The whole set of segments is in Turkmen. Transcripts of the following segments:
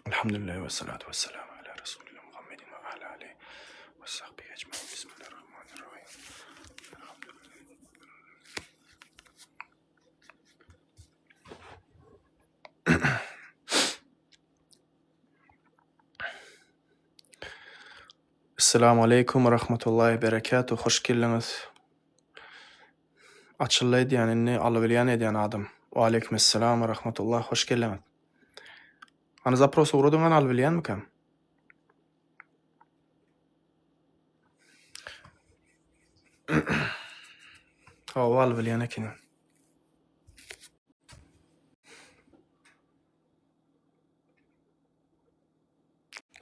Elhamdülillah ve salatu ve selamu ala Resulullah Muhammedin ve ala aleyhi ve sahbihi ecmaîn. Bismillahirrahmanirrahim. Assalamu alaikum ve rahmetullahi ve berekatuhu. Hoş geldiniz. Açıllaydı yani alıbilyan ediyen adam. Wa aleykümselam ve rahmetullah. Hoş geldiniz. Ana zaprosu uğradın alıbilyan mı kam? O alıbilyan ekin.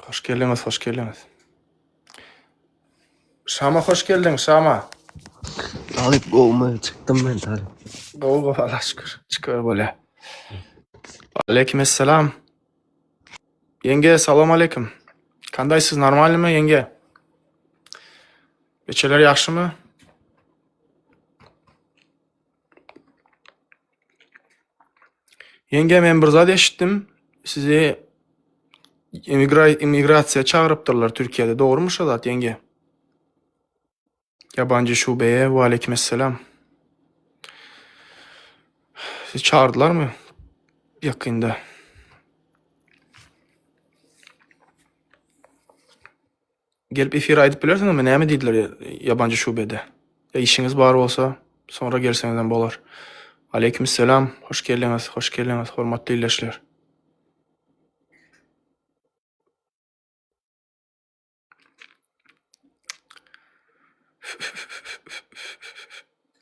Hoş geldiniz, hoş geldiniz. Şama hoş geldin, Şama. Talip olmaya çıktım ben Talip. Doğru, Allah şükür. Çıkar böyle. Aleykümselam. Yenge, salam aleyküm. Kandaysız, normal mi yenge? Beçeler yaxşı mı? Yenge, men bir zat eşitdim. Sizi immigrasiya çağırıptırlar Türkiye'de. Doğru mu şu zat yenge? Yabancı şubeye. Ve aleykümselam. Sizi çağırdılar mı? Yakında. Gelip efir aydıp bilersin ama ne mi dediler yabancı şubede? Ya işiniz var olsa sonra gelsenizden bolar. Aleykümselam. Hoş geldiniz. Hoş geldiniz. Hormatly illeşler.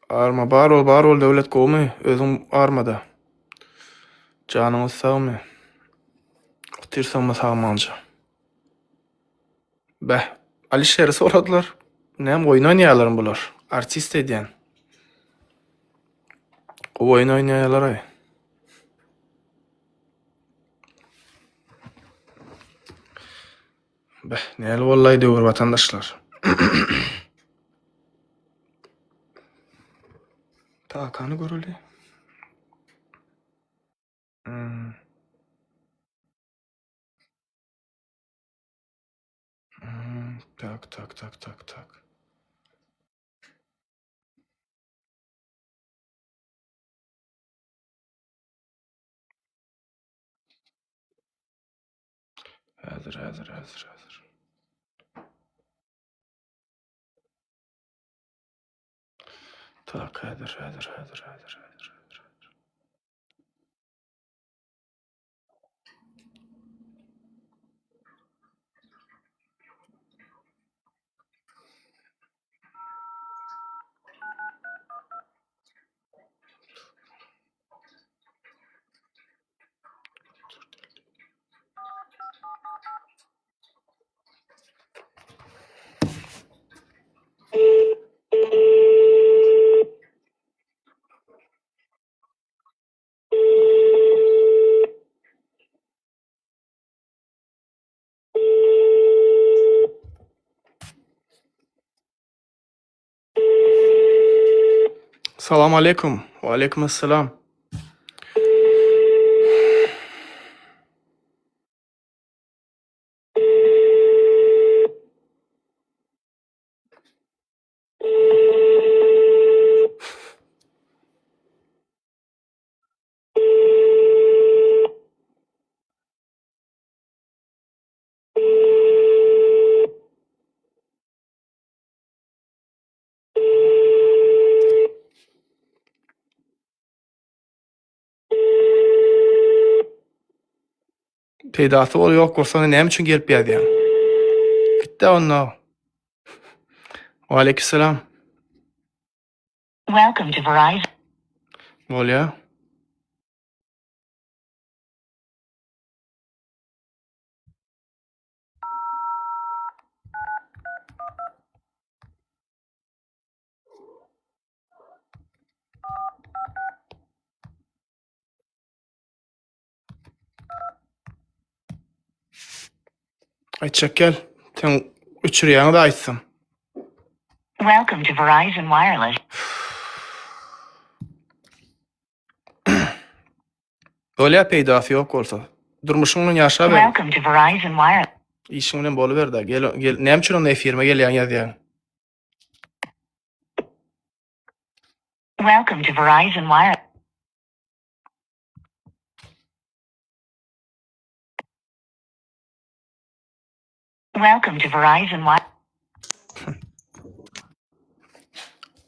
Arma bar ol devlet gowy özüň armada. Janyňyz sagmy? Otirsaňmy sagmança. Bäh, Alişeri soradylar. Näme oýun oýnaýarlar bular? Artist edýän. O oýun oýnaýarlar ay. Bäh, näle bollaý diýer watandaşlar. Takany göreli. Tak. Häzir. Tak, häzir. Salam aleykum. Wa aleykümselam. Peýdasy bol ýok bolsa näme üçin gelip ýadyň? Gitti onda. Wa aleykümselam. Welcome to Verizon. Bolýa. Aýtjak gel. Sen üçürýäňi da aýtsam. Welcome to Verizon Wireless. Öyle peýdasy ýok bolsa. Durmuşyňyň ýaşa ber. Welcome to Verizon Wireless. İşiň bilen boluber da. Gel näme üçin onda efirme gelýän ýazýan? Welcome to Verizon Wireless. Welcome to Verizon Wireless.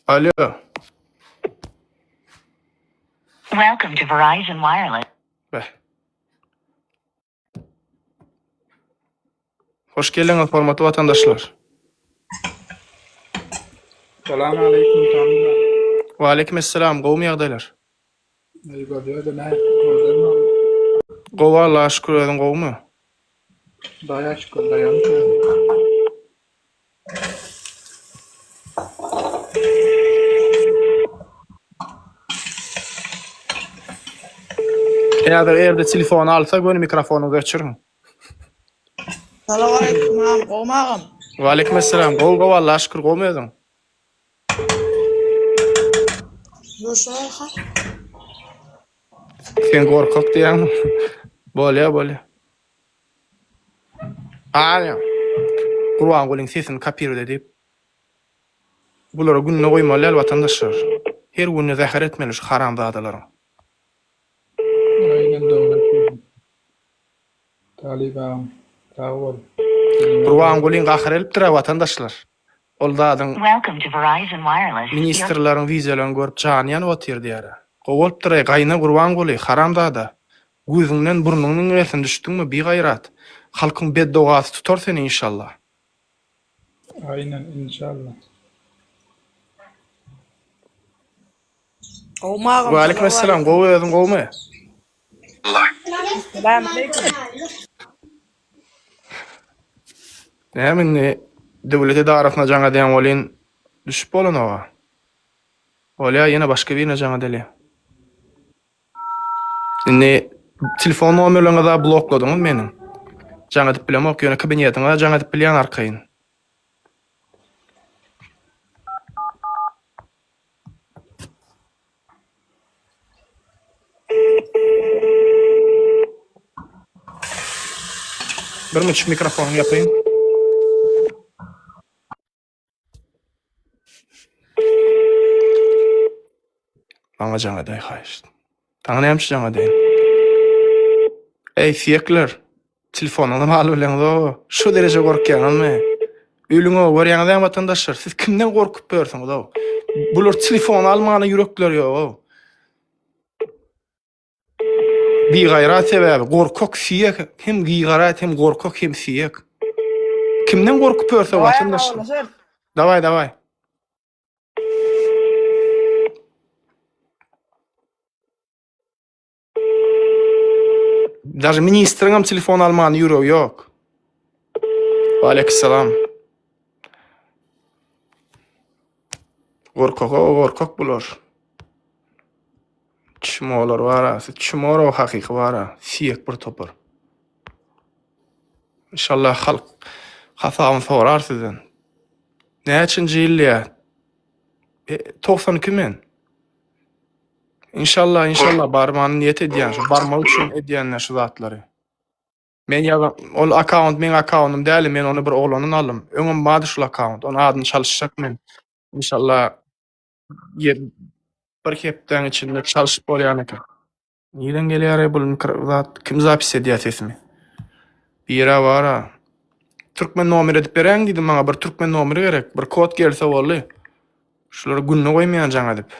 Alo. Welcome to Verizon Wireless. Beh. Hoş geldiňiz hormatly watandaşlar. Selamun aleyküm Kamil. Wa aleykümselam. Gowum ýagdaýlar? Eyvallah, ne gördün? Gowa Allah'a şükür edin gowmy? Daya şükür dayanmış. Eğer telefonu alsa gönü mikrofonu geçirin. Salamu aleyküm ağam, oğum ağam. Wa aleykümselam. Gowa Allah'a şükür gowmy edin? Yoşa ha. Sen gorkak diýäň. Bolýa. Aya. Kurwan golyň sesini kapýrda diýip. Bulara günne goýmaly watandaşlar. Her günne zäher etmeli şu haram zadalaryň. Aynen doğru. Taliban, Tawal. Kurwan golyň gahar elipdir watandaşlar. Ol zadyň Welcome to Verizon Wireless. ministrlaryň wiziýalaryny görüp çanýan otyr diýär. Gowulpdyr gaýna kurwan goly haram zada. Gözüňden burnuňyň resini düşdüňmi bir gaýrat. Halkyň beddogasy tutar seni inşallah. Aynen inşallah. Oğum ağam. Wa aleykümselam. Gowy edin gowmy? Selamun aleyküm. Näme döwlet edarasyna jaňa diýen bolyn düşüp bolan oga. Olya ýene başga birine jaňa deli. Ne telefon nomerlerini da blokladyňyz meniň. Jaňa dip bilemok ýöne kabinetiňe jaňa dip bilýän arkaýyn. Bir müç mikrofon yapayım. Bana jaňa daý haýyş. Taňa näme jaňa daý? Ey fiýekler. Telefonuny maly bileňiz o. Şu derece gorkýanmy? Ölüňe görýäňiz watandaşlar. Siz kimden gorkup börsiňiz o? Bular telefon almany yürekler ýok. Bir gayrat sebäbi gorkak fiýek, hem gayrat hem gorkak hem fiýek. Kimden gorkup börse watandaşlar? Davay. Даже ministriňem telefon almany ýüregi ýok. Wa aleykümselam. Gorkak bular. Çumolar bara, çumoro hakyky bara, fiýek bir topar. İnşallah halk hasabyny sorar sizden. Näçinji ýylya? 92 men. İnşallah barmany niýet edýän, şu barmak üçin edýänler şu zatlary. Men ýa ol account men accountum däl, men onu bir oglanyň alym. Öňüm bady şu account, onu adyny çalışacak men. İnşallah bir hepden içinde çalışıp bolýan eken. Neden gelýär bu zat? Kim zapis edýär sesimi? Bira bara. Türkmen nomeri edip bereň diýdim, maňa bir türkmen nomeri gerek. Bir kod gelse boldy. Şulary günne goýmaýan jaňa dip.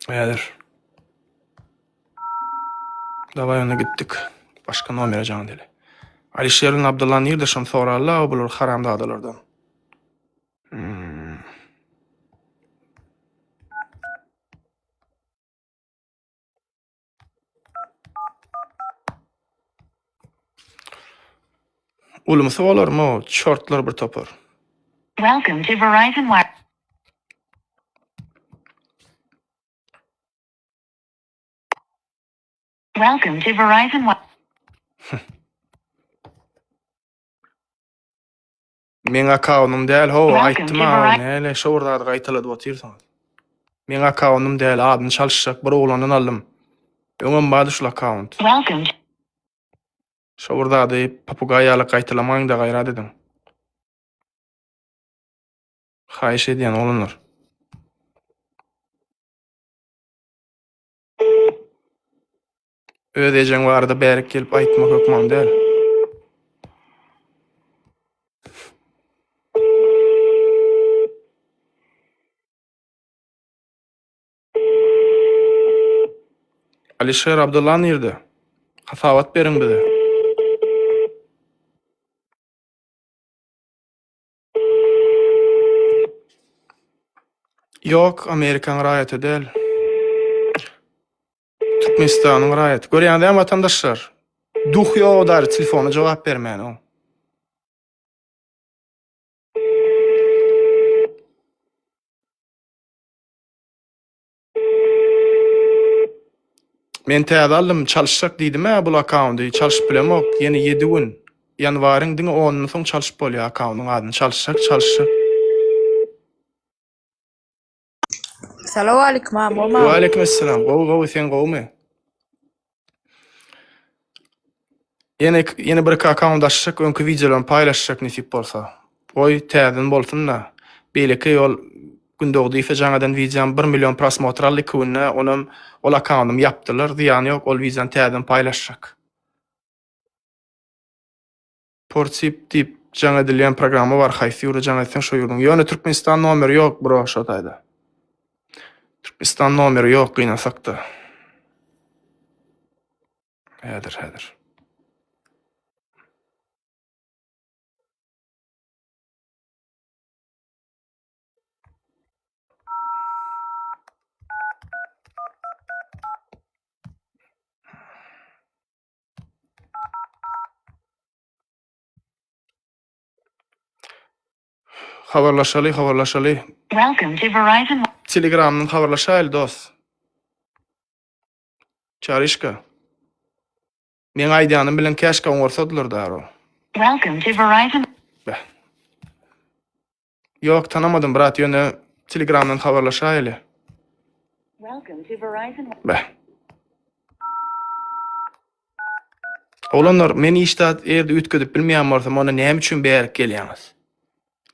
Ýadyr. Daway ona gitdik. Başka nomere jaňa deli. Alişerin Abdullah Nirdeşim sorarlar, o bular haramda adalardan. Ulumsa olarmy? Şortlar bir topar. Welcome to Verizon Wireless. Welcome to Verizon Wireless. Men akaunum däl ho Welcome aýtdym to ha Verizon. näle şowrda gaýtaladyp otyrsaňyz. Men akaunum däl adyny çalşjak bir oglandan aldym. Öňem bady şol akaunt. Welcome to Şowrda diýip papugaýaly gaýtalamaň da gaýra dedim. Haýyş edýän olanlar. Ödejeň barada bärik gelip aýtmak hökmem däl. Alişer Abdullah nerede? Hasabat berin bize. Yok, Amerikan raýaty del. Türkmenistanyň raýaty. Görýäňizem watandaşlar. Duh ýogdary telefona jogap bermän o. Men täze aldym, çalşjak diýdim-ä bu akaunty. Çalşyp bilemok, ýene 7 gün. Ýanwaryň diňe 10-ny soň çalşyp bolýar akauntyň adyny çalşjak. Salamu alaikum mam. Wa Omam. aleykum assalam. Gowy sen gowmy? Ýene bir akaunt açsak, öňkü videolaryny paýlaşjak nesip bolsa. Oy täzen bolsun da. Beýleki ýol gündogdy jaňadan videom 1 million prosmotrally kunna onam ol akauntum yapdylar. Diýany ýok, ol videony täzen paýlaşjak. Portsip dip jaňa edilýän programy bar. Haýsy ýurda jaňa etsen şo ýurdun. Ýöne Türkmenistan nomeri ýok bro şo taýda. Türkmenistan nomeri ýok gynasakda. Häzir. Habarlaşaly. Welcome to Verizon. Telegramdan habarlaşaýly dost. Çarışka. Men aýdýanym bilen käşke oňorsadylar daro. Welcome to Verizon. Yok, tanamadym brat, ýöne Telegramdan habarlaşaýly. Welcome to Verizon. Olanlar meni iştat erde ütkedip bilmeýän bolsa, ona näme üçin bärik gelýäňiz?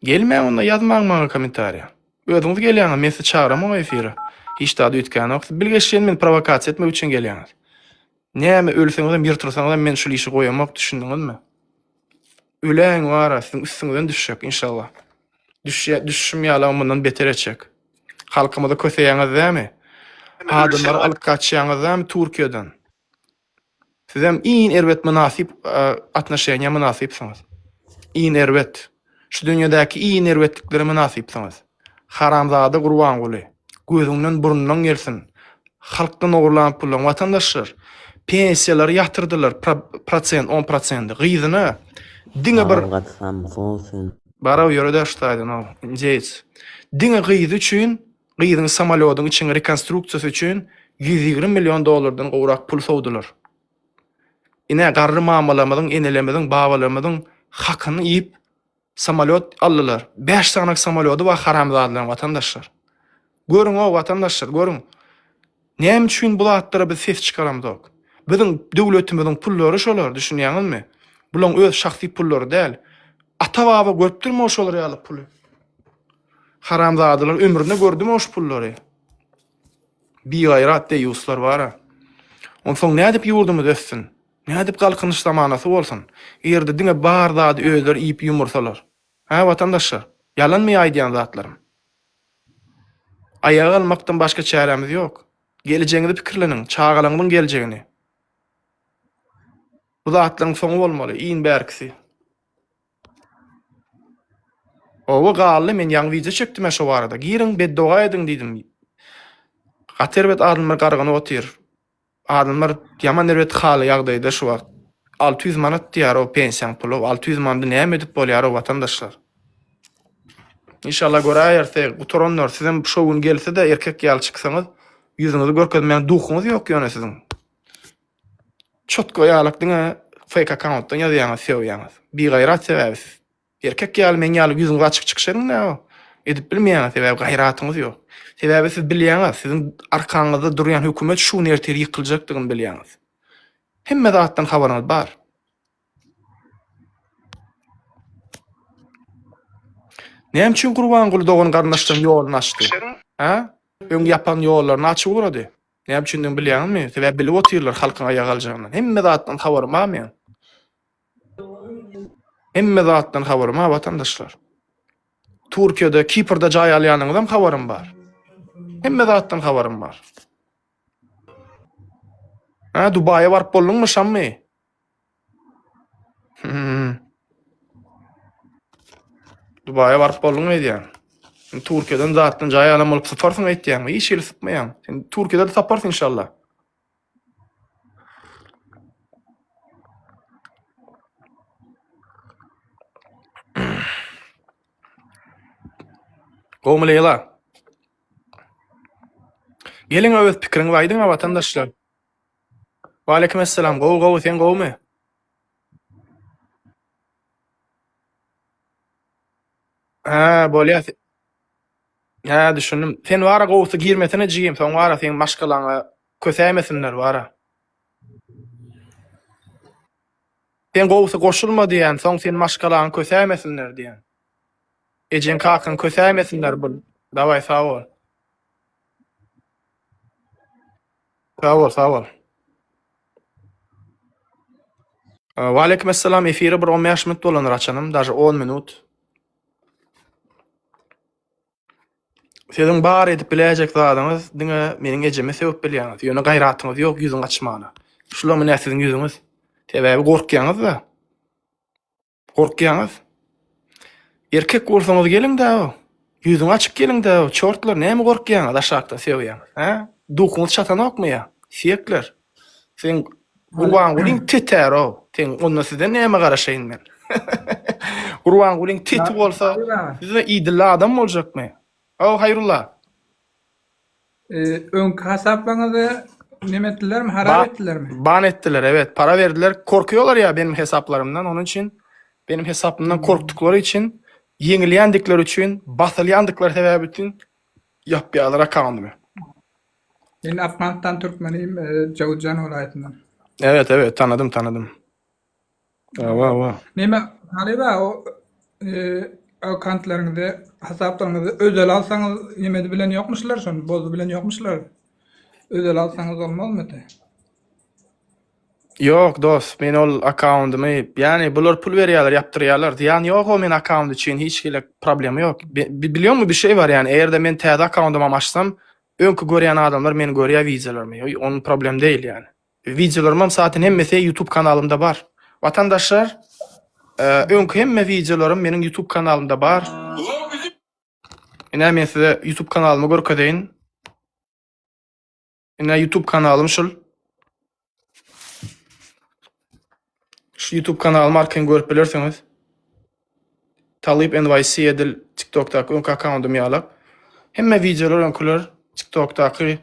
Gelmeň onda ýazmaň maňa kommentariýa. Özüňiz gelýäňiz, men sizi çağıramam efire. İştat ütkän ok, bilgeşen men provokasiýa etmek üçin gelýäňiz. Näme ölseňiz hem ýyrtyrsaňyz men şol işi goýamak düşündiňizmi? Öleň wara, siziň üstüňizden düşjek inşallah. Düşmýärler mundan beter etjek. Halkymyza köseýäňiz dämi? Adamlar alyp kaçýaňyz dämi Türkiýeden? Siz hem iň erwet münasip atnaşýanya münasipsiňiz. Iň erwet. Şu dünýädäki iň erwetliklere münasipsiňiz. Haramzada gurban guly. Gözüňden burnundan gelsin. Halkdan ogurlanyp pulan watandaşlar pensiýalary ýatyrdylar, prosent 10%. Gyzyna diňe bir baraw ýörede ştaýdan o. Jeýs. Diňe gyzy üçin, gyzyň samolyotyň içine rekonstruksiýasy üçin $120 million gowrak pul sowdular. Ine garry mamalaryň, enelemediň, babalarymyň hakyny ýyp samolyot aldylar. 5 sanak samolyoty we haramzadalaryň watandaşlar. Görüň o watandaşlar, görüň. Näme üçin bu atlara biz ses çykaramdyk? Biziň döwletimiziň pullary şolar, düşünýäňizmi? Bulaň öz şahsy pullary däl. Ata-baba görüpdirmi oşolar ýaly puly? Haramzadalar ömründe gördümi oş pullary? Bigaýrat deýuslar bara. Onsoň nädip ýurdumyz össin? Nädip galkynyş zamanasy bolsun? Ýerde diňe bar zady özleri iýip ýumursalar. Ha watandaşlar, ýalanmy aýdýan zatlarym? Ayağa almakdan başka çaremiz yok. Geleceğinizi pikirlenin, çağalaňyň geljegini. Bu zatlaryň soňy bolmaly, iň bärkisi. Owa galy men ýaňy wiza çekdim şo barada. Girin beddoga ediň diýdim. Gaterbet adamlar gargany otyr. Adamlar ýaman erbet haly ýagdaýda şu wagt 600 manat diýär o pensiýa pulu. 600 manat näme edip bolýar o watandaşlar? İnşallah göräýärsek, bu toronlar sizin şo gün gelse de erkek ýaly çyksaňyz, ýüzüňizi görkezmeýän duhuňyz ýok ýöne siziň. Çotko ýalak diňe fake accountdan ýazýaňyz, söwýäňiz. Bir gaýrat sebäbisiz. Erkek ýaly men ýaly ýüzüňiz açyk çykşaryň näme? Edip bilmeýäňiz sebäbi gaýratyňyz ýok. Sebäbi siz bilýäňiz, siziň arkaňyzda durýan hökümet şu nerteri ýykyljakdygyny bilýäňiz. Hemme zatdan habaryňyz bar. Näme üçin Gurbanguly dogan garnaşdan ýoluny açdy? Ha? Öň ýapan ýollaryny açyp bolady. Näme üçin bilýärmi? Sebäbi bilip otyrlar halkyň aýaga aljagyny. Hemme zatdan habarym bar men. Hemme zatdan habarym bar watandaşlar. Türkiýede, Kiprda jaý alýanyňyzdan habarym bar. Hemme zatdan habarym bar. Ha, Dubaýa baryp bolduňmy şammy? Dubaýa baryp bolduňmy diýen? Sen Türkiýeden zatdan jaý alam bolup saparsyň aýtýan, hiç ýeri sypmaýan. Sen Türkiýede de saparsyn inşallah. Gowmuleyla. Geliň öz pikiriň baýdyňa watandaşlar. Wa aleykum assalam. Gow sen gowmy? Ha, bolýar. Ha, düşündüm. Sen wara gowsa girmesine jigim. Sen wara sen maşgalaňa kösämesinler wara. Sen gowsa goşulma diýen, soň sen maşgalaňa kösämesinler diýen. Ejen kakyn kösämesinler bul. Daway sağ ol. Sağ ol. Wa aleykum assalam. Efiri bir 15 minut dolanır açanım, daşy 10 minut. Sizin bar edip biläjek zadyňyz diňe meniň ejeme sebäp bilýäňiz. Ýöne gaýratyňyz ýok, ýüzüň açmagy. Şulamy näme siziň ýüzüňiz? Sebäbi gorkýaňyz da. Gorkýaňyz. Erkek bolsaňyz geliň-de, ýüzüň açyk geliň-de, çortlar näme gorkýaňyz aşakda sebäýäňiz, ha? Dukuňyz çatan okmaýa, siýekler. Sen Gurbangulyň titer o. Sen onda sizden näme garaşaýyn men? Gurbangulyň tit bolsa, size iýdilla adam boljakmy? O hayrullah. Ön hesaplaňyzy neme etdilermi? Harap etdilermi? Ban etdiler, evet. Para verdiler. Korkuyorlar ya benim hesaplarımdan. Onun için benim hesabımdan korktukları için, yeňilýändikleri üçin, basylýandykları sebäbi üçin ýapýarlar akandymy. Ben Afganistan Türkmeniyim, Jawudjan welaýatyndan. Evet, tanıdım. Va. Neme haliba o akantlaryňyzda hesaplaryňyzda özel alsaňyz ýemedi bilen ýokmuşlar şonu, bozu bilen ýokmuşlar. Özel alsaňyz bolmazmy? Yok dost, men ol accountymy, yani bular pul berýärler, ýapdyrýarlar. Diýan ýok o men account üçin hiç kile problemi ýok. Bilýärmi bir şey var yani, eğer men täze accountymy açsam, öňkü görýän adamlar meni görýär wizalarmy. Onun problem değil yani. Videolarım zaten hemmesi YouTube kanalımda var. Vatandaşlar, öňkü hemme videolarım menin YouTube kanalımda var. Ine men size YouTube kanalymy görkedeýin. Ine YouTube kanalym şul. Şu YouTube kanalymy arkaň görüp bilersiňiz. Talip NYC edil TikTok'daki öňkü accountymy ýalap. Hemme videolar öňküler TikTok'daki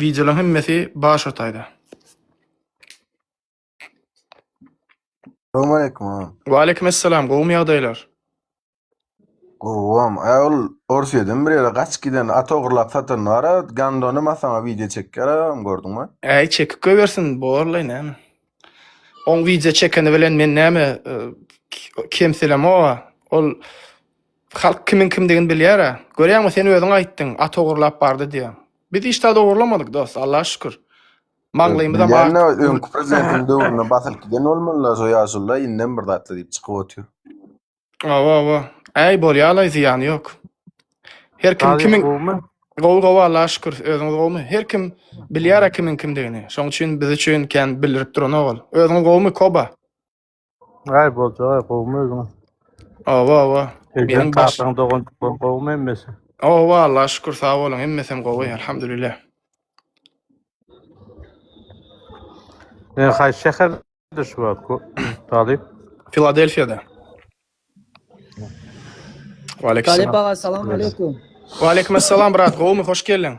videoların hemmesi baş ortayda. Assalamu alaikum. Wa aleykum assalam. Gowmy ýagdaýlar? Gowam. Ayol orşedim bir ýere gaç giden atogurlap satan ara gandony masaňa video çekýär, gördüňmi? Çekip göbersin, borlay näme? On video çekende bilen men näme kimselem o. Ol halk kimdigini bilýär. Görýärmi sen özüň aýtdyň, atogurlap bardy diýen. Biz işte doğrulamadık dost, Allah'a şükür. Manglayımıza bak. Yani önkü prezidentin döwründe basylyp giden bolmalylar, soýaşylar inden bir datly diýip çykyp otýar. Ava. Ey bolýarlar, ziýany ýok. Her kim kimin gowy Allah'a şükür, özüňiz gowmy? Her kim bilýär kimdigini. Şoň üçin biz üçin kän bildirip duran ogul. Özüňiz gowmy koba? Ay bolsa, gowmy. Ava. Benim başyň dogan gowmy emesi. Ava, Allah'a şükür, sağ olun. Hemmesem gowy, elhamdülillah. Haýsy şäherde şu wagt? Talip. Philadelphia'da. Wa aleykum Talip selam. ağa, salamu aleykum. Wa aleykum assalam brat, gowmy, hoş geldin.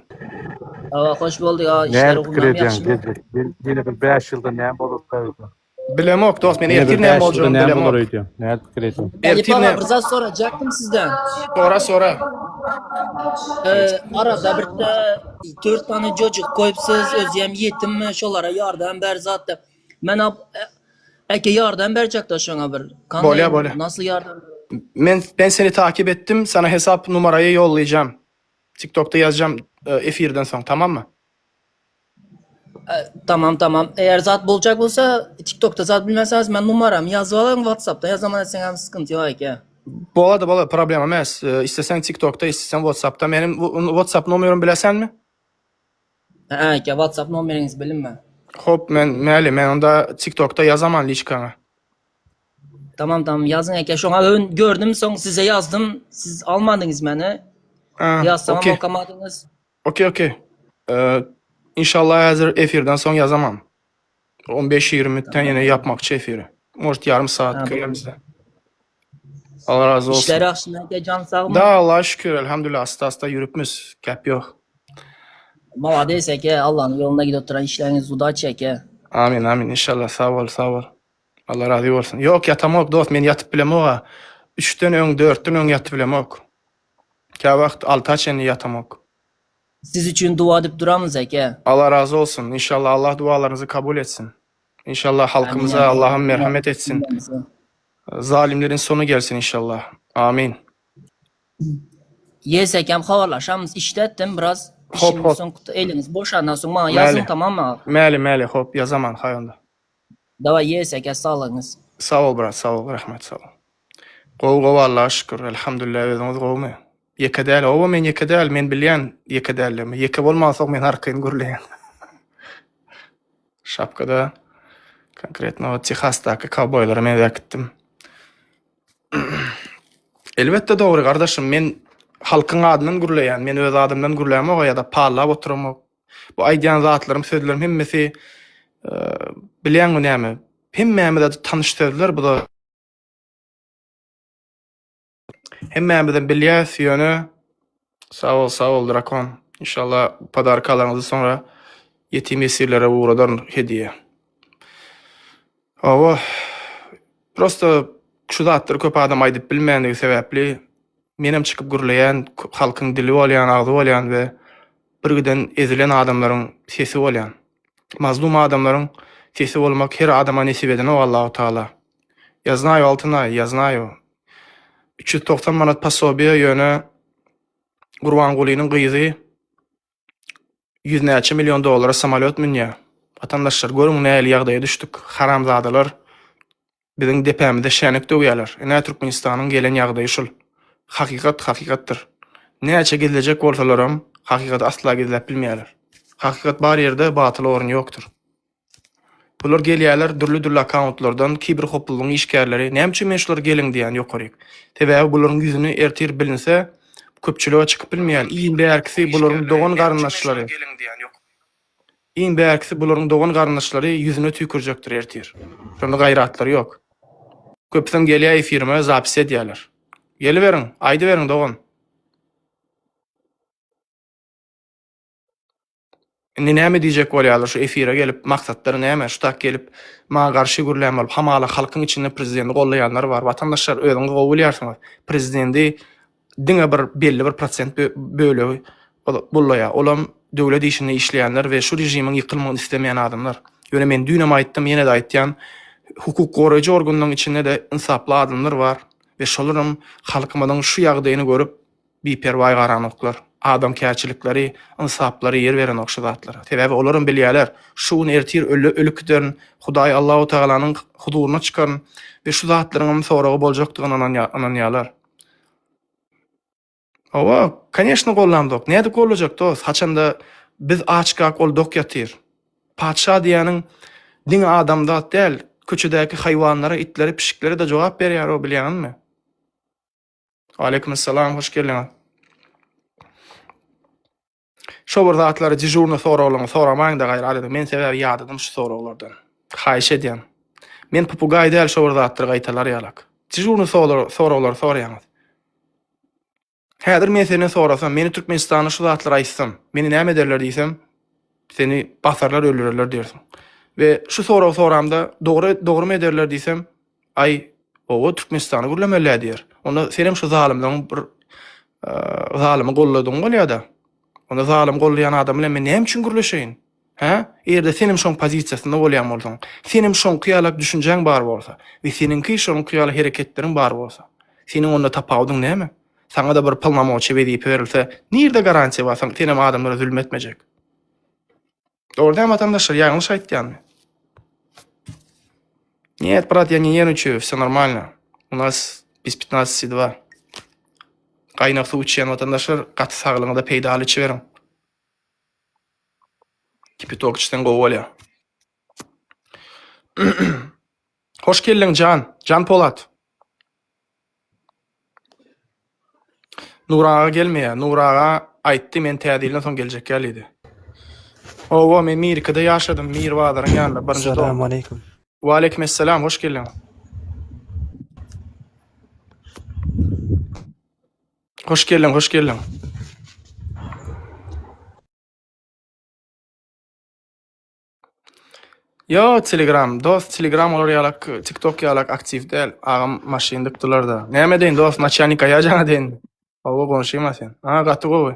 Ağa, hoş bulduk ağa, Ne işler fikir okunmam edýän? yaxşy mı? Yine bir 5 ýylda näme bolup gaýdy? Bilemok dost, men Yine bir ertir näme däşikde boljagyny näme bilemok. bolar diýdim. Näde pikir etdim. Ertir Baba näme? bir zat soracaktım sizden. Sora. Arada bir de 4 tane çocuk koyupsiz özüyem yetim mi şolara yardım ber zaten. Men eke yardım berjekdi şoňa bir. Bolya. Nasıl yardım? Ben seni takip ettim. Sana hesap numarayı yollayacağım. TikTok'ta yazacağım efirden sonra, tamam mı? Tamam. Eğer zat bulacak bolsa TikTok'ta zat bilmeseniz men numaram yazıp alayım WhatsApp'ta. Yazaman etsem sıkıntı yok eke. Bolady, problem emas. İstesen TikTok'ta, istesen WhatsApp'ta. Benim WhatsApp numaramı bilesen mi? Eke WhatsApp numaranyňyzy bilinme. Hop, men onda TikTok'ta yazaman liçkana. Tamam yazın eke. Şoňa ön gördüm soň size yazdım. Siz almadınız meni. Yazsam Okey. okamadınız. Okey. İnşallah hazır efirden sonra yazamam. 15-20 minuttan yine yapmakçı efiri. Может yarım saat kıyamızda. Allah razı olsun. İşleri aşına eke can sağ mı? Da Allah'a şükür, elhamdülillah, hasta yürüpmüz. Kep yok. Malades eke Allah'ın yolunda gidip oturan işleriniz uda çeke. Amin inşallah, sağ ol. Allah razı olsun. Yok, yatamok dost, men yatıp bilemok. 3'ten öň 4'ten öň yatıp bilemok. Ka vakt 6 açeni yatamok. Siz için dua edip duramız eke. Allah razı olsun. İnşallah Allah dualarınızı kabul etsin. İnşallah halkımıza Amin. Allah'ım merhamet etsin. Zalimlerin sonu gelsin inşallah. Amin. Yesekem havarlaşamız işlettim biraz. Hop. İşimiz son eliniz boşandan sonra bana yazın Mäli. tamam mı? Mäli hop yazaman hayonda. Dava yeseke sağlığınız. Sağ ol brat, sağ ol, rahmet sağ ol. Gow Allah'a şükür, elhamdülillah, özüňiz gowmy? Yekedäl, owa men yekedäl, men bilýän yekedäl. Yeke bolmasak men harkyn gürleýän. Şapkada konkretno Texasdaky kowboylara men gittim. Elbette dogry gardaşym, men halkyň adynyň gürleýän, men öz adymdan gürleýämok ýa-da parlap oturamok. Bu aýdýan zatlarym, sözlerim hemmesi bilýän näme? Hemmemize de tanış sözler, bu da hemmemizden bilýär ýöne. Sağ ol Drakon. İnşallah padarkalarınızı sonra yetim esirlere uğradan hediye. Ama prosto şu zatları köp adam aýdyp bilmänligi sebäpli menem çıkıp gürleýän, halkyň dili bolýan, agzy bolýan we birgiden ezilen adamlaryň sesi bolýan. Mazlum adamlaryň sesi bolmak her adama nesip eden o Allahu Taala. Yaznaýy Altynay, yaznaýy. 390 manat pasobiýa ýöne Gurban Gulynyň gyzy 100 näçe milyon dolara samolyot minýär. Vatandaşlar görüň näli ýagdaýa düşdük. Haramzadalar biziň depemizde şänik döwýärler. Näme Türkmenistanyň gelen ýagdaýy şul. Hakykatdyr. Näçe gelecek bolsalaram, hakykat asla gezilip bilmeýärler. Hakykat bar ýerde batyl orun ýokdur. Bular gelýärler dürli akkauntlardan kibir hoplulygyň işgärleri. Näme üçin men şular geliň diýen ýokaryk. Sebäbi bularyň ýüzüni ertir bilinse, köpçülüge çykyp bilmeýär. Iň bärkisi bularyň dogan garyndaşlary. Iň bärkisi bularyň dogan garyndaşlary ýüzüne tükürjekdir ertir. Şonda gaýratlary ýok. Köpsem gelýär efirime zapis edýärler. Geliberiň, aýdy beriň dogan. Näme diýjek bolýarlar şu efire gelip, maksatları näme? Şutak gelip maňa garşy gürlän bolup, hamala halkyň içinde prezidenti gollaýanlar bar. Vatandaşlar özüňiz gowulýarsyňyz. Prezidenti diňe bir belli bir prosent bölegi bollaýar. Olam döwlet işinde işleýänler we şu rejimiň ýykylmagyny istemeýän adamlar. Ýöne men dünýäme aýtdym, ýene de aýtýan, hukuk goraýjy organlaryň içinde de insaply adamlar bar we şolaryň halkymyň şu ýagdaýyny görüp beperwa garanoklar. Adam käçilikleri, insaplary yer beren okşa zatlara. Sebäbi olaryň bilýärler, şuny ertir ölükden Hudaý Allahu Taalanyň huduryna çykan we şu zatlaryň soragy boljakdygyny ananýarlar. Owa, конечно, gollandyk. Näde gollajak dost? Haçanda biz açka goldok ýatyr. Padşa diýäniň diň adamda däl, köçedäki haýwanlara, itleri, pişikleri de jogap berýär, o bilýänmi? Aleykümselam, hoş geldiňiz. Şobur zatlary dijurny soramaň da gaýry alady. Men sebäbi ýadadym şu soraglardan. Haýyş edýän. Men popugay däl şobur zatlary gaýtalar ýalak. Dijurny soraglar soraýaňyz. Häzir men seni sorasam, meni Türkmenistanyň şu zatlary aýtsam, meni näme derler diýsem, seni basarlar, öldürürler diýersiň. Ve şu soramda doğru mu ederler diýsem, ay o Türkmenistany gürlemelä diýer. Onda senem şu zalimden bir zalimy golladyň bolýar-da. Onda zalim gollayan adam bilen men näme üçin gürleşeýin? Ha? Erde senim şoň pozisiýasynda bolýan bolsaň, senim şoň kyýalak düşünjeň bar bolsa, we seninki şoň kyýaly hereketleriň bar bolsa, senin onda tapawdyň näme? Sana da bir pylnamoçy berip berilse, nirde garansiýa bar saň senem adamlara zulm etmejek? Doğrudan vatandaşlar yanlış aýtdýarmy? Нет, брат, я не нервничаю, все нормально. У нас без 15:02. Kaynak su içen vatandaşlar katı sağlığında peydalı içiverin. Kipitok içten govolya. Hoş geldin Can Polat. Nurağa gelmeye. Nurağa aytti men tädilden son gelecek geldi. Owa men Amerikada yaşadım. Mir Badar'ın yanında. Birinci doğum. Assalamu alaikum. Wa aleykümselam. Hoş geldin. Hoş geldin. Yo, Telegram olar ýalak, TikTok ýalak aktiv del. Agam maşyn dykdylar da. Näme deýin dost, naçalnik aýajana deýin. Owa gonşyma sen. Ha, gaty gowy.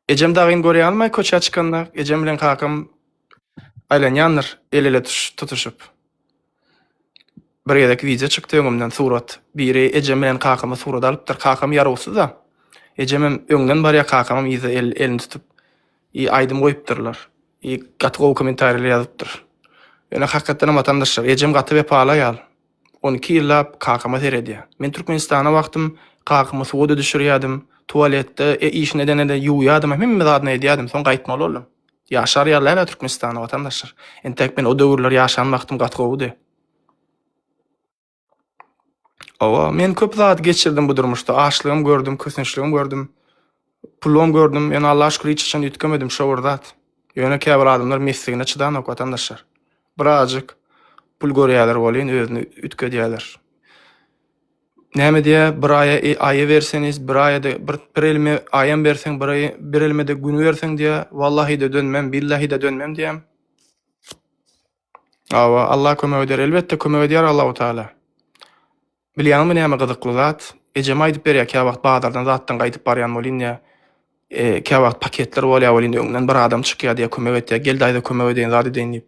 Ejem dagyn görýär almaý köçe çykanda, ejem bilen kakam aýlanýanlar, el-ele tutuşup. Bir ýerdeki video çykdy öňümden surat. Biri ejem bilen kakamy surat alypdyr. Kakam ýaragysy da. Ejemem öňden barýa kakamam ýyzy elini tutup aýdym goýupdyrlar. Gaty gowy kommentariýler ýazypdyr. Ýöne hakykatdan vatandaşlar, ejem gaty we pala ýal. 12 ýyllap kakama teredi. Men Türkmenistana wagtym kakamy suwda düşürýärdim. Tualetde işine denede ýuýýardym, hemme zadna edýärdim, soň gaýtmaly boldum. Ýaşar ýerler Türkmenistana vatandaşlar. Entek men o döwürler ýaşan wagtym gaty gowdy. Owa men köp zat geçirdim bu durmuşda. Açlygym gördüm, kösünçligim gördüm. Pulum gördüm. Ýöne Allaha şükür hiç çan ýetgemedim şu wurdat. Ýöne käbir adamlar meslegine çydanok vatandaşlar. Birazjyk pul görýärler bolýan, özüni ütkedýärler. Näme diýe bir aýa berseniz, bir aýda bir elme aýam berseň, bir elmede gün berseň diýe, wallahi de dönmem, billahi de dönmem diýem. Awa Allah kömek eder, elbetde kömek eder Allahu Taala. Bilýärmi näme gyzykly zat? Ejem aýdyp berýär, kä wagt badardan zatdan gaýdyp barýan bolýan ýa. Kä wagt paketler bolýar bolýan, öňden bir adam çykýar diýe kömek etýär, gel daýda kömek edýän zat edin diýip.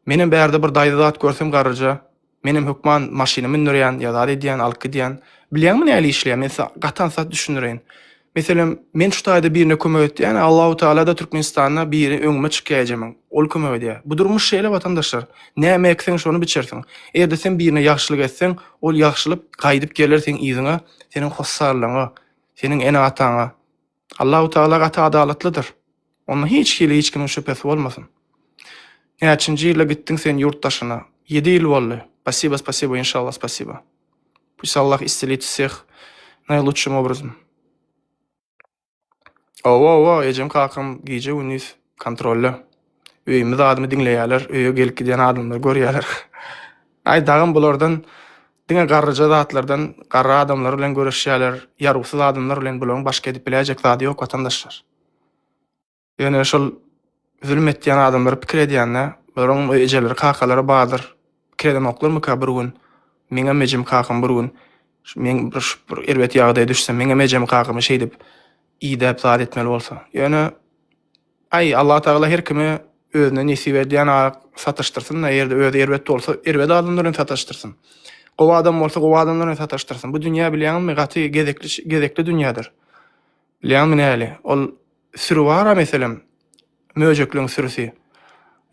Menem bärde bir daýda zat görsem garryja, menem hukman maşyny mindirýän ýa zat edýän, alyp gidýän. Bilýärmi näle işleýär? Men gatan sat düşünýän. Meselem men şu daýda birine kömek etýän, Allahu Taala da Türkmenistana biri öňüme çykýajaman. Ol kömek edýär. Bu durmuş şeýle vatandaşlar. Näme ekseň şonu biçersiň. Erde sen birine ýaxşylyk etseň, ol ýaxşylyk gaýdyp geler seň ýzyňa, seniň hossarlygyňa, seniň enataňa. Allahu Taala gaty adalatlydyr. Onda hiç kimin şüphesi bolmasyn. Näçinji ýyla gitdiň sen ýurtdaşyna? 7 ýyl boldy. Спасибо, иншаллах, спасибо. Пусть Аллах исцелит всех наилучшим образом. Ejem kakam gece gündüz kontrollü. Öýümiz adymy dinleýärler, öýe gelip giden adamlar görýärler. Ay dagym bulardan diňe garryja zatlardan garra adamlar bilen görüşýärler, ýargysyz adamlar bilen bularň başga edip biläjek zady ýok vatandaşlar. Ýöne şol zulm etýän adamlar pikir edýänler, bularň ejeleri kakalara badyr. Pikir edemoklarmy ka bir gün meňe ejem kakam bir gün men bir erbet ýagdaýa düşsem meňe ejem kakamy şey dip ýa-da zat etmeli bolsa. Ýöne ay Allah Taala her kimi özüne nesip edýän satışdyrsyn, ýerde özü erbet bolsa erbet adamlaryň satışdyrsyn. Gowa adam bolsa gowa adamlaryň satışdyrsyn. Bu dünýä bilýänmi gaty gezekli dünýädir. Bilýänmi näle? Ol sürü bar meselem möjekliň sürüsi.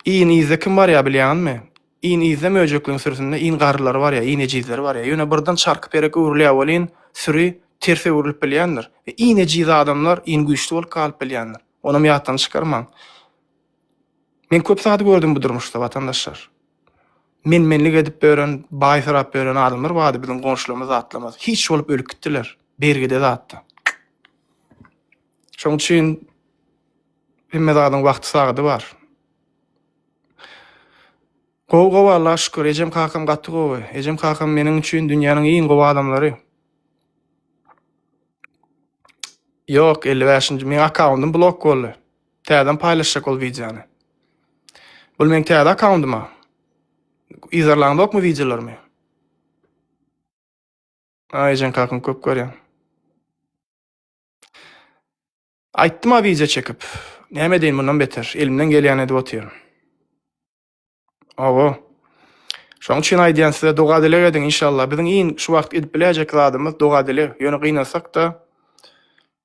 Iýni kim bar ýa bilýänmi? Iýni möjekliň sürüsinde iň garrylary bar ýa, iňejizleri bar ýa. Ýöne birden çarkyp berek öwrülýär bolýan, sürü terse öwrülip bilýändir. Iňejiz adamlar iň güýçli bolup kalyp bilýändir. Onu ýatdan çykarmaň. Men köp zat gördüm bu durmuşda vatandaşlar. Menlik edip beren, baý tarap beren adamlar bady biziň gonşulymyz atlamaz. Hiç bolup ölüp gitdiler. Bergide zatdy. Şoň üçin hemme zadyň wagty sagdy bar. Gowa Allaha şükür, ejem kakam gaty gowy. Ejem kakam meniň üçin dünýäniň iň gowy adamlary. Yok, 55-nji men akkauntum blok boldy. Täzeden paýlaşjak ol videony. Bul men täze account'uma. Izarlandokmy videolarmy? Ayjan kalkın köp görýän. Aýtdym a video çekip. Näme deýin bundan beter? Elimden gelýän edip otyrum. Awa. Şoň üçin aýdýan size doga dilek edin inşallah. Biziň iň şu wagt edip biläjek zadymyz doga dile. Ýöne gynansak da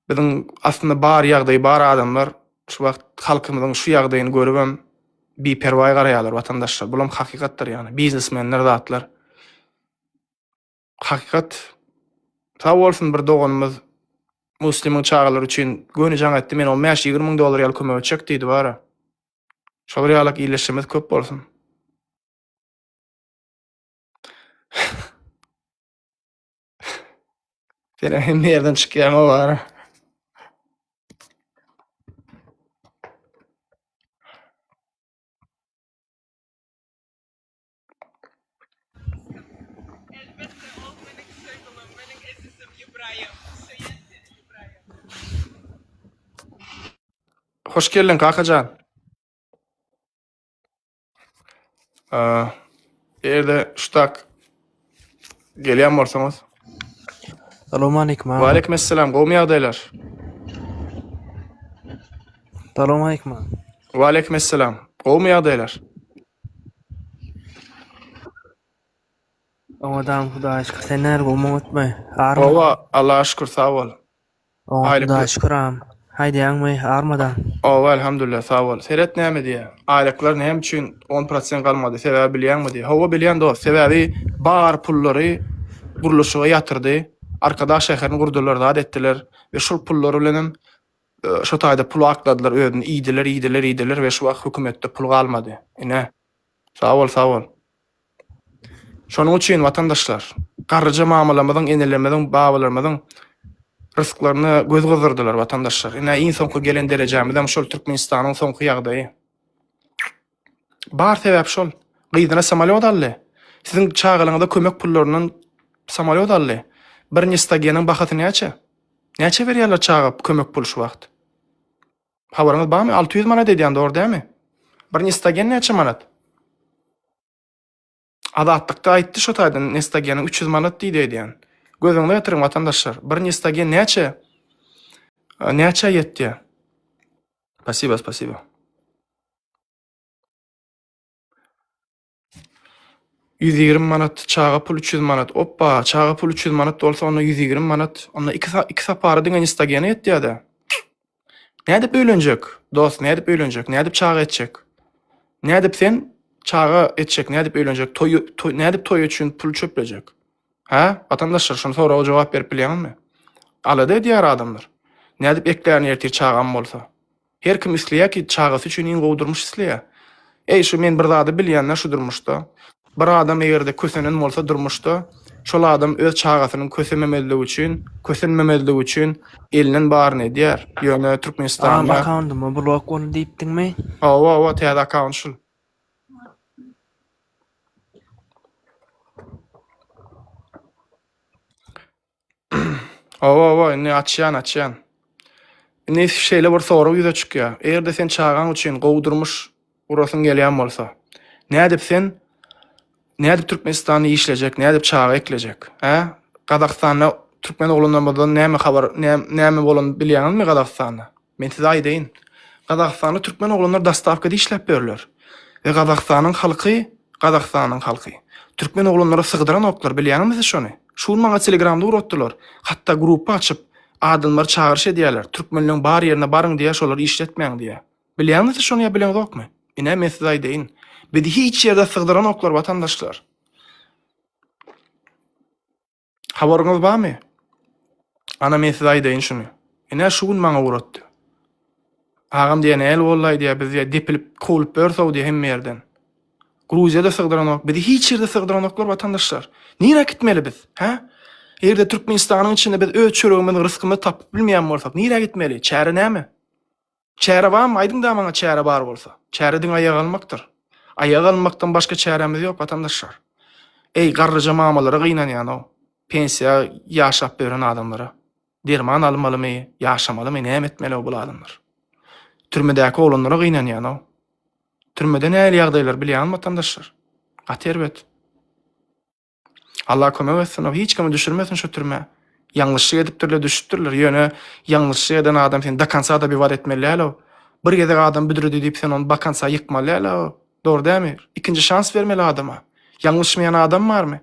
biziň aslında bar ýagdaý bar adamlar şu wagt halkymyzyň şu ýagdaýyny görüp bir perwaý garaýarlar watandaşlar. Bulam hakykatdyr ýani. Biznesmenler zatlar. Hakikat. Sağ bolsun bir doganymyz Müslimiň çağalar üçin göni jaň etdi. Men $15-20,000 ýaly kömek çek diýdi bara. Şol ýalak iýleşmez köp bolsun. Seni hem yerden çıkýan o var. Hoş geldin kakacan. Erde şutak gelýän bolsaňyz. Assalamu alaikum. Wa aleykümselam. Gowmy ýagdaýlar? Assalamu alaikum. Wa aleykümselam. Gowmy ýagdaýlar? Oňadan Hudaýa şükür. Sen näme bolmaň etme. Owa Allaha şükür sağ bol. Hudaýa şüküram. Haýdy ýaňmy armadan. Owa elhamdülillah sağ bol. Seret näme diýär? Aýlyklar näme üçin 10% galmady? Sebäbi bilýänmi diýär? Hawa bilýän dost. Sebäbi bar pullary guruluşyga ýatyrdy. Arkadaş şäherini gurdular, zat etdiler we şol pullary bilen şo taýda pul akladylar, öýdüň iýdiler we şu wagt hökümetde pul galmady. Ine. Sağ bol, sağ bol. Şonuň üçin watandaşlar, garryja mamylamyzyň, enelemizin, babalarymyzyň rızklaryny göz gyzyrdylar watandaşlar. Ine iň soňky gelen derejämizden şol Türkmenistanyň soňky ýagdaýy. Bar sebäp şol. Gyzyna samolyot aldy. Siziň çağalaňyzda kömek pullarynyň samolyot aldy. Bir nestageniň bahaty näçe? Näçe berýärler çağıp kömek pul şu wagt? Habaryňyz barmy? 600 manat edýän, dogry dämi? Bir nestagen näçe manat? Adatdykda aýtdy şo taýdan nestageniň 300 manat diýdi edýän. Gözüňde ýatyryň watandaşlar. Bir nestagen näçe? Näçe ýetdi? Spasibo, spasibo. $120 manat, çağa pul 300 manat. Oppa, çağa pul 300 manat bolsa onda 120 manat. Onda iki sapary diňe nestageni ýetdi ýa-da. Nädip öýlenjek? Dost, nädip öýlenjek? Nädip çağa etjek? Nädip sen çağa etjek? Nädip öýlenjek? Nädip toy üçin pul çöplejek? Ha? Watandaşlar şonu soraga jogap berip bilýärmi? Alada diýär adamlar. Nädip eklerini ýertir çağam bolsa? Her kim isleýär ki çağasy üçin iň gowdurmuş isleýär. Ey şu men bir zady bilýänler şu durmuşda. Bir adam egerde kösenen bolsa durmuşda, şol adam öz çağasynyň kösenmemezligi üçin elinden bar ne diýär? Ýöne Türkmenistanda. Account'uma blok onu diýipdiňmi? Owa, täze account şul. Owa, ne açýan. Ne şeýle bir soru ýüze çykýar. Egerde sen çağaň üçin gowdurmuş urasyň gelýän bolsa, nädip sen nädip Türkmenistany işlejek, nädip çağa eklejek? Ha? Gazakstanda Türkmen oglanlardan näme habar, näme bolan bilýänmi Gazakstanda? Men size aýdaýyn. Gazakstanda Türkmen oglanlar dastavkada işläp berler. Ve Gazakstanyň halky, Türkmen oglanlara sygdyran oklar bilýänmi şonu? Şunu maňa Telegramda urutdylar. Hatda gruppa açyp adamlar çağırış edýärler. Türkmenliň bar ýerine baryň diýär, şolary işletmeň diýär. Bilýänmi şonu ýa bilen dokmy? Ine men size aýdaýyn. Bidi hiç ýerde sygdyran oklar watandaşlar. Habaryňyz barmy? Ana men size aýdaýyn şunu. Ine şuň maňa uratdy. Agam diýen el bollaý diýär, biz ýa depilip kolup bersow diýär hem ýerden. Gruziýada sygdyran ok, bidi hiç ýerde sygdyran oklar watandaşlar. Nire gitmeli biz? Ha? Ýerde Türkmenistanyň içinde biz öz çöregimiň rızkymy tapyp bilmeýän bolsak, nire gitmeli? Çäre näme? Çäre barmy? Aýdyň da maňa çäre bar bolsa. Çärediň aýagy almakdyr. Aýagy almakdan başga çäremiz ýok watandaşlar. Ey garryja mamalary gynanýan o. Pensiya ýaşap beren adamlara. Derman almalymy, ýaşamalymy, näme etmeli o bul adamlar? Türmedäki oglanlara gynanýan o. Türmede näli ýagdaýlar bilýän vatandaşlar? Gaterbet. Allah kömek etsin, o hiç kimi düşürmesin şu türme. Yanlışlık edipdirler, düşüpdirler. Ýöne yanlışlyk eden adam sen dakansa da biwar etmeli alo. Bir gezek adam büdürdi diýip sen onu bakansa ýykmaly alo. Dor dämi? İkinji şans bermeli adama. Yanlışmayan adam barmy?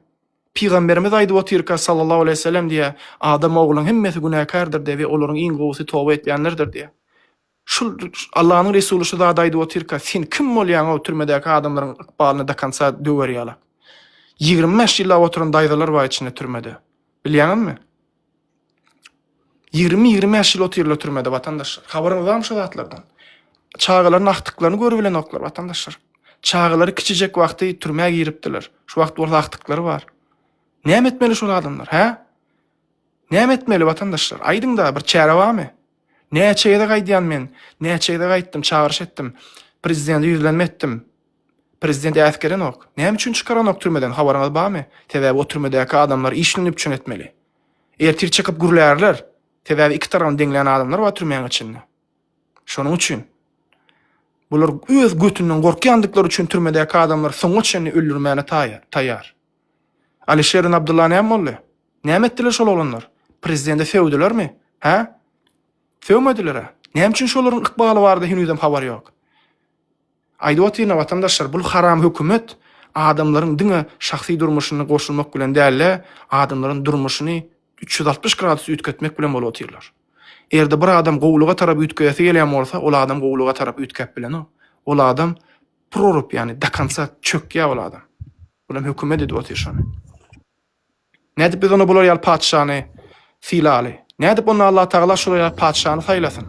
Peygamberimiz aýdyp oturýar sallallahu aleyhi ve sellem diye adam oğlun hemmesi günahkardır diye ve olaryň iň gowsy tawba etýänlerdir diye. Şu Allah'ın Resulü şu da aýdyp oturýar sen kim bolýan o türmedäki adamlaryň ykbalyny dakansa döwerýärler. 25 ýyl oturan daýdalar var içinde türmede. Bilýänmi? 20-25 ýyl oturýarlar türmede vatandaşlar. Habaryňyz barmy şu zatlardan? Çağalaryň aktyklaryny görübilen oklar vatandaşlar. Çağalary kiçijek wagty türmäge giripdiler. Şu wagt orada aktyklary var. Näme etmeli şu adamlar, ha? Näme etmeli vatandaşlar? Aýdyňda bir çäre barmy? Näçe ýerde gaýdýan men? Näçe ýerde gaýtdym, çağırış etdim. Prezidenti ýüzlenme etdim. Prezident äskeren ok. Näme üçin çykaran ok türmeden habaryňyz barmy? Sebäbi o türmedäki adamlar işlenip üçin etmeli. Ertir çykyp gürlärler. Sebäbi iki tarapy deňleýän adamlar var türmeň içinde. Şonuň üçin bular öz götünden gorkýandykları üçin türmedäki adamlar soňa çenni öldürmäne taýýar. Alişerin Abdullah näme boldy? Näme etdiler şol olanlar? Prezidente fewdilermi? Ha? Fewmediler. Näme üçin şolaryň ykbaly bardy hinüzem habar ýok. Aýdyp vatandaşlar, bu haram hökümet adamlaryň diňe şahsy durmuşyny goşulmak bilen däl, adamlaryň durmuşyny 360 gradus ütketmek bilen bolup oturýarlar. Erde bir adam gowluga tarap ütkese gelýän bolsa, ol adam gowluga tarap ütkep bilen o. Ol adam prorup, ýani dakansa çökýär ol adam. Bulam hökümet edip oturýar. Nädip biz onu bular ýal padşahny filaly. Nädip onu Allah Taala şol ýal padşahny saýlasyn.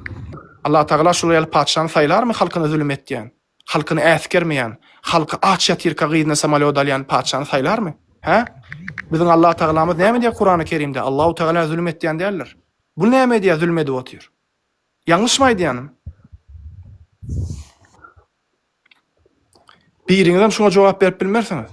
Allah Taala şol ýal padşahny saýlarmy halkyna zulüm etýän, halkyny äskermeýän, halky aç ýatyrka gyýdyna samolyot alýan padşahny saýlarmy? Ha? Bizim Allah Taala'mız näme diýär Kur'an-ı Kerimde? Allahu Teala zulüm etdiýän diýerler. Bu näme diýär zulüm edip otyr? Yanlışmy aýdýanym? Biriňizem şuna jogap berip bilmersiňiz.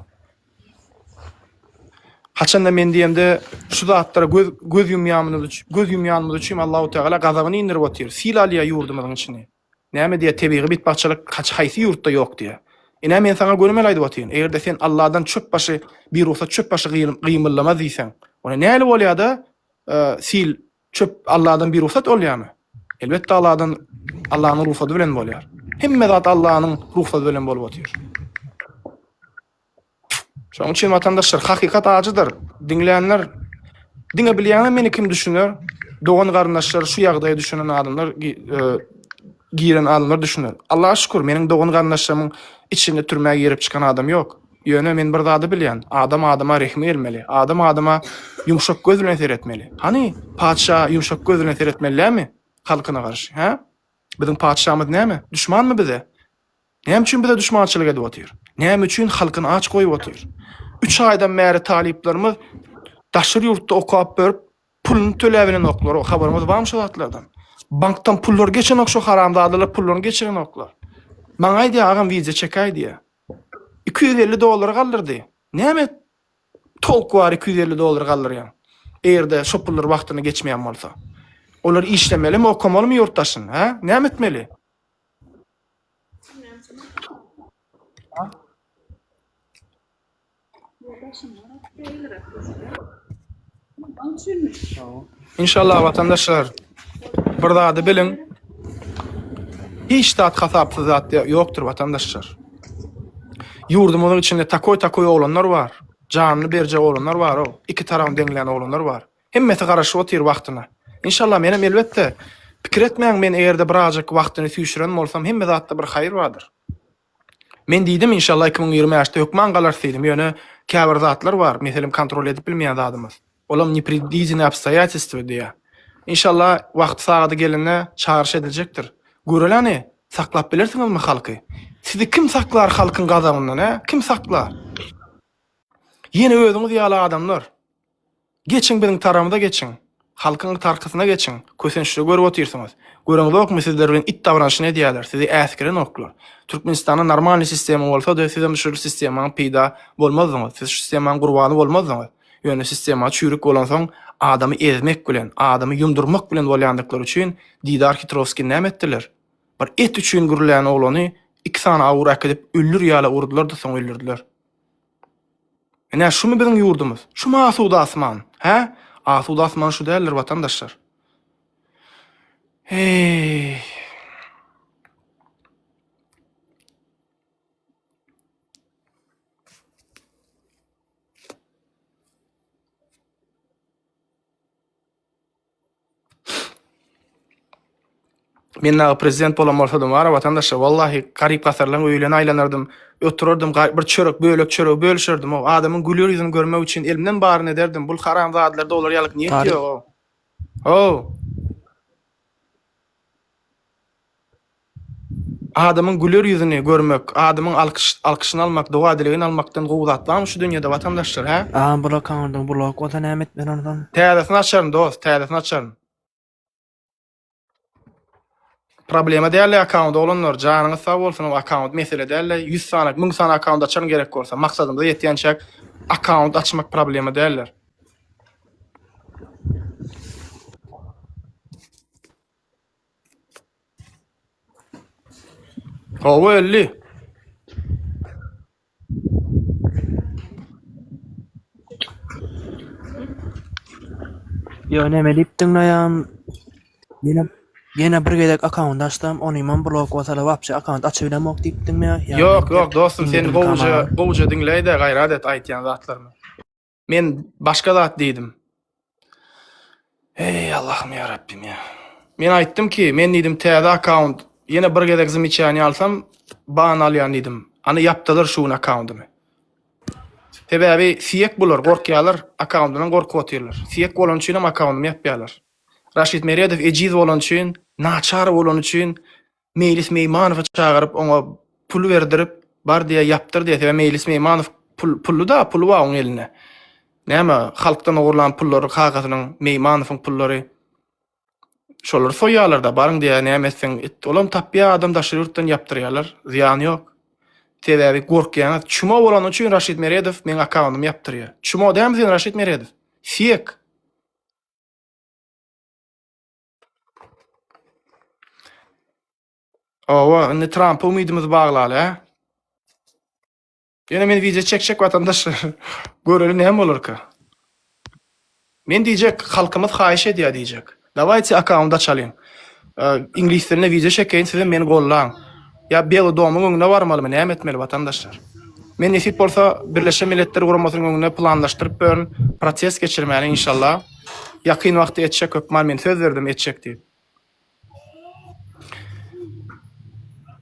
Haçanda men diýemde şu zatlara göz yumýanmyz üçin Allahu Teala gazabyny indirip otyr. Sil alýa ýurdumyzyň içine. Näme diýär tebiği bitbakçylyk haç haýsy ýurtda ýok diýär. Ine men sana görmeli aýdyp otyryn. Egerde sen Allah'dan çöp başı bir ruhsat çöp başı gıymıllama diýsen, ona näle bolýar da sil çöp Allah'dan bir ruhsat bolýarmy? Elbetde Allah'ın ruhsaty bilen bolýar. Hemme zat Allah'ın ruhsaty bilen bolup otyr. Şoň üçin vatandaşlar hakykat acıdır. Dinleyenler diňe bilýän meni kim düşünür? Doğan garyndaşlar şu ýagdaýy düşünen adamlar giren adamlar düşünür. Allah'a şükür meniň doğan garyndaşlarymyň içinde türmäge girip çykan adam ýok. Ýöne men bir zady bilýän. Adam adama rehmi bermeli. Adam adama yumşak göz bilen seretmeli. Hani padşah yumşak göz bilen seretmelimi halkyna garşy, ha? Bizim padşahymyz näme? Düşmanmy bize? Näme üçin bize düşmançylyk edip otyr? Näme üçin halkyny aç goýup otyr? 3 aýdan bäri taliplerimiz daşyr ýurtda okap berip pulunu töläbilen oklar. O habarymyz barmy şu zatlardan? Banktan pullar geçen ok şu haramdadylar pullaryny geçiren oklar. Maňa aýdy agam wiza çekäy diýe. $250 galdyrdy. Näme tolk var $250 galdyrýan? Eğerde şu pullar wagtyny geçmeýän bolsa. Olar işlemelimi, okamalymy ýurtdaşyn, ha? Näme etmeli? İnşallah vatandaşlar bir zady bilin. Hiç zat hasapsız zat ýokdur vatandaşlar. Ýurdumyzyň içinde takoy oglanlar var. Janyny berjek oglanlar var o. İki tarapy deňleýän oglanlar var. Hemmeti garaşyp otyr wagtyna. İnşallah menem elbetde pikir etmeýän men egerde bir ajak wagtyny süýşüren bolsam hemme zatda bir haýr bardyr. Men diýdim inşallah 2020-de hökman galar diýdim. Ýöne käbir zatlar var. Meselem kontrol edip bilmeýän zadymyz. Olam непредвиденные обстоятельства diýär. İnşallah wagt sagady gelende çağırış edilecektir. Görelani saklap bilersiňizmi halky? Sizi kim saklar halkyň gazabyndan, ha? Kim saklar? Yine özüňiz ýaly adamlar. Geçin biziň taramyda geçin. Halkyň tarkysyna geçin. Kösençde görüp otyrsyňyz. Göreňiz okmy sizler bilen it davranyşyny edýärler. Sizi äskiren oklar. Türkmenistanyň normal sistemi bolsa da sizem şu sistemaň peýda bolmazyňyz. Siz şu sistemaň gurbany bolmazyňyz. Ýöne sistema çürük bolan soň adamy ezmek bilen, adamy ýumdurmak bilen bolýandyklary üçin Didar Kitrovski näme etdiler? Bir et üçin gürlän oglany 2 sana awrak edip öldür ýaly urdular da soň öldürdiler. Ene şumy biziň ýurdumyz? Şumy asuda asman? He? Asuda asman şu däldir watandaşlar. Hey. Men näme prezident bolan bolsam wara watandaşlar wallahi garyp gasarlaryň öýlen aýlanardym, ötürürdüm bir çörek bölek çörek bölüşirdim. O adamyň gülýär ýüzüni görmek üçin elimden baryn ederdim. Bu haramzadlarda olar ýalyk niýet Taryk. ýok. O. Adamyň gülýär ýüzüni görmek, adamyň alkyşyny almak, dowa dilegini almakdan gowdatlam şu dünýede watandaşlar, ha? Blok kandyň blok wata näme etmen ondan. Täzesini açaryn dost, täzesini açaryn. Problema däl account olanlar janyňyz sag bolsun, o account mesele däl, 100 sanak, 1000 sanak account açaryn gerek bolsa, maksatymyza ýetýänçäk account açmak problema däller. O öldü. Yo näme diýipdiň näýam? Yine bir gedek account açdym, onyman blok wata wapça account açybilemok diýipdiňmi? Yok dostum, sen indirdim kanala. gowja dinleýde gaýradet aýtýan zatlarymy. Men başga zat diýdim. Ey Allah'ım ya Rabbim ya. Men aýtdym ki, men diýdim täze account, ýene bir gedek zimiçany alsam, ban alýan diýdim. Any ýapdylar şu accountymy. Sebäbi siyek bular, gorkýarlar, accountdan gorkup otyrlar. Siyek bolan üçin hem accountymy ýapýarlar. Raşid Meriedow ejiz bolan üçin, naçar bolan üçin Mejlis Meýmanowy çagyryp oňa pul berdirip, bar diýe ýapdyr diýe. Sebäbi Mejlis Meýmanow pullu da, pulu wa oň eline. Näme halkdan ogurlan pullary, kagazynyň Meýmanowyň pullary şolary soýýarlar da, baryň diýe näme etseň et. Olam tapýa adam daşy ýurtdan ýapdyrýarlar, ziýany ýok. Sebäbi gorkýan, çumo bolan üçin Raşid Meriedow men accountymy ýapdyrýar. Çumo däm sen Raşid Meriedow. Fiyek. Owa, ne Trump umydymyz baglaly, ha? Ýene men video çekçek watandaşlar. Göreli näme bolarka? Men diýjek, halkymyz haýyş edýär diýjek. Dawajy account açalyň. İnglis dilinde video çekeýin, siz meni gollaň. Ya Beli Domyň öňüne barmalymy, näme etmeli watandaşlar? Men nesip bolsa Birleşen Milletler Guramasynyň öňüne planlaşdyryp beren proses geçirmäli inşallah. Ýakyn wagtda etjek hökman, men söz berdim etjek diýip.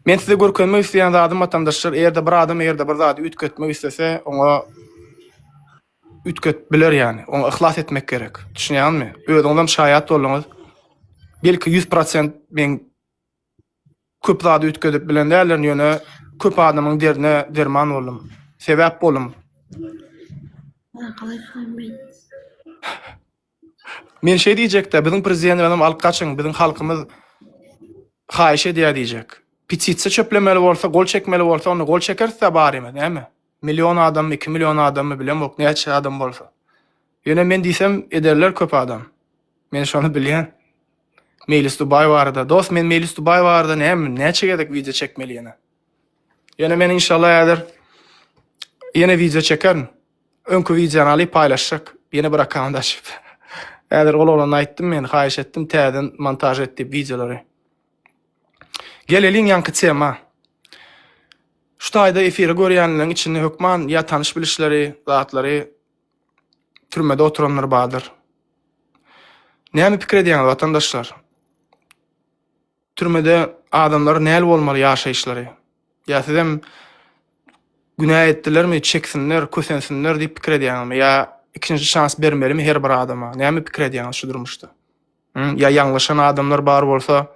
Men size görkezmek isleýän adam watandaşlar, eğerde bir adam eğerde bir zady ütgetmek istese, oňa ütget biler ýani. Oňa ihlas etmek gerek. Düşünýärmi? Özüňden şaýat bolmaňyz. Belki 100% men köp zady ütgedip bilen däller ýöne köp adamyň derine derman boldum. Sebäp bolum. Men şey diýjekde, biziň prezidentimiz alkaçyň, biziň halkymyz haýyş edýär diýjek. Pititse çöplemeli bolsa, gol çekmeli bolsa, onu gol çekerse barime, näme? Milyon adam, 2 milyon adam bilen bok, näçe adam bolsa. Ýöne men diýsem ederler köp adam. Men şonu bilýän. Mejlis Dubai barada. Dost, men Mejlis Dubai barada näçe gedek video çekmeli ýene. Ýene men inşallah ýadyr ýene video çekerim. Öňkü videony alyp paýlaşjak. Ýene bir account açyp. Ýadyr olanny aýtdym men, haýyş etdim, täzeden montaj etdim videolary. Gelelin yankı tema. Şu taýda efiri görýänleriň içinde hökman ya tanış bilişleri, zatlary türmede oturanlar bardyr. Näme pikir edýän watandaşlar? Türmede adamlar näl bolmaly ýaşaýyşlary? Ya sizem günah etdilermi, çeksinler, kösensinler diýip pikir edýänmi? Ya ikinji şans bermelimi her bir adama? Näme pikir edýän şu durmuşda? Ya ýanglaşan adamlar bar bolsa,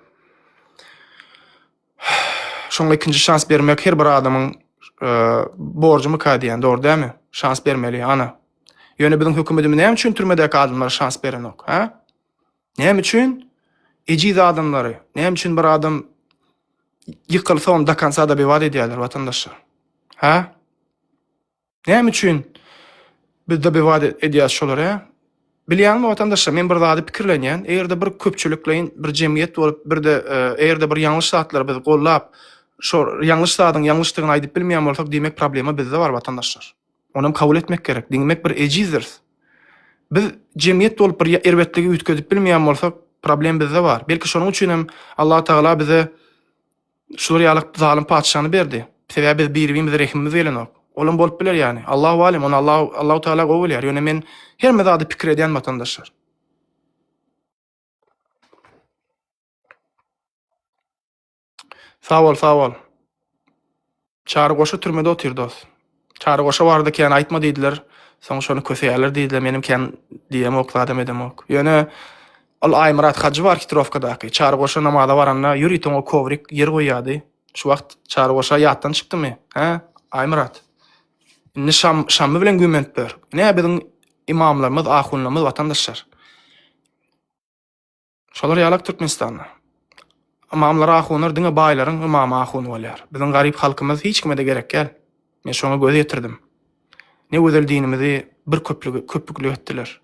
şoňa ikinji şans bermek her bir adamyň borjumy kadýan, dogry dämi? Şans bermeli ana. Ýöne biziň hökümetimiz näme üçin türmedäki adamlara şans berenok, ha? Näme üçin? Ejiz adamlary, näme üçin bir adam ýykylsa onu dakansa da bewad edýärler watandaşlar. Ha? Näme üçin biz de bewad edýär şolary, ha? Bilýärmi watandaşlar, men bir zady pikirlenýän, eğerde bir köpçülikleýin bir jemgyýet bolup, bir de eğerde bir ýangyş zatlar biz gollap, Şo ýanlyş zadyň ýanlyşlygyny aýdyp bilmeýän bolsak, demek problema bizde bar watandaşlar. Onu kabul etmek gerek. Demek bir ejizdir. Biz jemgyýet bolup bir erbetligi ütkedip bilmeýän bolsak, problem bizde bar. Belki şonuň üçin hem Allah Taala bize şular ýalyk zalim padşahny berdi. Sebäbi biz bir-birimize rehimimiz gelenok. Olum bolup biler ýani. Allahu alim, onu Allahu Taala gowul ýar. Ýöne men her mezady pikir edýän watandaşlar. Sağ ol. Çağrı goşa türmede oturdos. Çağrı goşa barda ken aýtma diýdiler. Soň şonu köseýärler diýdiler. Menim ken diýem okladym edem ok. Ýöne al Aýmurat Hacı bar Kitrovkadaky. Çağrı goşa namaza baranna ýüri toňa kovrik yer goýýady. Şu wagt çağrı goşa ýatdan çykdymy? Ha? Aýmurat. Indi şammy bilen güment ber. Näme biziň imamlarymyz, ahunlarymyz, watandaşlar. Şolar ýalak Türkmenistanda. Imamlar ahunlar diňe baýlaryň imamy ahun bolýar. Biziň garyp halkymyz hiç kime de gerek gel. Men şoňa göz ýetirdim. Ne güzel dinimizi bir köpüklü etdiler.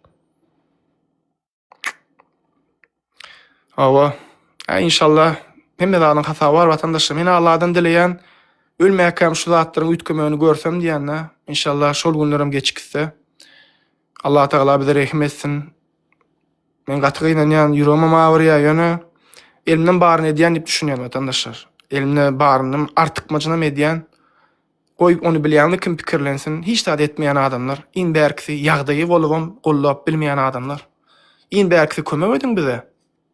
Awa, inşallah hemmedaň hata bar watandaşlar. Men Allahdan dileýän ölmäkäm şu zatlaryň ütkemeýini görsem diýende, inşallah şol günlerim geçikse. Allah Taala bize rahmet etsin. Men gaty gynanýan ýüregime mawrya ýöne elimden baryn edýän diýip düşünýän watandaşlar. Elimde barynym artykmajyna edýän, goýup onu bilýän kim pikirlensin, hiç de etmeýän adamlar, in bärkisi ýagdaýy bolup gollap bilmeýän adamlar. In bärkisi kömek edin bize.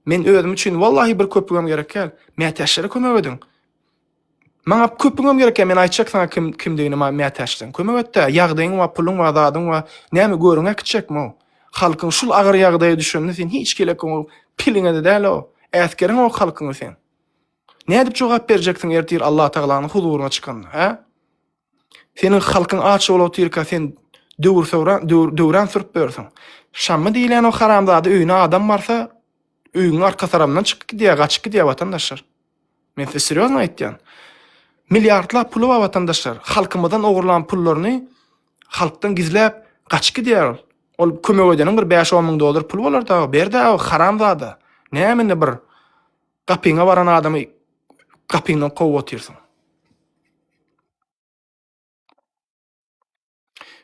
Men özüm üçin wallahi bir köpügem gerek gel. Mätäşlere kömek edin. Maňa köpügem gerek gel. Men aýtjak sana kim diýeni mätäşden. Kömek etdi. Ýagdaýyň we puluň we zadyň we näme görüňe kitjekmi? Halkyň şul agyr ýagdaýy düşündi sen hiç kelek o piliňe de däl o. Äskeriň o halkyň sen. Näde jogap berjeksiň ertir Allah Taalanyň huzuryna çykanda, ha? Senin halkyň aç bolup tirka sen döwran sürüp bersin. Şammy diýilen o haramzady öýüne adam barsa, öýüň arka tarapyndan çykyp gidýär, gaçyp gidýär watandaşlar. Men size seriozna aýtdym. Milliardlar pulu var watandaşlar. Halkymyzdan ogurlanan pullaryny halkdan gizläp gaçyp gidýär. Ol kömek edeniň bir 5-10 ming dolar pul bolar da, berde o haramzady. Näme bir gapyňa baran adamy gapyňdan gowy otyrsyň.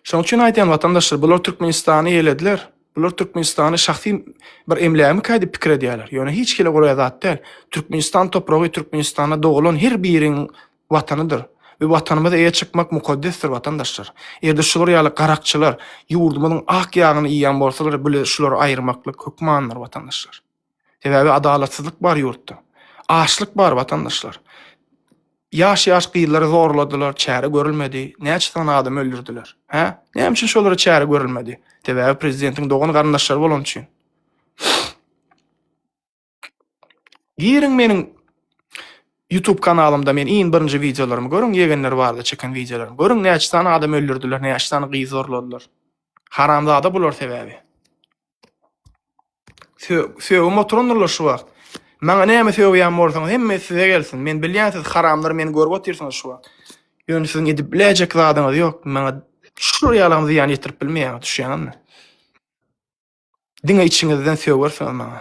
Şoň üçin aýtýan watandaşlar, bular Türkmenistany ýelediler. Bular Türkmenistany şahsy bir emlämi kaýdyp pikir edýärler. Ýöne hiç kile goraýa zat däl. Türkmenistan topragy Türkmenistana dogulan her biriň watanydyr. We watanymyza eýe çykmak mukaddesdir watandaşlar. Erde şular ýaly garakçylar ýurdumyň ak ýagyny iýen bolsalar, bile şular aýyrmaklyk hökmanlar watandaşlar. Sebäbi adalatsyzlyk bar ýurtda. Açlyk bar watandaşlar. Yaş gyýylary zorladylar, çäre görülmedi. Näçe sana adam öldürdüler? Ha? Näme üçin şolara çäre görülmedi? Sebäbi prezidentiň dogan garyndaşlary bolan üçin. Girin meniň YouTube kanalymda men iň birinji videolarymı görüň, ýegenler barda çeken videolarym. Görüň näçe sana adam öldürdüler, näçe sana gyý zorladylar. Haramzada bular sebäbi. Söwüm oturunlar şu wagt. Maňa näme söýýän bolsaň, hemme size gelsin. Men bilýän siz haramlary meni görüp otursyňyz şu wagt. Ýöne siziň edip biläjek zadyňyz ýok. Maňa şu ýalamy ýan ýetirip bilmeýän, düşýänmi? Diňe içiňizden söýwersiň maňa.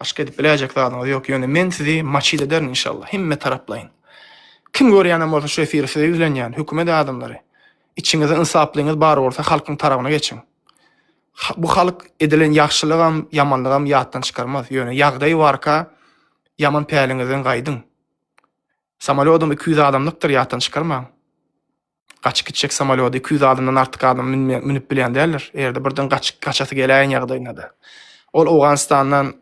Başga edip biläjek zadyňyz ýok. Ýöne men sizi maçyl ederim inşallah. Hemme taraplaýyn. Kim görýän bolsa şu efiri size ýüzlenýän hökümet adamlary. İçiňizde insaplığınız bar bolsa halkyň tarabyna geçiň. Bu halk edilen ýaxşylyk hem ýamanlyk hem ýatdan çykarmaz. Ýöne ýagdaý barka yaman päliňizden gaýdyň. Samolyodum 200 adamlykdyr ýatdan çykarmaň. Gaçyp gitjek samolyod 200 adamdan artyk adam minip bilýän däller. Erde birden gaçasy gelýän ýagdaýynda da. Ol Awganistandan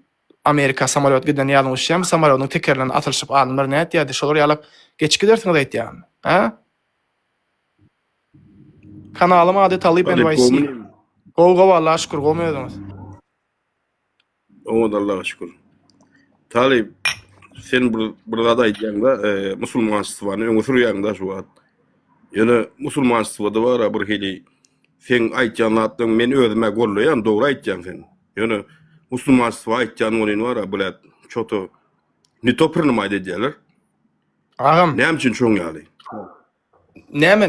Amerika samolyod giden ýalyň uçýan samolyodyň tekerlerini atylşyp adamlar näme diýdi? Şolar ýalyk geçip gidersiňiz aýtýan. Ha? Kanalyma ady Talip NYC. Gowa Allah'a şükür goýmaýdyňyz. O Allah'a şükür. Talip sen burada aýtýanda musulmançylygyny öňe sürýäňde şu wagt. Ýöne musulmançylygda bar bir hili sen aýtýan atdyň men özüme gollaýan dogry aýtýan sen. Ýöne musulmançylygy aýtýan bolan bar bulat çoto ne topurnamaydy diýerler. Agam, Näme üçin şoň ýaly?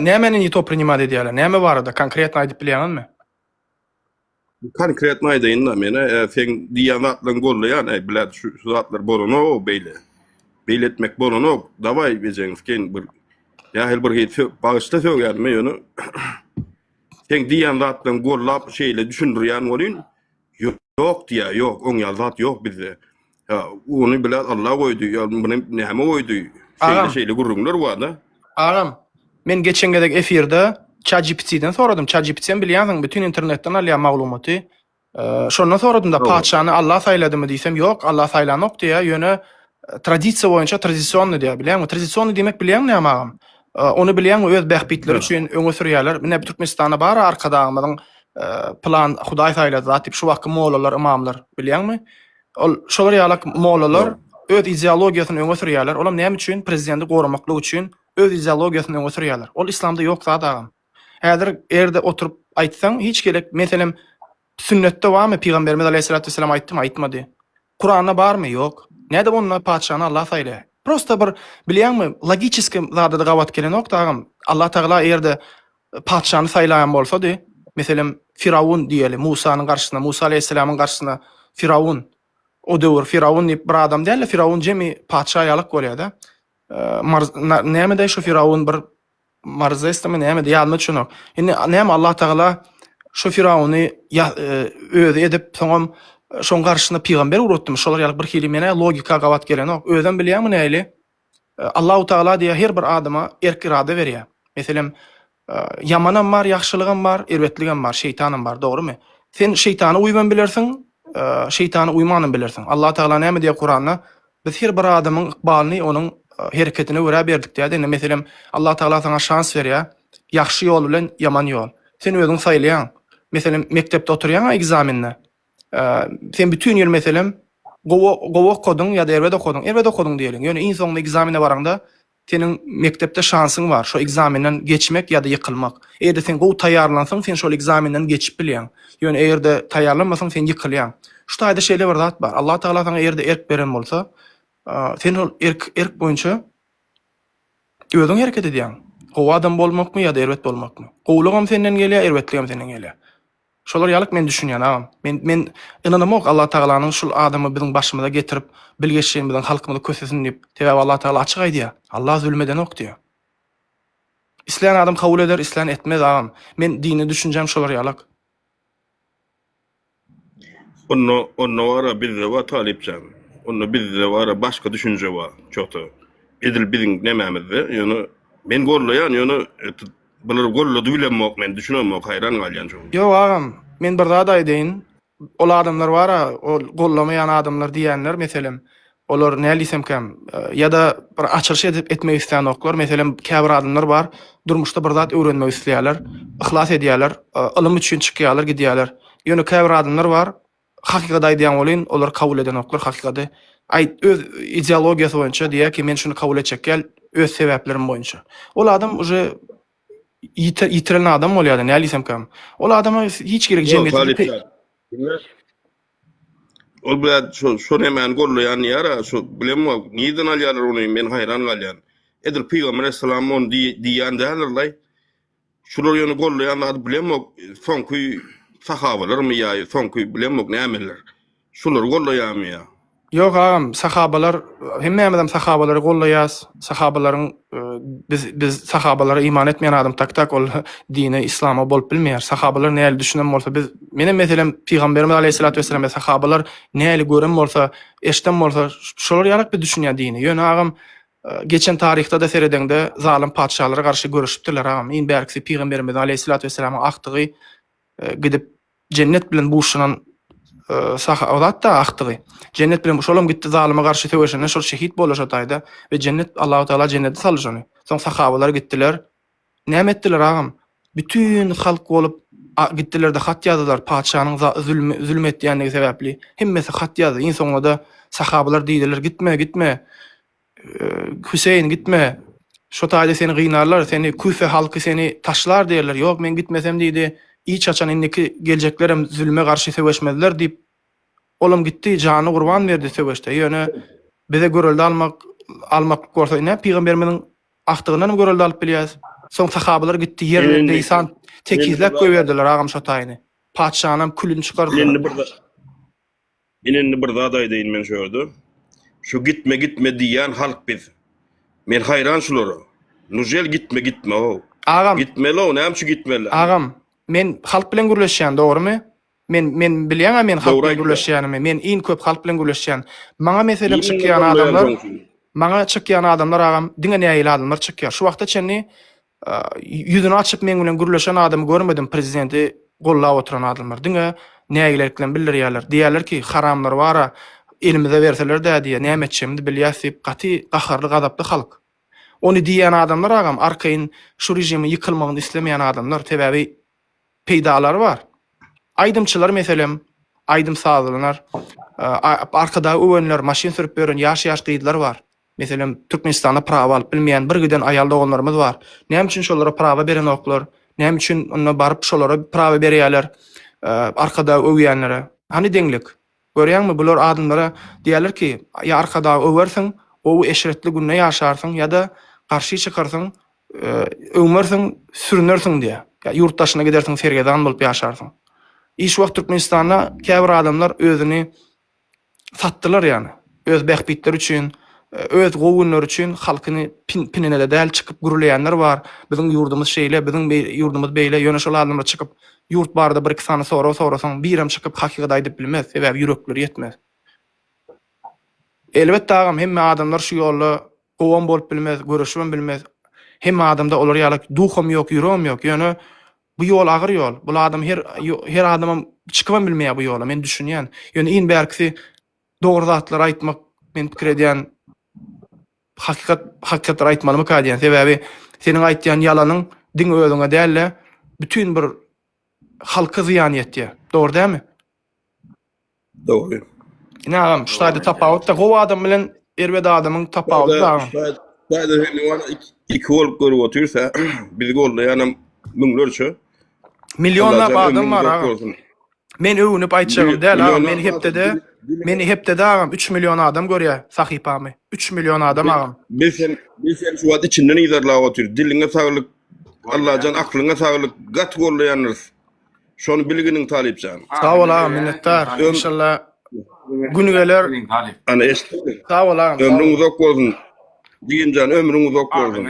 Näme ni topurnamaydy diýerler? Näme barada konkret aýdyp bilýänmi? Konkretny aýdýan mene sen diýen atlaryň gollaýan bilet şu zatlar bolan o beýle. beyletmek bolanok, davay bejeňiz ken bir ýa-hil bir bagışda söýärmi ýöne. Sen diýen zatdan gollap şeýle düşündirýän bolyn. Yok diýär, yok, oň ýazat yok bizde. Ya onu bilen Allah koydu, ya bunu näme koydu? Şeýle gurrunlar var da. Ağam, men geçen gedek efirde ChatGPT'den soradım. ChatGPT'den bilýänsiň bütün internetden alýan maglumaty. Şondan soradım da paçany Allah saýladymy diýsem, yok, Allah saýlanok diýär. Ýöne tradisiýa boýunça tradisiýonly diýär. Bilýänmi? Tradisiýonly diýmek bilýän näme ağam? Onu bilýän öz bähbitleri üçin öňe sürýärler. Mine Türkmenistana bar arkadagyň plan Hudaý saýlady zat şu wagt mollalar, imamlar, bilýänmi? Ol şolar ýalak mollalar öz ideologiýasyny öňe sürýärler. Olam näme üçin? Prezidenti goramaklyk üçin öz ideologiýasyny öňe sürýärler. Ol islamda ýok zat ağam. Häzir erde oturup aýtsaň hiç gerek. Meselem sünnetde barmy? Peygamberimiz aleyhissalatu vesselam aýtdymy, aýtmady. Kur'an'da barmy? Ýok. Näde bolna paçany Allah saýla? Prosta bir bilýänmi, logiskiy zada da gawat gelen nokta. Allah Taala erde paçany saýlayan bolsady, meselem Firavun diýeli, Musanyň garşysyna, Musa aleyhissalamyň garşysyna Firavun, o döwür Firavun diýip bir adam däl, Firavun jemi paça ýalyk bolýar-da. Näme şu Firavun bir marzestmi näme ýadyma düşnok. Indi näme Allah Taala şu Firavunu öýde edip soňam şoň garşysyna peýgamber uratdy. Şolar ýalyk bir kelimene logika gawat gelen ok. Özden bilýärmi näli? Allahu Taala diýär her bir adama erk irade berýär. Meselem yamanam var, ýaxşylygam var, erwetligam var, şeytanam var, dogrymy? Sen şeytana uýman bilersiň, şeytana uýmanyny bilersiň. Allah Taala näme diýär Kur'an'da? Biz her bir adamyň ykbalyny, onuň hereketine görä berdik diýär. Meselem Allah Taala sana şans berýär. Ýaxşy ýol bilen yaman ýol. Sen özüň saýlaýan. Meselem mektepde oturýan egzaminde. Sen bütün ýyl meselem gowa okudun ya da erwede okudun diýelim. Ýöne iň soňda egzamine baranda senin mektepde şansın var. Şo egzaminden geçmek ya da ýykylmak. Eğer sen gow taýýarlansaň, sen şol egzaminden geçip bilýän. Ýöne eğerde taýýarlanmasaň, sen ýykylýan. Şu taýda şeýle bir zat bar. Allah Taala sana eğerde erk beren bolsa, sen ol erk boýunça özüň hereket edýän. Gow adam bolmakmy ya da erwet bolmakmy? Gowlugam senden gelýär, erwetligam senden gelýär. Şolar ýalyk men düşünýän ağam. Men inanamok Allah Taalanyň şol adamy biziň başymyza getirip bilgeçýän biziň halkymyzy kösesin diýip. Tebäp Allah Taala açyk aýdýar. Allah zulmeden ok diýär. İsleýän adam kabul eder, isleýän etmez ağam. Men dini düşünjem şolar ýalyk. Onno wara bizde wa talipçan. Onno bizde wara başga düşünje wa. Çokta. Biziň nememizde, ýöne men gollaýan, ýöne bular gollady bilenmok, men düşünemok, haýran galýan şu. Yo ağam, men bir zat aýdyn. Ol adamlar bara, ol gollamayan adamlar diýenler, meselem olar näle diýsem kem, ya da bir açylyş etmek isleýän oklar, meselem käbir adamlar bar, durmuşda bir zat öwrenmek isleýärler, ihlas edýärler, ilm üçin çykýarlar, gidýärler. Ýöne käbir adamlar bar, hakykat aýdýan bolyn, olar kabul eden oklar hakykaty öz ideologiýasy boýunça diýär ki, men şunu kabul etjekkel öz sebäplerim boýunça. Ol adam uje yitirilen adam bolýar, näle diýsem kem. Ol adama hiç gerek jemgyýetde. Ol bilen şo hemen gollaýan ýara, şo bilenmi, niýeden alýarlar ony, men haýran galýan. Edil Peygamber sallallahu aleyhi ve sellem diýen dälerler. Şular ýöne gollaýan adam bilenmi, soňky sahabalarmy ýa soňky bilenmi nämeler. Şular gollaýarmy ýa? Yok ağam, sahabalar, hemmemizem sahabalary gollaýas. Sahabalaryň biz sahabalara iman etmeýän adam tak ol dini İslama bolup bilmeýär. Sahabalar näle düşünen bolsa, biz menem meselem Peygamberimiz aleyhissalatu vesselam we sahabalar näle gören bolsa, eşden bolsa, şolar ýarak bir düşünýän dini. Ýöne ağam, geçen tarihte da seredende zalim padşalara garşy görüşipdiler ağam. Iň berkisi Peygamberimiz aleyhissalatu vesselamyň akdygy gidip cennet bilen buluşan sahabat da akdygy. Cennet bilen şolam gitdi zalime garşy töweşene, şol şehit bolaşataýda we cennet Allahu Taala cennete salýany. Soň sahabalar gitdiler. Näme etdiler ağam? Bütün halk bolup gitdiler de hat ýazdylar padşanyň zulm etdiýänligi sebäpli. Hemmesi hat ýazdy. Iň soňunda sahabalar diýdiler, gitme. Hüseyin gitme. Şo taýda seni gynarlar, seni Küfe halky seni taşlar diýerler. Ýok, men gitmesem diýdi. İç açan indiki geleceklerim zulme garşy söweşmediler diýip olam gitdi, jany gurban berdi söweşde. Ýöne bize görüldi almak gorsa ne Peygamberimiň akdygyndan görüldi alyp bilýäs. Soň sahabalar gitdi, ýerinde insan tekizlep goýberdiler agam şo taýyny. Padşanam külünü çykardy. Indi bir zat aýdyn men şöýde. Şu gitme gitme diýen halk biz. Men hayran şulara. Nujel gitme o. Agam, Gitmeli o, näme şu gitmeli? agam, men halk bilen gürleşýän, dogrymy? Men bilýän men halk Dogry bilen aýtdy. gürleşýänimi? Men iň köp halk bilen gürleşýän. Maňa meselem çykýan adamlar, maňa çykýan adamlar agam, diňe näýil adamlar çykýar. Şu wagtda çenni ýüzüni açyp men bilen gürleşen adamy görmedim, prezidenti gollap oturan adamlar. Diňe näýileriklen bildirýärler. Diýerler ki, haramlar bara elimize berseler-de diýe näme etjemdi bilýäsip, gaty gaharly gazaply halk. Onu diýen adamlar agam arkaýyn şu rejimi ýykylmagyny islemeýän adamlar tebebi peýdalar bar. Aýdymçylar meselem, aýdym sazlylar, arkada öwrenler, maşyn sürüp beren ýaş gyýdylar bar. Meselem Türkmenistanda prawa alyp bilmeýän bir giden aýal doganlarymyz bar. Näme üçin şolara prawa beren oklar? Näme üçin onda baryp şolara prawa berýärler? Arkada öwýänlere. Hani deňlik? Görýärmi bular adamlara diýerler ki, ýa arkada öwersiň, o eşretli günne ýaşarsyň ýa-da garşy çykarsyň, öwmersiň, sürünürsiň diýe. Ya yurtdaşyna gidersiň, sergedan bolup ýaşarsyň. Iş wagt Türkmenistanda käbir adamlar özüni satdylar ýani. Öz bähbitler üçin, öz gowunlar üçin halkyny pinine de däl çykyp gürleýänler bar. Biziň ýurdumyz şeýle, biziň ýurdumyz beýle ýöne şol adamlar çykyp ýurt barda bir iki sany sorasaň biram çykyp hakykat aýdyp bilmez, sebäbi ýürekleri ýetmez. Elbetde agam hemme adamlar şu ýolda gowan bolup bilmez, görüşmem bilmez. Hemme adamda olar ýaly duhum ýok, ýüregim ýok. Ýöne bu ýol agyr ýol. Bu adam her adamam çykmam bilmeýär bu ýola. Men düşünýän. Ýöne iň bärkisi dogry zatlar aýtmak men pikir edýän hakykatlar aýtmalymy kadýan. Sebäbi seniň aýtýan ýalanyň diň özüňe dälle bütün bir halka ziyan ýetdi. Dogry dämi? Dogry. Ine agam, şuýda tapawut da gowa adam bilen erbede adamyň tapawuty da. Şaýda hene iki bolup görüp otursa, biz golda ýanam müňlerçe Milyonlap adam var agam. Men öwünüp aýtjagym däl agam, meni hepde de agam 3 milyon adam görýär sahypamy. 3 milyon adam agam. Biz sen şu wagt içinden ýyzarlap otur. Diliňe saglyk, Allah jan aklyňa saglyk, gat gollaýanlar. Şonu bilginiň talipjan. Sağ ol agam, minnettar. İnşallah günügeler Ana eşitdi. sağ ol agam. Ömrüň uzak bolsun. Diýinjan ömrüň uzak bolsun.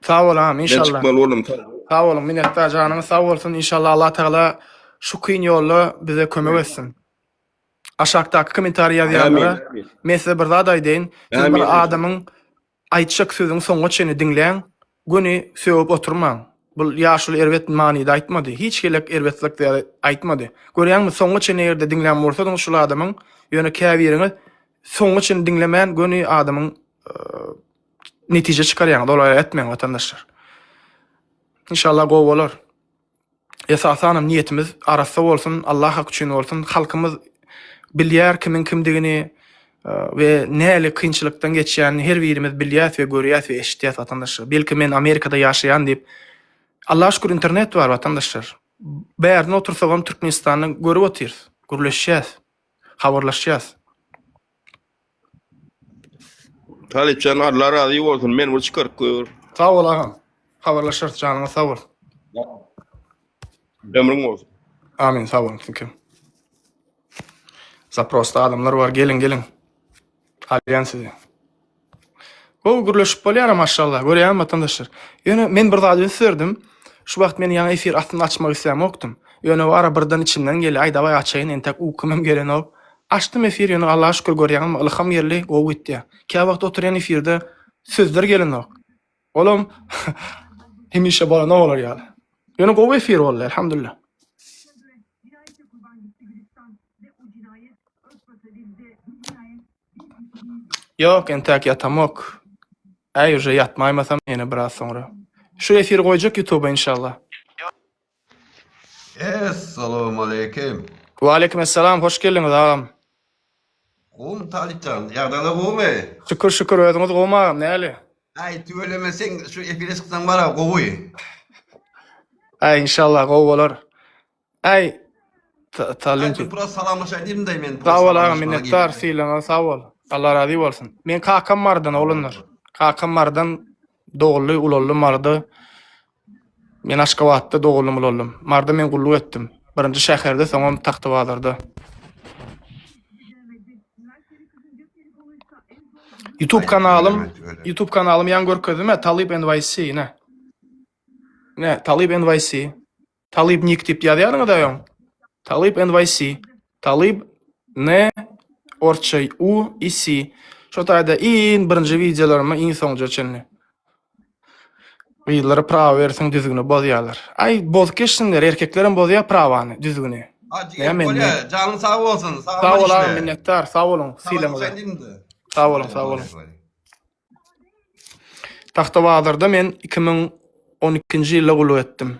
Sağ ol agam, Ben inşallah. çykmaly boldum. Sağ olun, minnettar canımız sağ olsun. İnşallah Allah Teala şu kıyın yolla bize kömek etsin. Aşağıdaki komentari yazanlara men size bir zat aýdyn. Siz Amin. bir adamın aýtjak sözüň soňuna çeni dinleň, güni söýüp oturmaň. Bu ýaşul erwet manyda aýtmady. Hiç gelek erwetlik diýip aýtmady. Görýärmi, soňuna çeni ýerde dinleň bolsa şol adamyň ýöne käbirini soňuna çeni dinlemän güni adamyň netije çykarýan. Dolay etmeň watandaşlar. İnşallah gowy bolar. Esasanam niyetimiz arasa bolsun, Allah hak üçin bolsun, halkymız bilýär kimin kimdigini we näle kynçylykdan geçýän her birimiz bilýär we görýär we eşitýär watandaşlar. Belki men Amerikada ýaşaýan diýip Allah şükür internet var watandaşlar. Bärini otursagam Türkmenistanyny görüp otyr, gürleşýäs, habarlaşýäs. Talipjan Allah razy bolsun. Men bu çykaryp goýur. Sağ ol agam. Habarlaşýar janyňa sağ ol. Ömrüň bolsun. Amin, sağ olun. Zaprosta adamlar var, gelin. Alyan sizi. O gürleşip bolýar maşallah, görýärmi watandaşlar. Ýöne men bir zat ösürdim. Şu wagt men ýa efir atyny açmak islemokdum. Ýöne wara birden içimden geldi, aýda baý açaýyn, entek ukymam gelen olup. Açdym efir, ýöne Allaha şükür görýärmi, ilham yerli, gowy gitdi. Kä wagt oturýan efirde sözler gelen ok. Olam hemişe bolan ne olur ýaly. Ýöne gowy efir boldy, elhamdülillah. Yok, entek yatamok. Uje yatmaymasam yine biraz sonra. Şu efir koyacak YouTube'a inşallah. Assalamu alaikum. Ve aleykümselam, hoş geldiniz ağam. Oğlum Talipcan, yardana gowy? Şükür özüňiz gowmagam, näli? Ay tüwelemeseň şu efire çyksaň bara gowy. Ay inşallah gowy bolar. Ay talent. Ay pura salamlaşaýdym da men. Sağ ol ağam, minnettar siýlene, sağ ol. Allah razı bolsun. Men kakam mardan olanlar. Kakam mardan doğully, ulolly mardy. Men Aşgabatda doğullum ulollum. Marda men gulluk etdim. Birinji şäherde soňam Taxtabazarda. YouTube kanalım yan görkezime Talib NYC ne? Ne, Talib NYC. Talib nick tip ýazýaryňyz da ýok. Talib NYC. Talib ne orçay u isi. Şo taýda birinji videolarymy soňja çenli. Videolara prawa bersiň düzgüni bozýarlar. Ay boz geçsinler, erkeklerin bozýar prawany, düzgüni. Canın sağ olsun. Sağ olun minnettar, sağ olun. Sağ olun, sağ olun. Taxtabazarda men 2012-nji ýylda gulu etdim.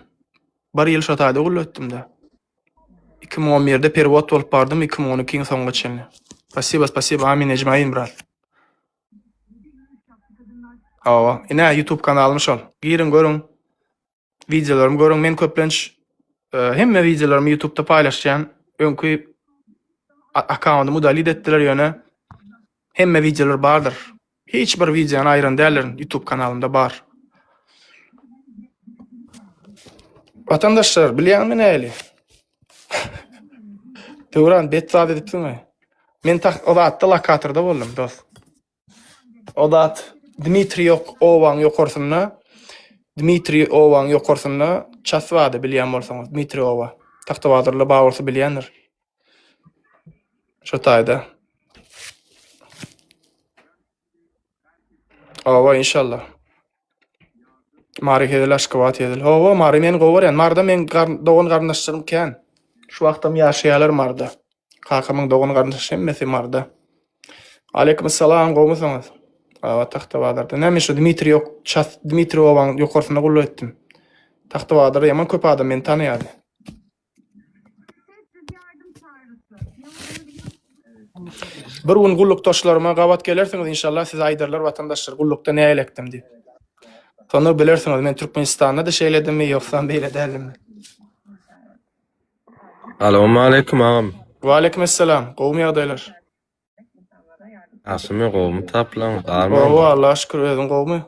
Bir ýyl şo taýda gulu etdim-de. 2011-de perwot bolup bardym, 2012-ň soňuna çenli. Spasiba, amin ejmaîn brat. Awa, ina YouTube kanalym şol. Girin görüň. Videolarym görüň. Men köplenç hemme videolarymı YouTube'da paýlaşýan. Öňkü akkauntymy dalil etdiler ýöne. Hemme videolar bardyr. Hiç bir videony aýran dällerin YouTube kanalymda bar. Vatandaşlar bilýärmi näli? Töwran bet zat edipsiňmi? Men o zatda lokatorda boldum dost. O zat Dmitri Ovan ýokarsyna, Dmitri Ovan ýokarsyna çaswady bilýän bolsaňyz, Dmitri Ova. Taxtabazarly bagyrsa bilýändir. Şo taýda. Ova inşallah. Mari hedel aşkawat hedel. Ova mari men gowaryan. Marda men dogan garnaşlarym kän. Şu wagtam ýaşaýalar marda. Kakamyň dogan garnaşy hemmesi marda. Aleykümselam gowmusaňyz. Ava Taxtabazarda. Näme şu Dmitri Ovan ýokarsyna gulu etdim. Taxtabazarda ýaman köp adam meni tanýardy. Bir gün gulluk toşlaryma gawat gelersiňiz inşallah siz aýdarlar vatandaşlar gullukda näme elekdim diýip. Sonra bilersiňiz men Türkmenistanda da şeýledimmi ýoksa beýle dälimi? Assalamu alaykum agam. Wa alaykumesselam. Gowmy ýagdaýlar? Asymy gowmy taplan. Wa Allah şükür özüň gowmy?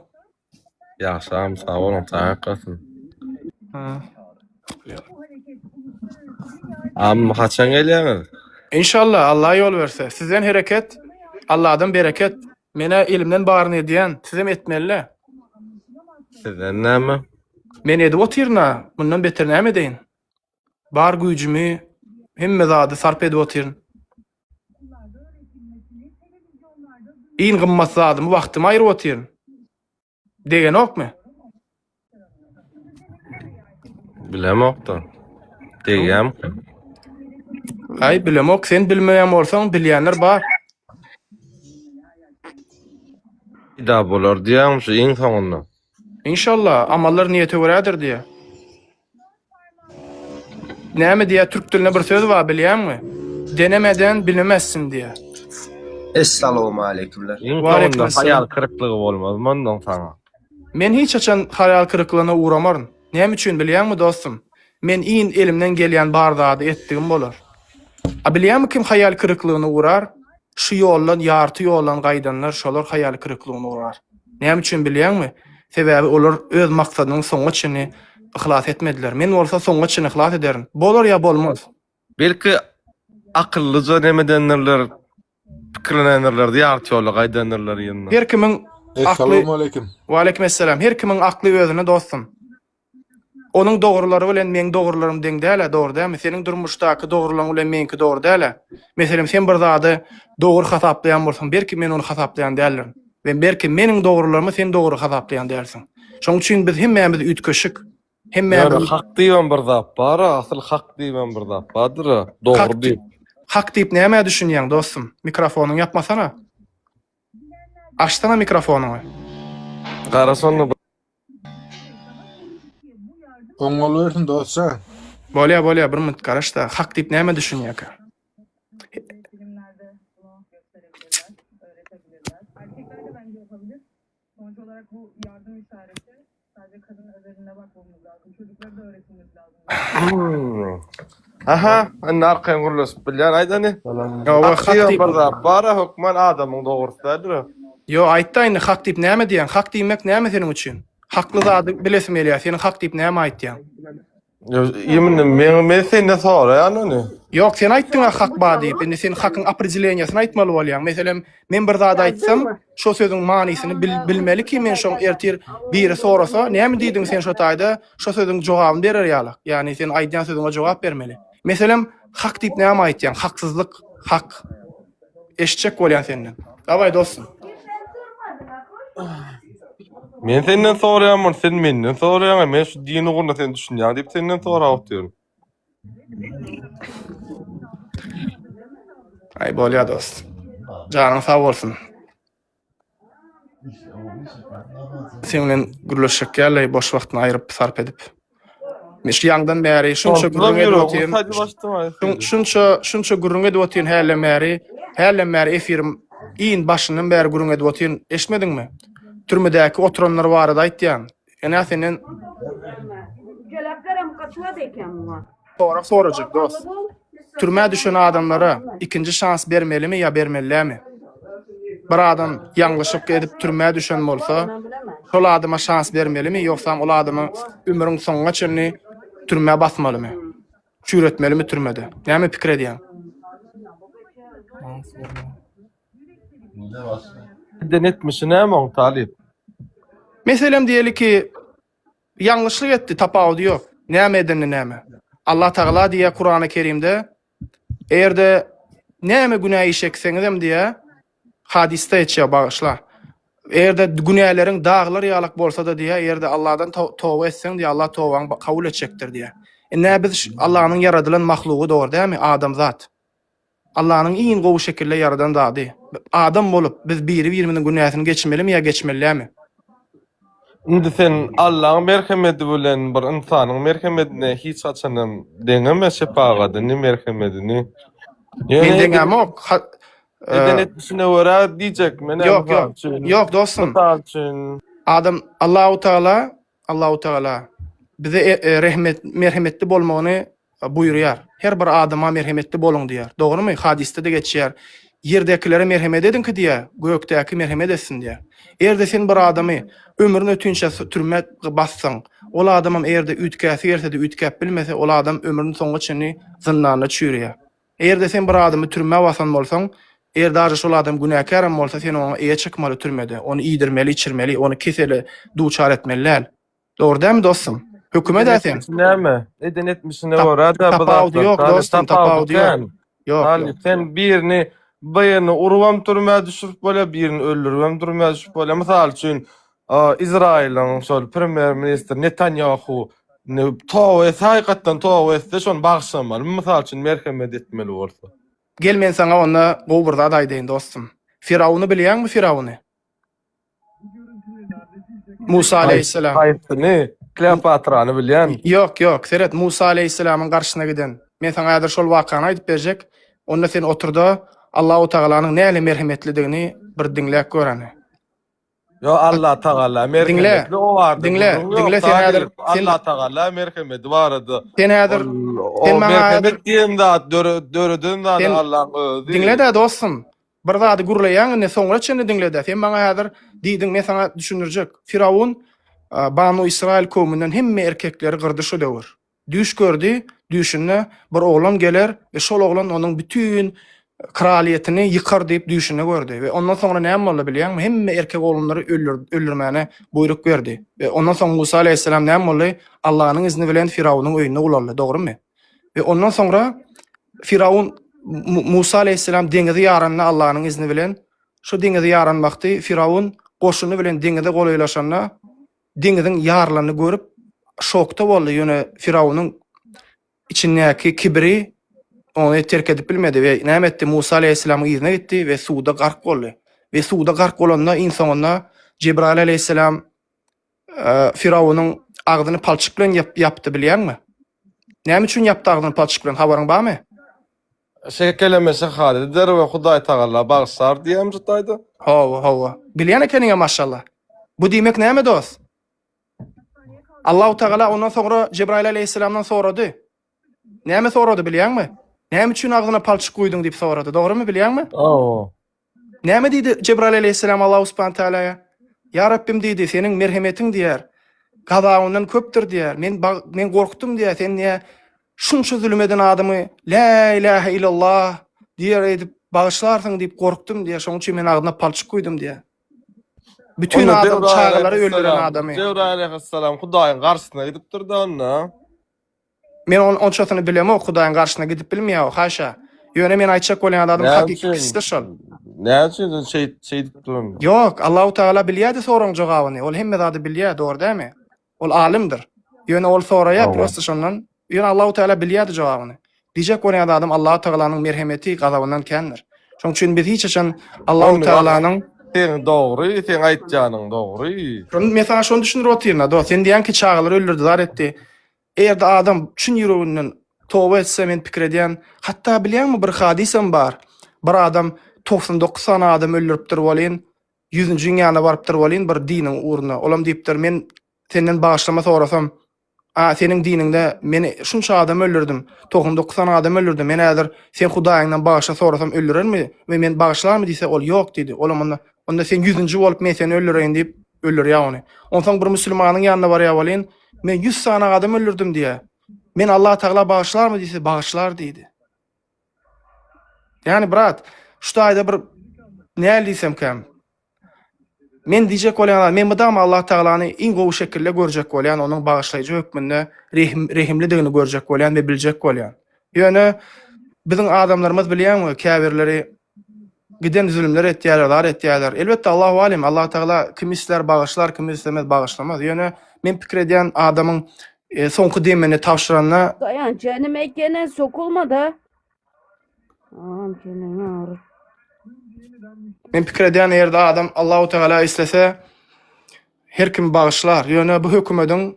Ýaşam, sag bolun, taýak gasyn. Haçan gelýäňiz? İnşallah Allah yol verse. Sizden hereket, Allah'dan bereket. Mene elimden barını ediyen, sizem etmeli. Sizden näme? Men edip otirna, bundan beter näme deyin? Bar güýjümi hemme zady sarp edip otirn. Iň gymmat zadymy wagtymy aýryp otirn. Degen okmy? Bilemokda. Degem. Ay bilemok, sen bilmeýän bolsaň bilýänler bar. Ida bolar diýäň şu iň soňunda. İnşallah amallar niýete görädir diýe. Näme diýe türk diline bir söz bar bilýänmi? Denemeden bilemezsin diye. Assalamu alaykumlar. Wa alaykumesselam. Hayal kırıklığı olmaz mondan sana. Men hiç açan hayal kırıklığına uğramaryn. Näme üçin bilýänmi dostum? Men iň elimden gelýän bardady etdigim bolar. A bilýänmi kim hayal kırıklığına uğrar? Şu ýollan, ýarty ýollan gaýdanlar şolar hayal kırıklığına uğrar. Näme üçin bilýänmi? Sebäbi olar öz maksadynyň soňa çyny ihlas etmediler. Men bolsa soňa çyny ihlas ederim. Bolar ýa bolmaz. Belki akıllıca nemedenlerler pikirlenenlerler ýarty ýolga gaýdanlarlar ýynna. Her kimin Assalamu alaykum. Wa alaykumesselam. Her kimin akly özüne dostum. Onun dogruları bilen meň dogrularym deň däle, dogry dämi? Seniň durmuşdaky dogrularyň bilen meňki dogry däle. Meselem sen bir zady dogry hasaplaýan bolsaň, berki men onu hasaplaýan dällerim. We berki meniň dogrularymı sen dogry hasaplaýan dälsin. Şoň üçin biz hemmämiz ütköşük. Hemmämiz hak diýen bir zat bar, asyl hak diýen bir zat bardyr. Dogry diýip. hak diýip näme düşünýän dostum? Mikrofonuň yapmasana. Açsana mikrofonuňy. Garasany Oňol bersin dostlar. Bolýa bir minut garaş da hak diýip näme düşünýär? Sonuç olarak bu yardım işareti sadece kadın özeline bakmamız lazım. Çocuklara da öğretmemiz lazım. Aha, narqan gurulus bilýän aýdany. Yo, hak diýip bir zat bar, hukman adamyň dogrusydyr. Yo, aýtdaýyn hak diýip näme diýen? Hak diýmek näme senin üçin? Hakly zady bilesim gelýär. Senin hak diýip näme aýtdýan? Yo, yemin men sende soraýan onu. Yok, sen aýtdyň hak bar diýip. Endi sen hakyň определениýasyny aýtmaly bolýan. Meselem, men bir zat aýtsam, şo sözüň manysyny bilmeli ki men şoň ertir biri sorasa, näme diýdiň sen şo taýda, şo sözüň jogabyny berer ýaly. Ýani sen aýdýan sözüňe jogap bermeli. Meselem, hak diýip näme aýtýan? Haksızlyk, hak. Eşitjek bolýan senden. Daway dostum. Men senden soraýarmyn, sen menden soraýan, men şu dini gurna sen düşünýän diýip senden sorap diýerim. Ay bolýa dost. Janyň sag bolsun. Senin gürleşik gelýär, boş wagtyny aýryp sarp edip. Meş ýangdan bäri şunça gürrüň edip otyryn. Şunça gürrüň edip otyryn häle märi efirim iň başynyň bäri gürrüň edip otyryn. Eşmediňmi? Türmedäki oturanlar barada aýtýan. Ene senen sorajak dost. Türmä düşen adamlara ikinci şans bermelimi ýa bermelimi? Bir adam ýanglyşyp edip türmä düşen bolsa, şol adama şans bermelimi ýoksa ol adamy ömrüň soňuna çenli türmä basmalymy? Çüretmelimi türmede? Näme pikir edýän? Denetmişi näme oň Talip? Meselem diýeli ki, ýanglışlyk etdi, tapawdy ýok. Näme edeni näme? Allah Taala diýär Kur'an-ı Kerimde, erde näme günah işekseňizem diýä hadiste etýär bagyşla. Erde günählerin dağlar ýalyk bolsa da diýä, erde Allahdan tawba etseň diýä, Allah tawbaňy kabul etjekdir diýä. Näme biz Allah'ın yaradylan mahlugy dogry dämi? Adam zat. Allah'ın iň gowy şekilde yaradan zady. Adam bolup biz biri-birimiň günähini geçmelimi ýa geçmelimi? Indi sen Allah'ın merhameti bilen bir insanyň merhametine hiç açanam deňemese pagady, ne merhametini. Men deňemok. Denetmişine wara diýjek men. Yok dostum. Adam Allahu Taala bize merhametli bolmagyny buýurýar. Her bir adama merhametli bolun diýär. Dogrymy? Hadiste de geçýär. Yerdekilere merhamet edin ki diýär, gökdäki merhamet etsin diýär. Erde sen bir adamy ömrüni ötünçe türmä bassaň, ol adamam erde ütkäsi ýerse de ütkäp bilmese, ol adam ömrüni soňuna çenli zyndanna çürýär. Erde sen bir adamy türmä basan bolsaň, erde aja şol adam günäkärem bolsa, sen onu eýe çykmaly türmede, onu iýdirmeli, içirmeli, onu keseli duçar etmeli. Dogry dämi dostum? Hökümet äsen. Näme? Denetmişine wara da tapawdy ýok dostum, tapawdy ýok. Ýok. Sen birini bayanı urwam türmä düşüp bola, birini öldürwem türmä düşüp bola. Mysal üçin İsrail'in şol premier minister Netanyahu tawa haýkatdan tawa etse şonu bagşlamaly. Mysal üçin merhamet etmeli bolsa. Gel men sana onda gowurda aýdyň dostum. Firavunu bilýärmi Firavunu? Musa aleyhisselam. Haýypdyny, Kleopatrany bilýän. Yok, seret Musa aleyhisselamyň garşyna giden. Men sana häzir şol wakany aýdyp berjek. Onda sen oturda Allahu Taalanyň näle merhametlidigini bir diňläp görani. Yo Allah Taala merhametli o vardı. Dinle sen häzir Allah Taala merhameti barady. Sen häzir sen merhamet diýende döredin da Allah'ın özü. Dinle de dostum. Bir zady gurlaýan ne soňra çenli dinle de. Sen bana häzir diýdiň, men sana düşündirjek. Firavun Banu İsrail kowmynyň hemme erkekleri gyrdyşy döwür. Düş gördü, düşünde bir oğlan geler ve şol oğlan onun bütün kraliyetini yıkar deyip düşünde gördü. Ve ondan sonra näme boldy bilýärmi? Hemme erkek oğlanları öldürmäne buyruk berdi. Ve ondan sonra Musa aleyhisselam näme boldy? Allah'ın izni bilen Firavun'un öýüne ulandy, dogrymy? Ve ondan sonra Firavun Musa aleyhisselam deňizi ýaranna Allah'ın izni bilen şu deňizi ýaranmakdy. Firavun goşuny bilen deňize golaylaşanda deňiziň ýarlaryny görüp şokda boldy. Ýöne Firavun'un içindäki kibri onu terk edip bilmedi ve näme etdi? Musa aleyhisselamyň izine gitdi ve suda gark boldy. Ve suda gark bolanda insanyna Cebrail aleyhisselam Firavun'un agdyny palçyk bilen yapdy bilýärmi? Näme üçin yapdy agdyny palçyk bilen, habaryň barmy? Şekelemese halidir ve Hudaý Taala bagşar diýem jutaýdy. Hawa. Bilýän ekeniňe maşallah. Bu diýmek näme dost? Allahu Taala ondan sonra Cebrail aleyhisselamdan sorady. Näme sorady bilýärmi? Näme üçin agdyna palçyk goýdyň diýip sorady. Dogrymy bilýärmi? Näme diýdi Cebrail aleyhisselam Allahu subhanahu taala? Ya Rabbim diýdi, seniň merhametiň diýär. Gazawyndan köpdir diýär. Men gorkdum diýär. Sen niýe şunça zulüm eden adamy la ilahe illallah diýer edip bağışlarsyň diýip gorkdum diýe. Şoň üçin men agyna palçyk koydum diýe. Bütün adam çağları öldüren adamy. Cebrail aleyhisselam Hudaýyň garşysyna gidip durdy onda. Men onçasyny bilemi, Hudaýyň garşysyna gidip bilmeýär, haşa. Ýöne men aýtjak bolan adam hakiki kişidir şol. Näme üçin şey dip durun? Yok, Allahu Teala bilýärdi soraň jogabyny. Ol hemme zady bilýär, dogry dämi? Ol alimdir. Ýöne ol soraýar, prosta şondan. Ýöne Allahu Teala bilýärdi jogabyny. Dijek bolan adam Allahu Teala'nyň merhemeti, gazabyndan kendir. Şoň üçin biz hiç açan Allahu Teala'nyň Sen dogry, sen aýtjanyň dogry. Mesela şonu düşünür otirna, do sen diýen ki çağlar öldürdüler etdi. Eğer de adam çün ýüreginden toba etse men pikir edýän, hatda bilýärmi bir hadisem bar. Bir adam 99 sana adam öldürüpdir bolýan, 100-nji ýana barypdyr bolýan bir diniň uğruna. Olam diýipdir, men senden bağışlama sorasam, senin dininde meni şunça adam öldürdüm, 99 sana adam öldürdüm. Men äder sen Hudaýyňdan bağışla sorasam öldürermi we men bağışlarmy diýse ol ýok diýdi. Olam onda sen 100-nji bolup men seni öldüreýin diýip öldürýär ony. Ondan bir musulmanyň ýanyna barýar bolýan, men 100 sana adam öldürdüm diýe. Men Allah Taala bağışlarmy diýse bağışlar diýdi. Yani brat, şu aýda bir näle diýsem käm. Men diýjek bolýan, men budam Allah Taalany iň gowy şekilde görjek bolýan, onuň bağışlaýjy hökmünde rehimlidigini görjek bolýan we biljek bolýan. Ýöne biziň adamlarymyz bilýärmi, käbirleri giden zulümler etýärler. Elbetde Allahu alim, Allah Taala kim isler bağışlar, kim islemez bağışlamaz. Ýöne men pikir edýän adamyň soňky demini tawşyranyna Dayan canım ekene sokulma da. Aman canım ağrır. men pikir edýän ýerde adam Allahu Teala islese her kim bağışlar. Ýöne bu hökümetiň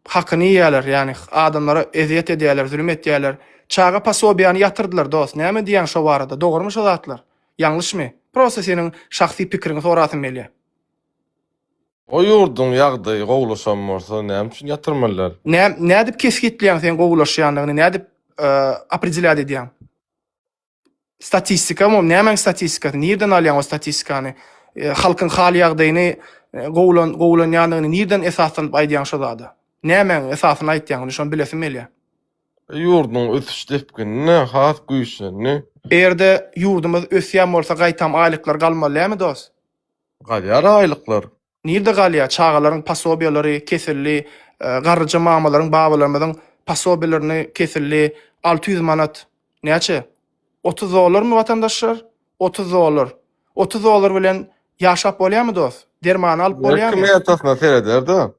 hakyny ýerler, ýani adamlara eziyet edýärler, zulüm etýärler. Çağa pasobiýany ýatyrdylar dost. Näme diýen şo barada? Dogrymy şo zatlar? Ýanlyşmy? Prosta seniň şahsy pikirini sorasym gelýär. O ýurdun ýagdaýy gowlaşan bolsa näme üçin ýatyrmalar? Näme dip keskitleýän sen gowlaşýandygyny, näme dip apredilat edýän? Statistika mı? Näme statistika? Nerden alýan o statistikany? Halkyň hal ýagdaýyny gowlanýandygyny nerden esaslanıp aýdýan şo zady? Näme esasyny aýtýan, şonu bilesim gelýär. Ýurdun ösüş tepkini, has güýçlerini. Eğerde ýurdumyz ösýän bolsa gaýtam aýlyklar galmalymy dost? Galýar aýlyklar. Nirde galýar? Çağalaryň pasobiýalary kesilli, garryja mamalaryň babalarymyzyň pasobiýalaryny kesilli 600 manat. Näçe? 30 dolarmy watandaşlar? 30 dolar. 30 dolar bilen ýaşap bolýarmy dost? Derman alyp bolýarmy? Kim ýatasna sereder-de?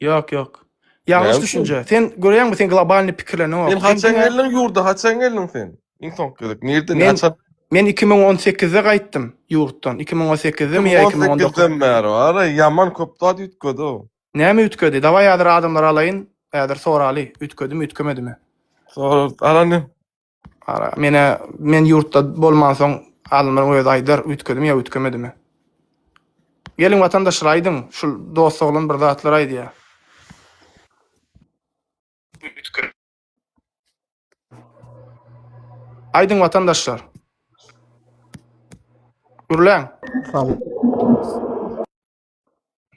Yok. Ýalňyş düşünje. Sen görýärmi sen globalny pikirlerini? Sen haçan geldiň ýurda, haçan geldiň sen? Inson gerek. Nerden haçan? Men 2018-de gaýtdym ýurtdan. 2018-de mi 2019-da? 2018-den beri var. Yaman köp dat ütködi o. Näme ütködi? Dawa ýadyr adamlar alayyn, ýadyr soraly. Ütködimi, ütkömedimi? Sonra arany. Men ýurtda bolmansoň adamlar öýde aýdar, ütködimi ýa ütkömedimi? Gelin watandaşlar aýdyň, şu dostluglaryň bir zatlar aýdy. Aydın vatandaşlar. Gürlen.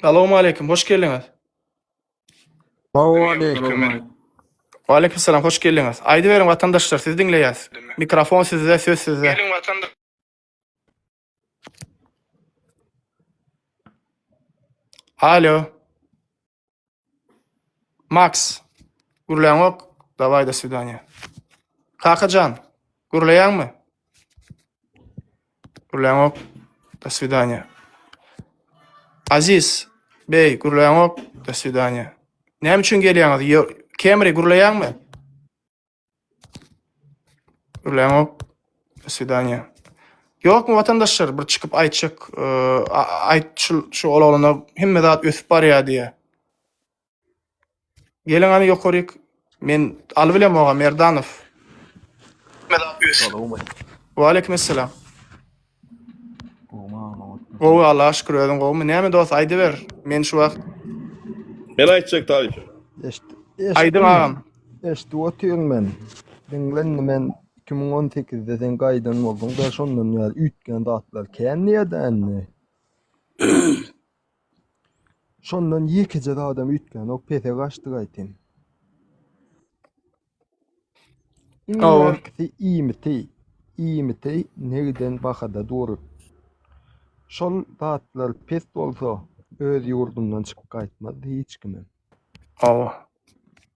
Selamun aleyküm, hoş geldiniz. Selamun aleyküm. Aleyküm selam, hoş geldiniz. Aydı verin vatandaşlar, siz dinleyiz. Mikrofon sizde, söz sizde. Gelin vatandaş. Alo. Max. Gürlen ok. Davay da свидания. Kakacan. Gürleyen mi? Gürleyen ok. До свидания. Aziz bey, gürleyen ok. До свидания. Näme üçin gelýäňiz? Kemri gürleyen mi? Gürleyen ok. До свидания. Yok mu vatandaşlar bir çıkıp aýtjak, şu olagana hemme zat ösüp barýar diýe. Gelin ani ýokaryk. Men Alvilem oga Merdanov. Wa aleykum selam. Gowy Allah şükür edin gowy. Näme dost aýdy ber. Men şu wagt. Ben aýtjak taýyp. Aýdym agam. Eşdi otyrum men. Dinlendim men 2018-de sen gaýdan boldum da şondan ýa ütgen datlar känniýeden. Şondan ýekije adam ütgen ok pese gaçdy gaýtyn. İňärkisi iýmiti negden bakada durup. Şol zatlar pes bolsa öz ýurdundan çykyp gaýtmaz hiç kimem.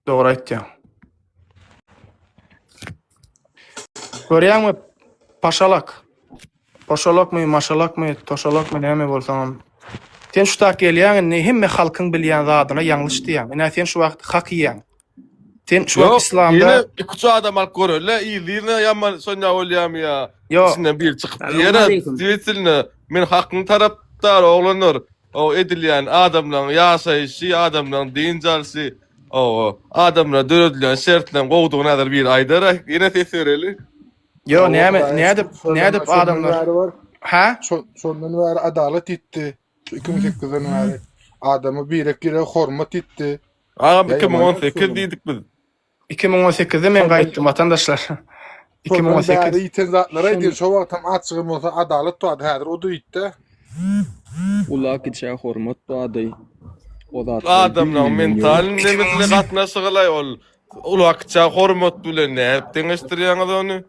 Doğru aýtdyň. Görýäňmi paşalak? Paşalakmy, maşalakmy, toşalakmy näme bolsaňam. Sen şu tak gelýän, hemme halkyň bilýän zadyna ýangyş diýän. Ine sen şu wagt hak ýýän. Sen şu wagt islamda Yine iki adam alıp görürler. İyiliğine yaman sonya olyam ya. Yo. İçinden bir çıkıp diyene. Diyetilne. Men hakkın taraftar oğlanır. O edilyen adamla yaşayışı, adamla deyincelsi. O adamla dörödülen şertlen kovduğun adar bir aydara. Yine tesireli. Yo, näme edip adamlar? Ha? Sondan beri adalet etti. 2008'den beri adamı bir hormat etti. Ağam 2018 dedik biz. 2018'de men gaýtdym vatandaşlar. 2018. Beri iten zatlara edin. Şu vaqt tam açığım olsa adalet doğadı. Hadir o da etti. Ula kiçe hormat doğadı. Adamla mentalin nemesine katnaşı gılay ol. Ulakça hormat bilen ne hep deňeşdirýäňiz onu.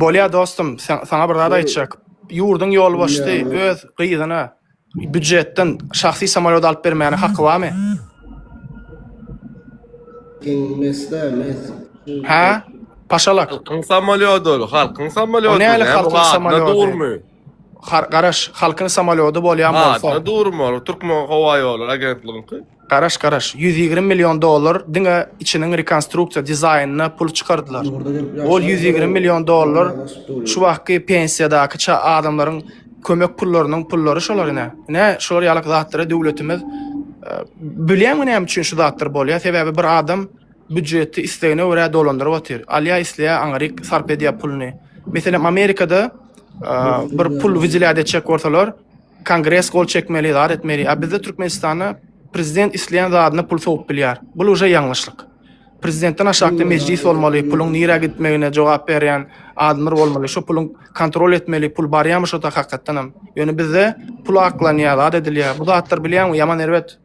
Bolýa dostum, sana bir zada aýtjak. Ýurdun ýol başdy, öz gyýdyna büdjetden şahsy samolyot alyp bermäne haky barmy? Ha? Paşalak. Halkın samolyodu, halkın samolyodu. O näle halkın samolyodu? Durmuyor. Garaş, halkın samolyodu bolýan bolsa. Ha, durmuyor. Türkmen Hava Yolları agentligiňki. Garaş, 120 milyon dolar diňe içiniň rekonstruksiýa dizaýnyna pul çykardylar. Ol 120 milyon dolar şu wagtky pensiýadaky adamlaryň kömek pullarynyň pullary şolar ine. Ne şolar ýalyk zatlary döwletimiz bilýärmi näme üçin şu zatlar bolýar? Sebäbi bir adam büdjeti islegine görä dolandyryp otyr. Alýa isleýär aňryk sarp edýär pulny. Meselem Amerikada bir pul wizilade çek ortalar Kongres gol çekmeli, zat etmeli. A bizde Türkmenistanda prezident isleýän zadyna pul soğup bilýär. Bu uje ýangyşlyk. Prezidentden aşakda meclis bolmaly, pulun nire gitmegine jogap berýän adamlar bolmaly. Şu pulun kontrol etmeli, pul barýarmy şo da hakykatdanam. Ýöne bizde pul aklanýar, zat edilýär. Bu zatlar bilýärmi? Ýaman erbet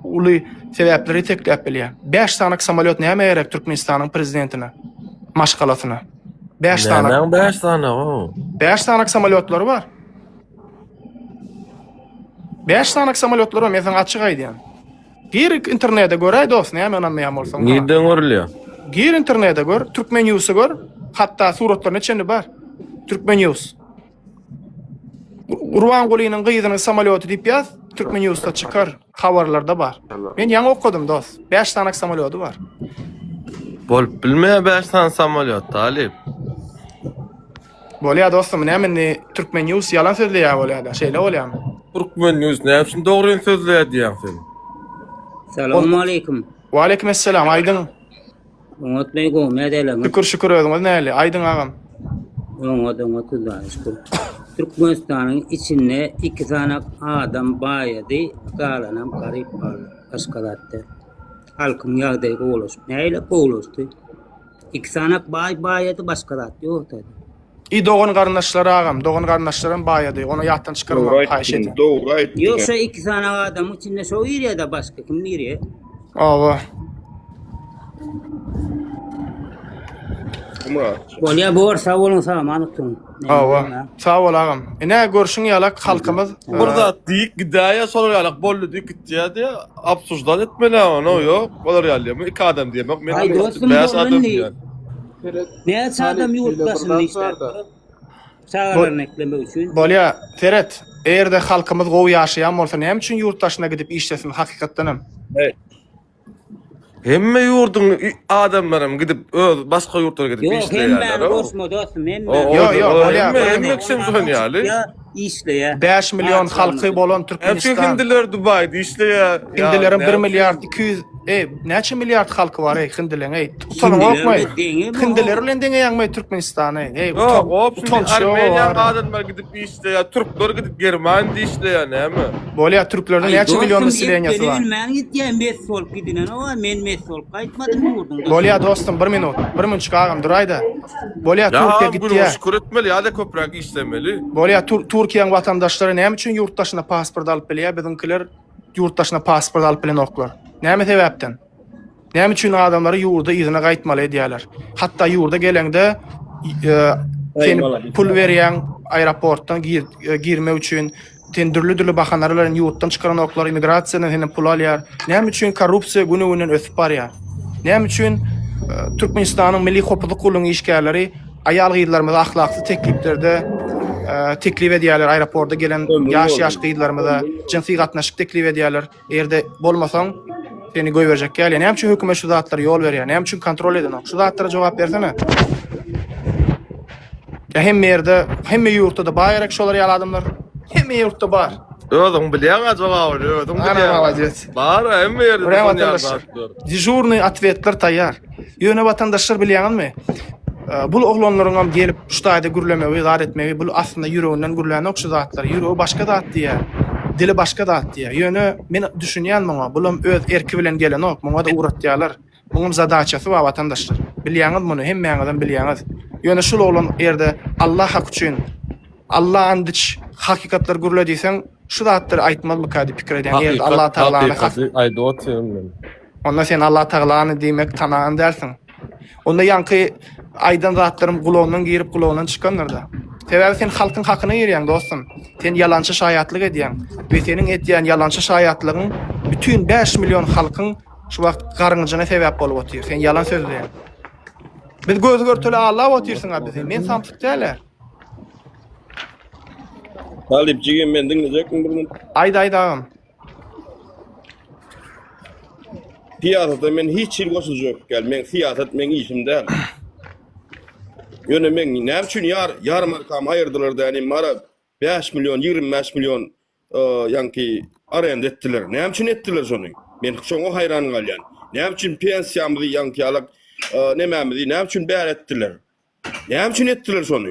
uly sebäpleri teklip bilýär. 5 sanaky samolyot näme gerek Türkmenistanyň prezidentine? Maşgalatyna. 5 sanak. 5 sanak o. 5 sanak samolyotlary bar. 5 sanak samolyotlary men sana açyk aýdýan. Gir internete göräý dost, näme anamaýan bolsaň. Nirden görülýär? Gir internete gör, Türkmen News'u gör. Hatta suratlaryny çenli bar. Türkmen News. Urwan Gulynyň gyýdynyň samolyoty diýip ýaz, Türkmen News'ta çykar, habarlarda bar. Men ýaňy okudum dost. 5 sanak samolyoty bar. Bolup bilmeýär 5 sanak samolyot Talip. Bolýar dostum, näme Türkmen News ýalan sözleýär bolýar da, şeýle bolýarmy? Türkmen News näme üçin dogry sözleýär diýen sen? Selamun aleyküm. Wa aleykum assalam, aýdyň. Unutmayın, ne diyelim? Şükür özüňiz näli? Aýdyň agam. Şükür. Türkmenistan'ın içinde 2 tane adam bayadi, kalanam garip askalattı. Halkın yağdayı kovuluş. Neyle kovuluştu? 2 tane bayadi başkalattı. Yok dedi. Doğun garnaşları agam, doğun garnaşlarım bayady. Onu ýatdan çykarmak haýyş edin. Yoksa 2 tane adam içinde şu ýerde da başka kim biri? Awa. Bolýa bor sağ bolun salamatlyk. Awa. Sağ ol agam. Ine görşüň ýalak halkymyz. Burada diýik gidaýa soraýarlyk boldy diýik gitýärdi. Absurddan etmeli ama no ýok. Bolar ýaly. 2 adam diýmek men 5 adam diýär. Ne adam yurtdaşyny işler. Sağlarını eklemek üçin. Bolýa, Ferhat, eğerde halkymyz gowy ýaşaýan bolsa, näme üçin yurtdaşyna gidip işlesin hakykatdanam? Hemme yurdun adamlarım gidip başka yurtlara gidip işleýärler. Yok, hem ben bosma dostum, hem ben. Yok, bolýar. Hemme kim soňaly? Ya işleýär. 5 milyon halky bolan Türkmenistan. Hindiler Dubai'de işleýär. Hindilerin 1 milyard 200 näçe milyard halky bar Hindilerin? Utanma bakmaýyn. Hindiler bilen deňe ýagmy Türkmenistany. Armeniýa adamlar gidip işleýär, türkler gidip Germaniýada işleýär näme? Bolýar türklerden näçe milyon isleýänýäsi bar? Men gitýän 5 sol gidinen o, men 5 sol gaýtmadym ýurdum. Bolýar dostum 1 minut. 1 minut çykagam duraýda. Bolýar Türkiýe gitýär. Şükür etmeli, ýa-da köprak işlemeli. Bolýar Türkiýeň watandaşlary näme üçin yurtdaşyna pasport alyp bilýär? Bizimkiler yurtdaşyna pasport alyp bilen oklar. Näme sebäpden? Näme üçin adamlary ýurda ýygyna gaýtmaly diýerler. Hatda ýurda gelende seni pul berýän aeroportdan girme üçin tendürlü bahanalaryň ýurtdan çykaran oklar immigrasiýadan seni pul alýar. Näme üçin korrupsiýa güni-günden ösüp barýar? Näme üçin Türkmenistanyň milli hopuzlyk gulunyň işgärleri aýal gyýdlarymyza ahlaksız tekliplerde teklif edýärler aeroportda gelen ýaş gyýdlarymyza jinsi gatnaşyk teklif edýärler. Erde bolmasaň seni goýberjek gelýär. Näme üçin hökümet şu zatlary ýol berýär? Näme üçin kontrol edenok? Şu zatlara jogap bersene. Ya hemme yerde, hemme ýurtda da bar gerek şolar ýaly adamlar. Hemme ýurtda bar. Özüň bilýän jogap, özüň Ana молодец. Bar, hemme ýerde vatandaşlar. Dejurny atwetler taýýar. Ýöne vatandaşlar bilýärmi? Bu oglanlaryň gelip şu taýda gürlemegi, zat etmegi, bu aslında ýüreginden gürlän okşy zatlar. Ýüregi başga zat diýär. Dili başga zat diýär. Ýöne men düşünýän maňa, bulam öz erki bilen gelen ok, maňa da uğratýarlar. Buňun zadaçasy var vatandaşlar. Bilýäňiz muny, hemmeňizden bilýäňiz. Ýöne şol oglan erde Allah hak üçin, Allah andyç hakykatlar gürlediysen, şu zatlary aýtmaly kady pikir edýän ýerde Allah Taalaňy hak. Onda sen Allah Taalaňy diýmek tanagan dersin. Onda ýanky aýdan zatlarym gulawyndan girip gulawyndan çykanlar da. Sebäbi sen halkyň hakyny ýerýän dostum. Sen ýalançy şaýatlyk edýän. We seniň etýän ýalançy şaýatlygyň bütün 5 milyon halkyň şu wagt garňyjyna sebäp bolup otyr. Sen ýalan sözleýän. Biz göz görtüle Allah otyrsyň abi. Men samsyk däler. Talip jigen men dinlejekmi bunu? Aýda. Siyasata men hiç ýer goşuljak gel. Men siyasat men işimde. Ýöne men näme üçin ýarym arkam aýyrdylar da, ýani mara 5 milyon, 25 milyon ýanky arenda etdiler. Näme üçin etdiler şonu? Men şoňa haýran galýan. Näme üçin pensiýamyzy ýanky alyp nämämizi näme üçin bär etdiler? Näme üçin etdiler şonu?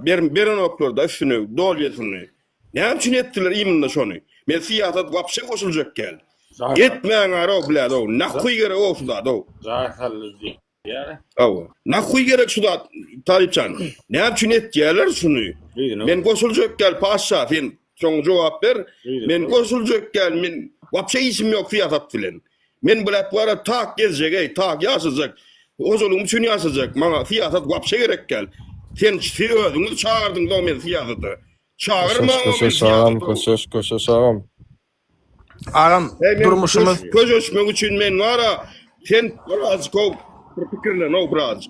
Beren oklarda üstüne dol ýetdiler. Näme üçin etdiler imunda şonu? Men siyasat wapşe goşuljak gel. Etmeň ara bilad o. Nahuy gerek o şuda do. Zahallyzy. Awa. Nahuy gerek şuda Talipçan. Näme üçin etdiler şunu? Men goşuljak gel paşa, sen şoň jogap ber. Men goşuljak gel, men wapşe işim ýok siyasat bilen. Men bilap bara tak gezjek, tak ýaşajak. Ozolum üçin ýaşajak. Maňa siyasat wapşe gerek gel. Sen özüňi çağırdyň da men siyasaty. Çağırma Koşuşam. Agam durmuşymyz köşüşmek üçin men wara sen biraz kop pikirle no biraz.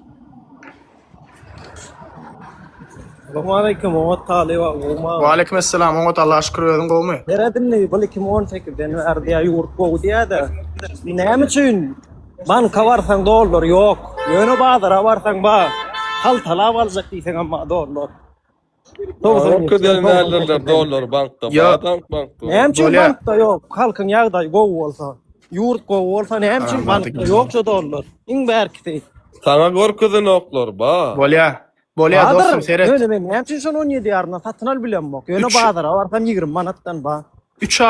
Assalamu alaykum wa rahmatullahi Wa alaykum assalam wa rahmatullahi şükür özüň gowmy. Beredinni 2018-den erdiýä ýurt gowdýa-da. Näme üçin banka barsaň dollar ýok. Ýöne bazara barsaň ba. Haltala aljak diýsen amma dollar. Dollar bankda, bankda. Näme üçin bankda ýok? Halkyň ýagdaýy gowy bolsa, ýurt gowy bolsa näme üçin bankda ýok şu dollar? Iň bärkisi. Sana görkezden oklar ba. Bolýa dostum seret. Näme üçin şonu 17 ýarna satyn al bilenmok. Ýöne bazara barsaň 20 manatdan ba. 3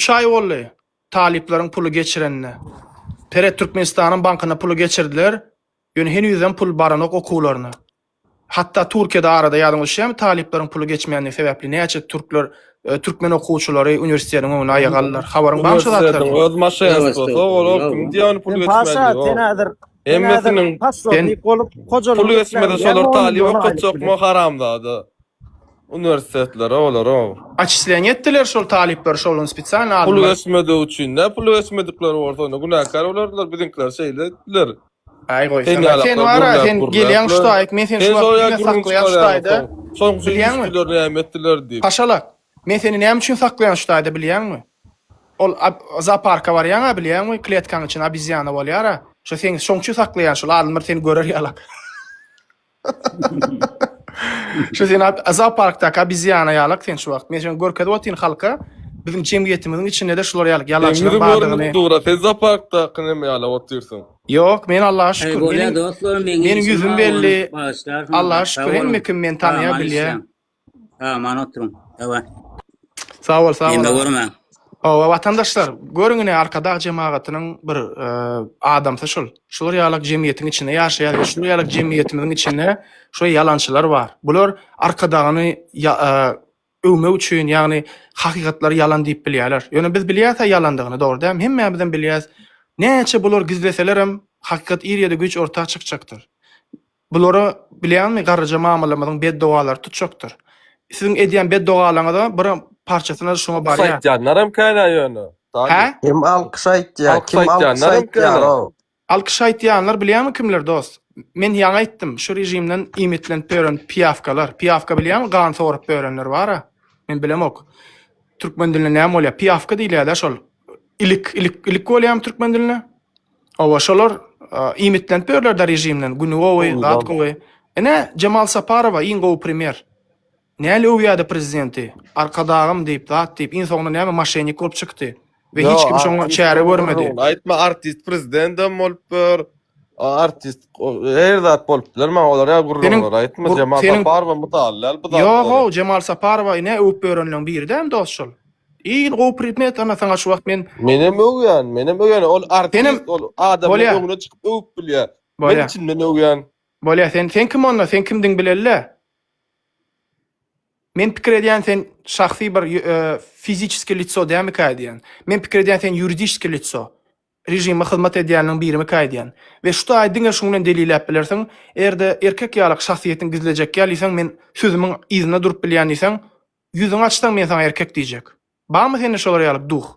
ay boldy. Talipleriň pulu geçirenne. Peret Türkmenistanyň bankyna pulu geçirdiler. Ýöne henüzem pul baranok okuwlaryny. Hatta Türkiýede arada ýadyň düşýärmi talipleriň pulu geçmeýändigi sebäpli näçe türkler, türkmen okuwçylary uniwersitetiň öňüne aýa galdylar. Habaryň barşy zatlar. Öz maşynyz bolsa, ol diýany pul geçmedi. Emmesiniň pul geçmedi şolar talip okutjak haramdady. Uniwersitetler olar o. Açyslyan etdiler şol talipler şolun spesialny aldylar. Pul geçmedi üçin, ne pul geçmedikleri ortada günahkar olarlar, bizimkiler şeýleler. Ay goý. Sen wara, sen gelýän şu taýyk, men sen şu wagtda saklaýan şu taýda. Soňky nämetdiler diýip. Paşalak, men seni näme üçin saklaýan şu taýda bilýärmi? Ol zooparka barýan, bilýärmi? Kletkaň içine abizyana bolýar. Şo sen şoňçu saklaýan şol adamlar seni görer ýalak. Şo sen zooparkda abizyana ýalak sen şu wagt. Men şoň görkezip otyn halka. Bizim cemiyetimizdin içinde de şular ýalyk ýalançylar bardygyny. Dura Feza Parkda kynama ýala otyrsyň. Yok, men Allah'a şükür. Benim yüzüm belli. Allah'a şükür. Hem kim men tanıya bilýär. Ha, man oturum. Evet. Sağ ol, sağ ol. Ende görmän. O vatandaşlar, görüňine arkada jemaatynyň bir adamsa şol. Şular ýalyk jemiyetiň içinde ýaşaýar, şular ýalyk jemiyetimiziň içinde şu ýalançylar bar. Bular arkadagyny öwme üçin, ýagny hakykatlary ýalan diýip bilýärler. Ýöne biz bilýärse ýalandygyny, dogry däm? Hemme bizden bilýäs. Näçe bular gizleselerim hakikat ýerde güç ortağa çykjakdyr. Bulara bilýänmi garryja mamulamadyň beddogalar tutjakdyr. Siziň edýän beddogalaňyza bir parçasyna şoňa bar ýa. Saytjanlaram kana ýöne. Ha? Kim alkyş aýtýar? Kim alkyş Alkyş aýtýar? Alkyş aýtýanlar bilýänmi kimler dost? Men ýa aýtdym, şu rejimden imetlenip bören piyafkalar. Piyafka bilýänmi? Gan sorup börenler bar-a? Men bilemok. Türkmen diline näme bolýar? Piyafka diýilýär şol. İlik bolýarmy türkmen diline? Owa şolar imetlenip börenler da rejimden. Günugowy, Zatkowy. Ene Cemal Saparova iň gowy premier. Näle ýa-da prezidenti? Arkadagym diýip, zat diýip, iň soňunda näme maşenik bolup çykdy. Ve hiç kim şoňa çäre görmedi. Aýtma artist prezidentim bolupdyr. Artist her zat bolupdylar. Men olar ýa gurulýar. Aýtma Cemal Saparova mutallal bu da. Ýok, Cemal Saparova ne öp börenleň biri-dem dost şol. Iň gowy premier ana saňa şu wagt men Menem öýän, ol artist, ol adamyň öňüne çykyp öp bilýär. Men için men öýän. Bolýar, sen kim onda? Sen kimdiň bilelle? Men pikir edýän sen şahsy bir fizikiski litso dämi kaýdýan. Men pikir edýän sen yuridiski litso. Rejime hyzmat edýäniň birimi kaýdýan. Ve şu aýdyňa şoňa delilläp bilersiň, erde erkek ýalyk şahsiýetiň gizlejek ýalysaň men sözümiň izine durup bilýän diýsäň, ýüzüň açsaň men sana erkek diýjek. Barmy sende şolar ýalyk duh?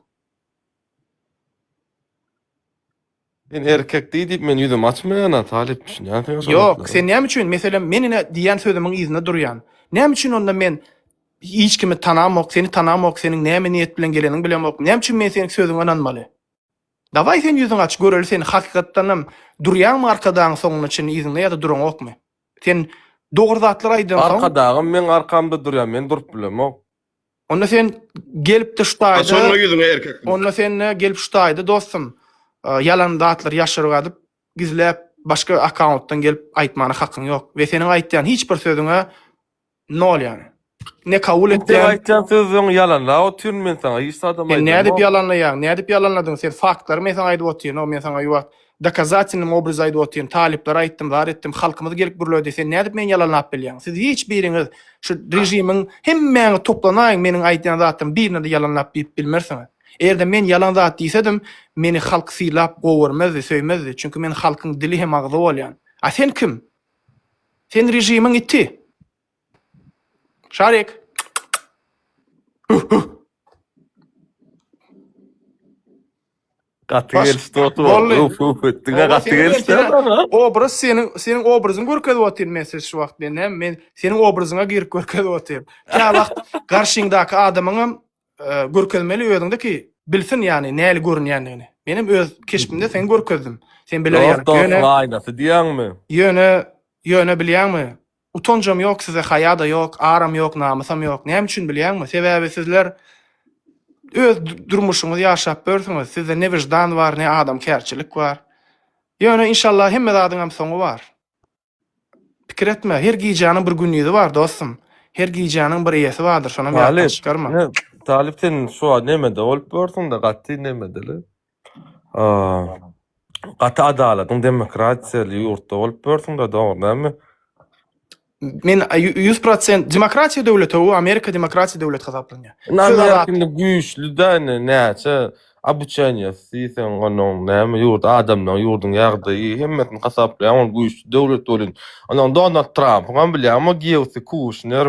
Men erkek diýip men ýüzüm açmaýan talip düşünýän. Ýok, sen näme üçin meselem menine diýen sözümiň izine durýan? Näme üçin onda men hiç kimi tanamok, seni tanamok, senin näme niýet bilen geleniň bilemok. Näme üçin men senin sözüňe inanmaly? Dawai sen ýüzüň aç göreli sen hakykatdanam durýanmy arkadaň soňuny için izinde ýa-da duraň okmy? Sen dogry zatlar aýdym soň. Arkadagym men arkamda durýan, men durup bilemok. Onda sen gelip de şutaýdy. Soňra ýüzüňe erkek. Onda sen gelip şutaýdy dostum. Yalan zatlar ýaşyryp gizläp başga akkauntdan gelip aýtmany hakyň ýok. Ve senin aýtýan hiç bir sözüňe nol ýani. Ne kabul etdiň? Aýtjan sözüň ýalanla otyryn men sana hiç adam aýdym. Ne edip yalanlaýan? Ne edip yalanladyň? Sen faktlary men sana aýdyp otyryn, o men sana ýuwat dokazatynny obraz aýdyp otyryn, talipler aýtdym, zar etdim, halkymyzy gelip gürlödi. Sen ne edip men yalanlap bilýän? Siz hiç biriňiz şu rejimiň hemmäňi toplanaýyn meniň aýtýan zatym birine de yalanlap bilmersiňiz. Erde men yalan zat diýsedim, meni halk silap gowurmazdy, söýmezdi. Çünki men halkyň dili hem agzy bolýan. A sen kim? Sen rejimiň iti. Şarek. Gaty gelişdi oturup etdiňe gaty gelişdi. Obraz senin obrazyň görkezip otyryn mesele şu wagt men senin obrazyňa girip görkezip otyryn. Ya wagt garşyňdaky adamyň görkezmeli öýüňde ki bilsin ýani näli görünýändigini. Menim öz keşbimde sen görkezdim. Sen bilerýän. Ýöne aýnasy diýäňmi? Ýöne bilýänmi? Utanjam ýok, size haýada ýok, aram ýok, namusam ýok. Näme üçin bilýänmi? Sebäbi sizler öz durmuşyňyzy ýaşap börsiňiz. Sizde ne vicdan bar, ne adamkärçilik bar. Ýöne inşallah hemme zadyň soňy bar. Pikir etme, her giýjanyň bir günlügi bar dostum. Her giýjanyň bir ýesi bardyr, şona ýa çykarma. Talip sen şu nemede olup börsiň da gaty nemedeli? Gaty adalatyň demokratiýaly ýurtda olup börsiň da dogry näme? Men 100% demokratiýa döwleti, o Amerika demokratiýa döwleti hasaplanýar. Amerika'nda güýçlü da näçe abuçanya sen onuň näme ýurt adamlaryň ýurdun ýagdaýy hemmetini hasaplaýan ol güýçlü döwlet bolan. Onuň Donald Trump hem bilýär, ama Gevsi Kushner,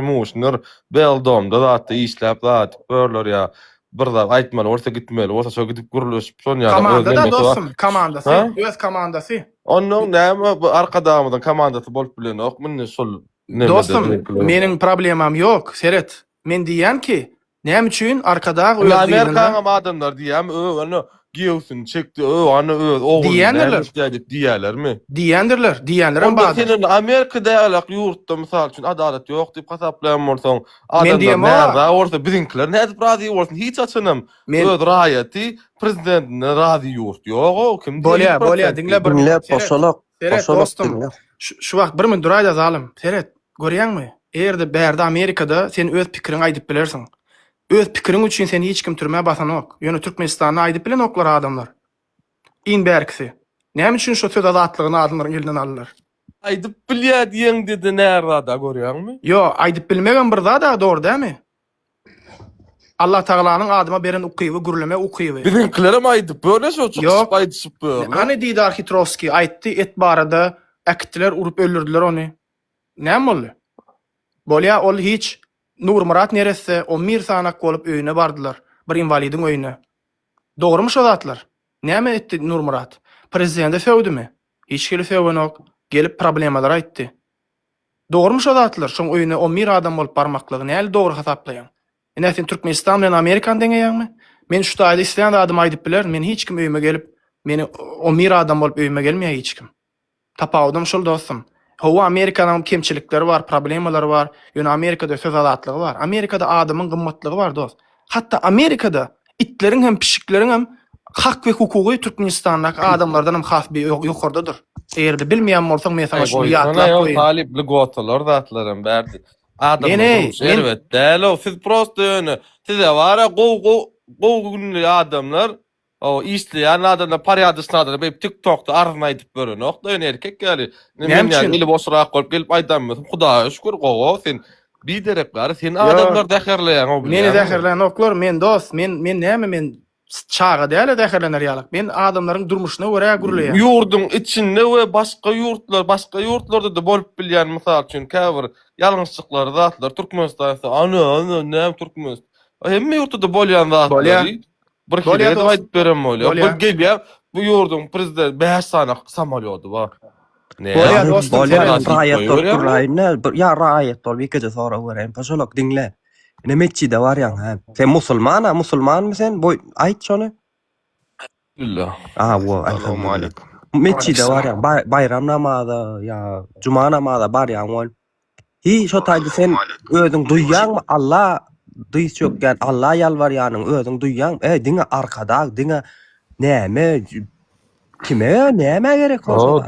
Beldomda zatda işläp zat börler ýa bir da aýtmaly, orta gitmeli, orta şo gidip gürleşip son ýa. Komanda da dostum, komandasy, öz komandasy. Onuň näme arkadamydan komandasy bolup bilen ok, men şol dostum, meniň problemam ýok, seret. Men diýän ki, näme üçin arkada öz Amerikaň adamlar diýäm, onu Gevsin çekdi, onu öz oğul diýerlermi? Diýendirler baýdy. Senin Amerikada ýalyk ýurtda mysal üçin adalet ýok diýip hasaplaýan bolsaň, adamlar orada biziňkiler nädip razy bolsun, hiç açynam. Öz raýaty prezidentine razy ýurt ýok, kim diýär? Bolýar, diňle bir poşolak dostum. Şu wagt bir min duraýda zalim. Seret, görýäňmi? Erde bärde Amerikada sen öz pikiriň aýdyp bilersiň. Öz pikiriň üçin seni hiç kim türmäge basanok. Ýöne Türkmenistana aýdyp bilen oklar adamlar. İn berkisi. Näme üçin şu söz azatlygyny adamlaryň elinden aldylar? Aýdyp bilýär diýen dedi, närde görýärmi? Yo, aýdyp bilmegen bir zat da dogry dämi? Allah Taala'nın adyma beren ukyby, gürleme ukyby. Bizimkilerim aýdyp böyle şu Yok. aýdyşyp böyle. Hani Didar Hitrovski aýtdy, et barada äkitler urup öldürdüler onu. Näme boldy? Bolýa ol hiç Nurmurat neresi o mir sanak bolup öýüne bardylar. Bir invalidin öýüne. Dogrymy şo zatlar? Näme etdi Nurmurat? Prezidente söwdümi? Hiç kili söwgenok, gelip problemalar aýtdy. Dogrymy şo zatlar? Şoň öýüne o mir adam bolup barmaklygy näle dogry hasaplaýan? Näsin Türkmenistan bilen Amerikan deňeýärmi? Men şu taýda isleýän adam aýdyp biler, men hiç kim öýüme gelip meni o mir adam bolup öýüme gelmeýär hiç kim. Tapawdym şol dostum. Howa Amerikanyň kemçilikleri var, problemalary var. Ýöne Amerikada söz azatlygy var. Amerikada adamyň gymmatlygy var dost. Hatda Amerikada itleriň hem pişikleriň hem hak we hukuky Türkmenistandaky adamlardan hem hasby ýokardadyr. Eğer de bilmeýän bolsaň men sana şunu ýatlap goýyn. Talipli gotalar zatlaryň berdi. Adam evet däl siz prosto ýöne size wara gow adamlar o isleýän adamlar paryadysnalar beýip TikTokda arzyny aýdyp beren. Okda ýöne erkek gali. Men gelip osurak bolup gelip aýdammy. Hudaýa şükür gow sen bir derek bar sen adamlar däherleýän o bilen. Meni däherleýän oklar men dost men näme men çağa däle däherlener ýalyk. Men adamlaryň durmuşyna görä gürleýän. Ýurdun içinde we başga ýurtlarda da bolup bilýän mysal üçin käbir ýalňyçlyklar zatlar Türkmenistanda ana näme Türkmenistan. Hemme ýurtda bolýan zatlar. Bir kere de aýdyp berem bolýar. Bu gelýär bu ýurdun prezident 5 sanak samolyoty bar. Bolýar dostum, ya raýat bol bir gece sonra göreyim. Paşolok dinle. Ne meçhide var ýa sen musulmanmy sen? Boy aýt şonu. Billah. Assalamu alaykum. Meçhide var ýa bayram namazy ya cuma namazy bar ýa ol. Hi şo taýdy sen özüň duýýanmy? Allah duýýak Allah ýalbarýanyň özüň duýýan. Diňe arkada diňe näme kime näme gerek bolsa?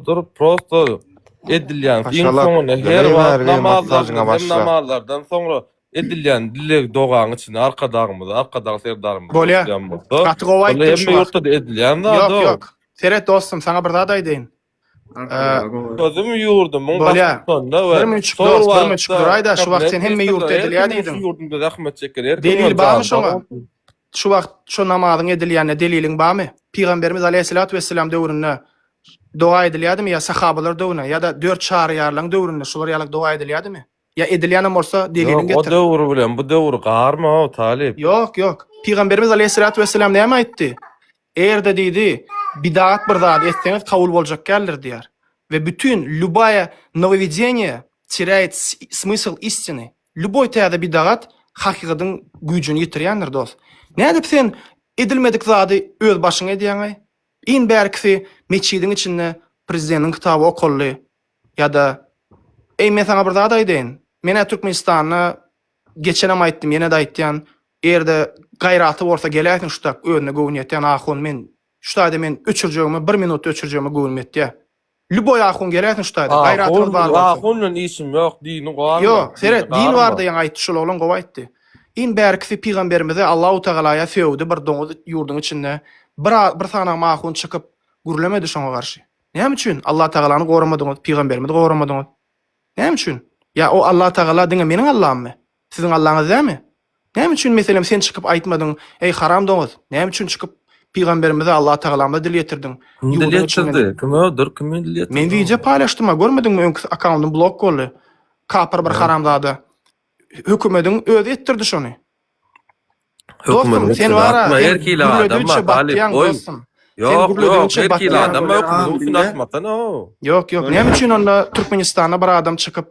Dur prosto edilýän diň soňuna her wagt namazlardan soňra edilýän dilek dogaň içinde arkadagy serdarymyz. Bolýar. Gaty gowaýtdy şu ýurtda edilýän da. Yok. Seret dostum sana bir zat aýdyn. Özüm ýurdum. Bir müçük aýda şu wagt sen hemme ýurt edilýär diýdim. Ýurdumda rahmet çeker. Delil barmy şoňa? Şu wagt şu namazyň edilýäne deliliň barmy? Peygamberimiz aleyhissalatu vesselam döwründe dua edilýärmi ýa sahabalar döwründe ýa-da 4 şahryarlaryň döwründe şolar ýalyk dua edilýärmi? Ya edilýän bolsa delilin getir. O döwür bilen bu döwür garmy o talip? Yok. Peygamberimiz aleyhissalatu vesselam näme aýtdy? Eğerde diýdi, bidat bir zat etseňiz kabul boljak geldir diýär. Ve bütün любое нововведение теряет смысл истины. Любой täze bidat hakykatyň güýjüni ýitirýändir dost. Nädip sen edilmedik zady öz başyňa edýäňi? In berkisi meçhidiň içinde prezidentiň kitaby okully ýa-da men sana bir zat aýdyn. Men Türkmenistanyny geçenem aýtdym, ýene de aýtdym. Eğerde gayraty bolsa geläsiň şutak önüne göwnýetýän ahun men şu taýda men öçürjegimi 1 minut öçürjegimi göwnmetdi. Lüboy ahun geläsiň şu taýda gayraty bar. Ahunun işim ýok, dini bar. Yok, seret din bardy ýa aýtdy şol oglan gowaýtdy. In berkisi Peygamberimize Allahu Teala'ya söwdi bir doňuz ýurdun içinde bir sana mahun çykyp gürlemedi şoňa garşy. Näme üçin? Allah Teala'ny goramadyňyz, Peygamberimizi goramadyňyz. Näme üçin? Ya o Allah Teala diňe meniň Allah'my? Siziň Allah'yňyz näme? Näme üçin meselem sen çykyp aýtmadyň, ey haram doňuz? Näme üçin çykyp Peygamberimize Allah Teala'my dil ýetirdiň? Dil ýetirdi. Kim dil ýetirdi? Men video paýlaşdym, görmediňmi? Öňkü akkauntum blok boldy. Kapır bir haramzada. Hökümetiň özi etdirdi şonu. Hökümet sen wara erkili adam talip oy. Yok, erkili adam hökümet atmatan o. Yok, näme üçin onda Türkmenistana bir adam çykyp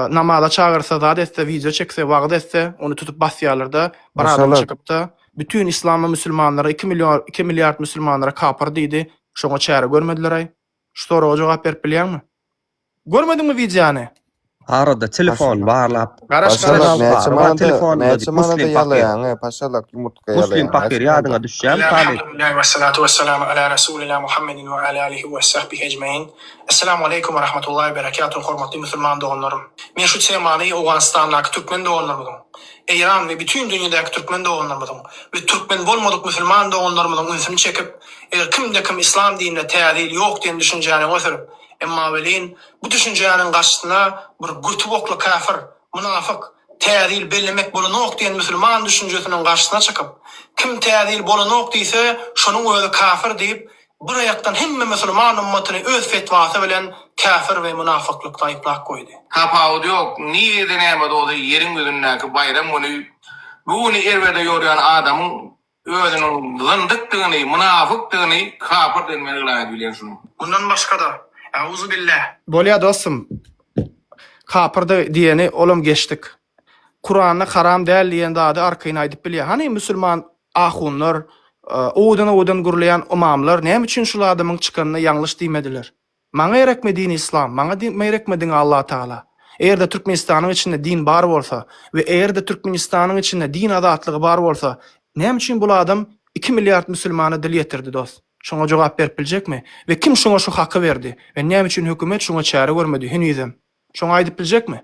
namaza çağırsa da etse video çekse wagt etse onu tutup basýarlarda bir adam çykyp da bütün İslammy musulmanlara 2 milyard musulmanlara kapır diýdi. Şoňa çäre görmediler ay. Şu soraga jogap berip bilýärmi? Görmediňmi videony? Arada telefon barlap. Telefonda ýalaýan, paşalak ýumurtga ýalaýan. Muslim pakir ýadyňa düşýän talip. Alhamdulillah ve salatu vesselamu ala Rasulillah Muhammedin ve ala alihi ve sahbihi ecmaîn. Assalamu alaykum ve rahmetullahi ve berekatuh. Hormatly musulman doganlarym. Men şu temany Awganistandaky türkmen doganlarymyň, İran ve bütün dünýädäki türkmen doganlarymyň ve türkmen bolmadyk musulman doganlarymyň ünsini çekip, kimde kim islam dinine täzir ýok diýen düşünjäni götürüp, emma welin bu düşünjäniň gaşyna bir gutubokly kafir, munafyk, Täzil bellemek bolanok diýen musulman düşünjesiniň garşysyna çykyp, kim täzil bolanok diýse, şonuň özi kafir diýip, bir ayakdan hemme musulman ummatyny öz fetvasy bilen kafir we munafyklyk taýyplak goýdy. Tapawud yok. Niye de näme dolu yerin gözündäki bayram güni bugün erwede ýörýän adamyň özüniň zyndykdygyny, munafykdygyny kafir denmeli bilen şunu. Bundan başka da Euzu billah. Bolýa dostum. Kafirdi diýeni olum geçdik. Kur'an'da haram däl diýen zady arkaýyna aýdyp bilýär. Hani musulman ahunlar, odan gurlayan imamlar näme üçin şol adamyň çykanyny ýanglış diýmediler? Maňa gerekmedi İslam, maňa gerekmedi Allah Taala. Eğerde Türkmenistanyň içinde din bar bolsa we eğerde Türkmenistanyň içinde din azatlygy bar bolsa, näme üçin bu adam 2 milyard musulmana dil ýetirdi dost? Şoňa jogap berip biljekmi? We kim şoňa şu haky berdi? We näme üçin hökümet şoňa çäre görmedi? Hinizem. Şoňa aýdyp biljekmi?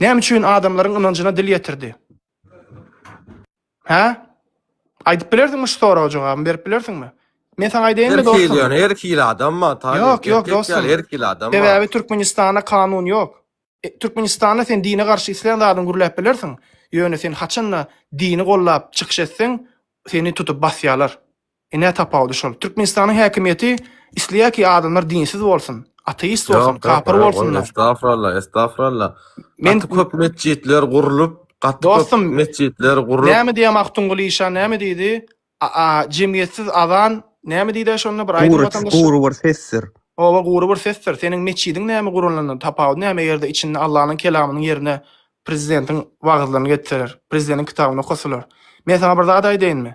Näme üçin adamlaryň ynanjyna dil ýetirdi? Ha? Aýdyp bilerdiňmi şu soraga jogaby berip bilerdiňmi? Men sana aýdaýynmy dostum? Erkili adam mı? Yok dostum. Erkili adam mı? Sebäbi Türkmenistana kanun ýok. Türkmenistana sen dine garşy isleýän adam gurulap bilersiň. Ýöne sen haçanla dini gollap çykyş etseň, seni tutup basýarlar. Ne tapawdy şol? Türkmenistanyň häkimiýeti isleýär ki adamlar dinsiz bolsun, ateist bolsun, kafir bolsunlar. Estağfurullah. Men köp mesjidler gurulup, dostum mesjidler gurulup. Näme diýär Maktunguly işa, näme diýdi? Jemgyýetsiz azan, näme diýdi şonu bir aýdyp vatandaş. Guru bir sessir. O guru bir sessir. Senin mesjidiň näme gurulandy? Tapawdy näme ýerde içinde Allah'ın kelamynyň yerine prezidentiň wagtlaryny getirir. Prezidentiň kitabyny koşular. Men sana bir zada aýdaýynmy?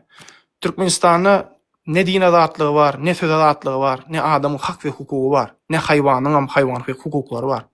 Türkmenistanda ne din azatlygy bar, ne söz azatlygy bar, ne adamyň hak we hukugy bar, ne haýwanyň hem haýwanlyk hukuklary bar.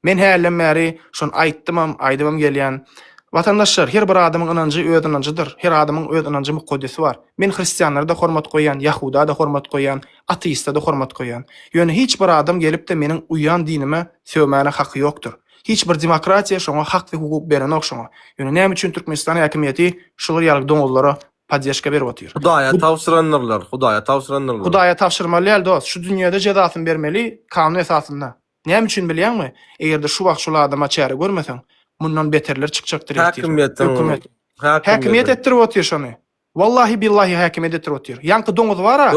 Men hälem bäri şonu aýdymam gelýän vatandaşlar, her bir adamyň ynanjy öz ynanjydyr. Her adamyň öz ynanjy mukaddesi bar. Men hristiýanlara da hormat goýan, Yahuda da hormat goýan, ateista da hormat goýan. Ýöne hiç bir adam gelip de meniň uýan dinime söwmäne haky ýokdur. Hiç bir demokratiýa şoňa hak we hukuk beren okşoňa. Ýöne näme üçin Türkmenistan häkimiýeti şol ýalyk doňullara padýaşka berip otyr? Hudaýa tawsyranlarlar, Hudaýa tawsyranlarlar. Hudaýa tawşyrmaly dost. Şu dünýäde jazasyny bermeli kanun esasynda. Näme üçin bilýärmi? Eger şu wagt şol adama çäre görmeseň, mundan beterler çykjakdyr diýip. Häkimiýet etdirip otyr şonu. Wallahi billahi häkimiýet etdirip otyr. Ýanky doňuz bar-a?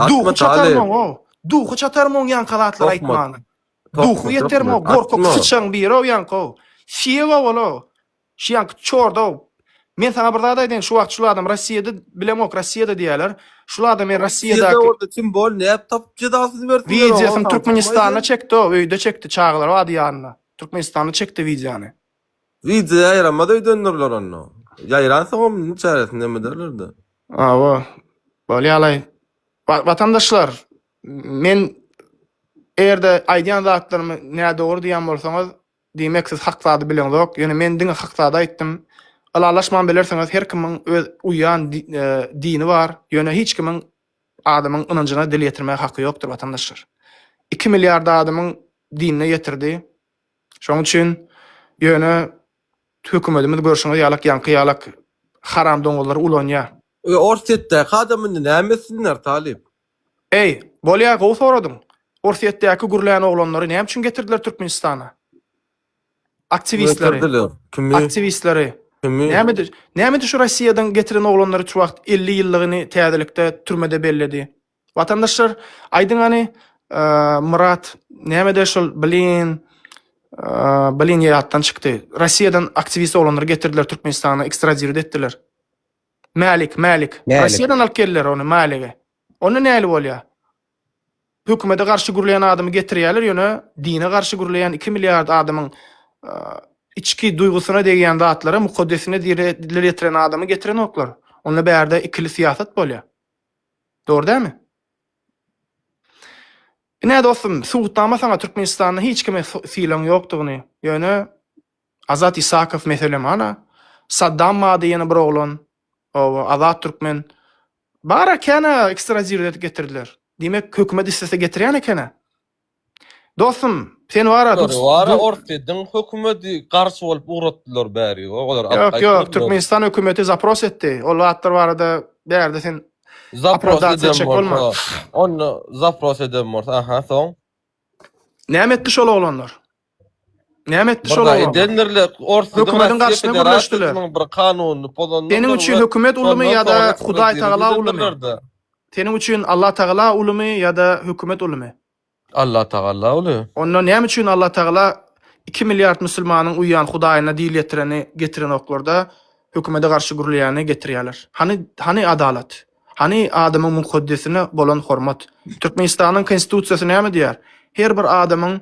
Duhu çatarmaň o. Duhu çatarmaň ýankalatlar aýtmany. Duhu ýeterme gorkup sıçan bir o ýanky. Şeýle bolo. Şeýanky çorda. Men sana bir zada aýdyn, şu wagt şu adam Rossiýada bilemok, Rossiýada diýerler. Şu adam Rossiýada orada simbol näp tapyp jazasyny berdi. Videosyny Türkmenistana çekdi, öýde çekdi, çağlar wady ýanyna. Türkmenistana çekdi videony. Video ýaramada döndürler onu. Ýaýransaň çäresinde näme derlerdi? Awa. Bolýalay. Vatandaşlar, men erde aýdýan zatlarymy näde dogry diýen bolsaňyz, diýmek siz hak zady bilen zok. Ýöne men diňe hak zady aýtdym. Alaşman bilerseňiz her kimiň öz uýan dini bar. Ýöne hiç kimiň adamyň ynanjyna dil ýetirmäge haky ýokdur vatandaşlar. 2 milyard adamyň dinine ýetirdi. Şoň üçin ýöne hökümetimiz görşüňiz ýalak ýanky ýalak haram doňulary ulanýar. Orsetde adamyny nämesinler Talip? Ey, bolýa gowy soradyň. Orsetdäki gurlayan oglanlary näme üçin getirdiler Türkmenistana? Aktivistleri. Näme şu Rossiýadan getiren oglanlary şu wagt 50 ýyllygyny täzelikde türmede belledi. Vatandaşlar aýdyňany Murat näme şol bilin ýatdan çykdy. Rossiýadan aktivist oglanlary getirdiler Türkmenistana, ekstradirat etdiler. Malik. Rossiýadan alyp geldiler onu Malige. Onu näli bolýar? Hökümete garşy gurlayan adamy getirýärler, ýöne dine garşy gurlayan 2 milyard adamyň içki duygusuna degen zatlara mukaddesine dil getiren adamı getiren oklar. Onunla bärde ikili siýasat bolýar. Dogry dämi? Ne dostum, suwtama sana Türkmenistanyň hiç kime filan ýokdugyny. Ýöne Azat Isakow meselem ana Saddam diýen bir oglan, o Azat Türkmen bara kana ekstradirat getirdiler. Demek hökümet istese getirýän ekene. Dostum, sen wara ortadan hökümeti garşy bolup uğratdylar bäri. O kadar. Yok, Türkmenistan hökümeti zapros etdi. O wagtlar barada bärde sen zapros edemmer. Onu zapros edemmer. Aha, soň. Näme etdi şol oglanlar? Näme etdi şol adam? Denlerle ortada Hökümetin karşısına gürleşdiler. bir kanunu pozandı. Senin üçün hökümet ulumy ýa-da Hudaý Taala ulumy? Senin üçün Allah Taala ulumy ýa-da hökümet ulumy? Allah Taala ulu. Onda näme üçün Allah Taala 2 milyard musulmanyň uýan Hudaýyna dil getiren oklarda hökümete karşı gürleýäni getirýärler. Hani adalet? Hani adamyň mukaddesine bolan hormat? Türkmenistanyň konstitusiýasy näme diýär? Her bir adamyň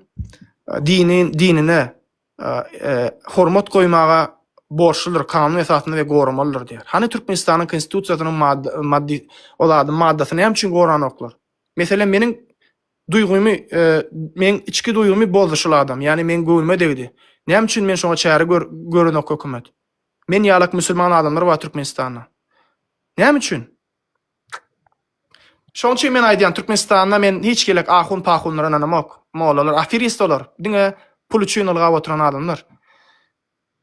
dinine hormat koymaga borçludur, kanun esasında ve gorumalıdır diýär. Hani Türkmenistanyň konstitusiýasynyň maddi oladym maddasy näme üçin goranoklar? Mesela meniň duygumy, men içki duygumy bozuşul adam. Yani men göwnüme degdi. Näme üçin men şoňa çäre görenok hökümet? Men ýalak musulman adamlar var Türkmenistanda. Näme üçin? Şoň üçin men aýdýan Türkmenistanda men hiç gelek ahun pahunlara nanamak. Mollalar, aferistler. Diňe pul üçin alga oturan adamlar.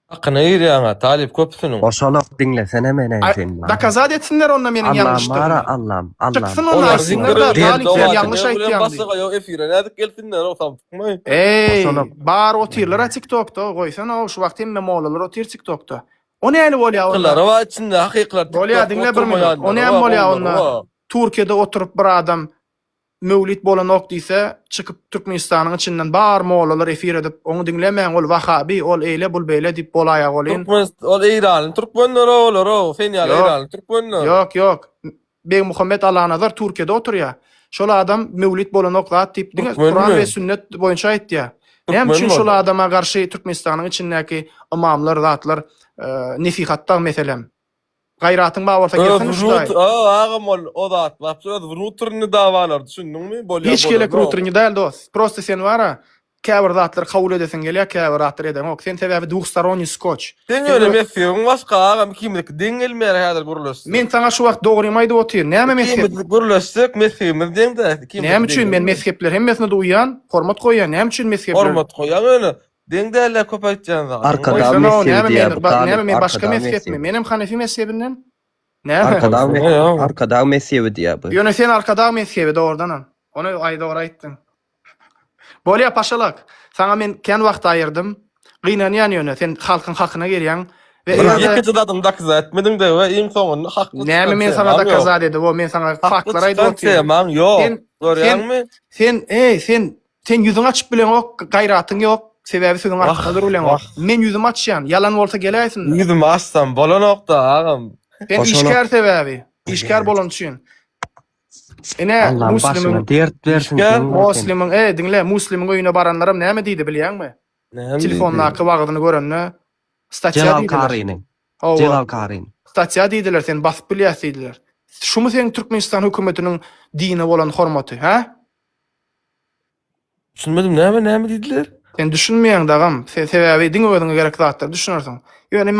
Hakyny ýerýäňe talip köpsüniň. Boşalak dinlesene meni sen. Dakazat etsinler onda menin yanlışlığımı. Allah'ım. Çıksın onlar aslında da talipler yanlış aytýan. Basıga ýok efire nädik gelsinler o tapykmy? Ey, bar otirlar TikTok'ta goýsan o şu wagt hemme mollalar otir TikTok'ta. O näli bolýar onda? Kıllar wa içinde hakyklar. Bolýar dinle bir minut. O näme bolýar onda? Türkiýede oturup bir adam mevlit bolan ok diýse, çıkıp Türkmenistanyň içinden bar mollalar efir edip, onu dinlemeýän ol Wahabi, ol eýle bul beýle dip bolaýa bolyn. Ol Eýran, Türkmenler olar o, sen ýaly Eýran, Türkmenler. Ýok. Bey Muhammed Alanazar Türkiýede oturýar. Şol adam mevlit bolan ok zat dip diňe Kur'an we sünnet boýunça aýtdy. Näme üçin şol adama garşy Türkmenistanyň içindäki imamlar, zatlar nefihatda meselem. Gayratyň bar bolsa gelsin şuday. Ağam ol o zat, wapsy ruturny dawalar, düşündiňmi? Bolýar. Hiç gelek ruturny däl dost. Prosta sen wara, käbir zatlar kabul edesin gelýär, käbir zatlar eden. Ok, sen sebäbi duhstarony skoç. Sen öyle mesleğin başka ağam kimlik deňelmer häzir gurulýar. Men sana şu wagt dogry maýdy otyr. Näme mezhep? Gurulýarsak mesleğimiz deňde. Näme üçin men mezhepler hemmesine de uýan, hormat goýan. Näme üçin mezhepler? Hormat goýan öňe. Deňde köp aýtjan zat. Arkada mezhep diýär. Näme men başga mezhepmi? Menem Hanefi mezhebinden. Arkada mezhebi diýär bu. Ýöne sen arkada mezhebi doğrudan. Onu doğru aýtdyň. Bolýar paşalak. Sana men ken wagt aýyrdım. Gynanýan ýöne sen halkyň hakyna gelýän we ýeke adam dakazat etmediň de we iň soňunda hakly. Näme men sana dakazat edip, o men sana faktlar aýdyp. Sen ýok. Görýärmi? Sen ýüzüň açyp bilen ok, gaýratyň ýok. Sebäbi sözüň arkasynda durulýan ok. Men ýüzümi açýan, ýalan bolsa geläýsin. Ýüzümi açsam bolanokda agam. Ben işkar sebäbi, işkar bolan üçin. Ene muslimin dert bersin. Muslimin, dinle, muslimin öýüne baranlarym näme diýdi bilýärmi? Telefonlaky wagtyny görenne statya diýdiler. Celal Karin. Statya diýdiler, sen basyp bilýärsiň diýdiler. Şumy sen Türkmenistan hökümetiniň dine bolan hormaty, ha? Düşünmedim, näme diýdiler? Sen düşünmeýäň dagam, sebäbi diňe özüňe gerek zatlar düşünersiň. Ýöne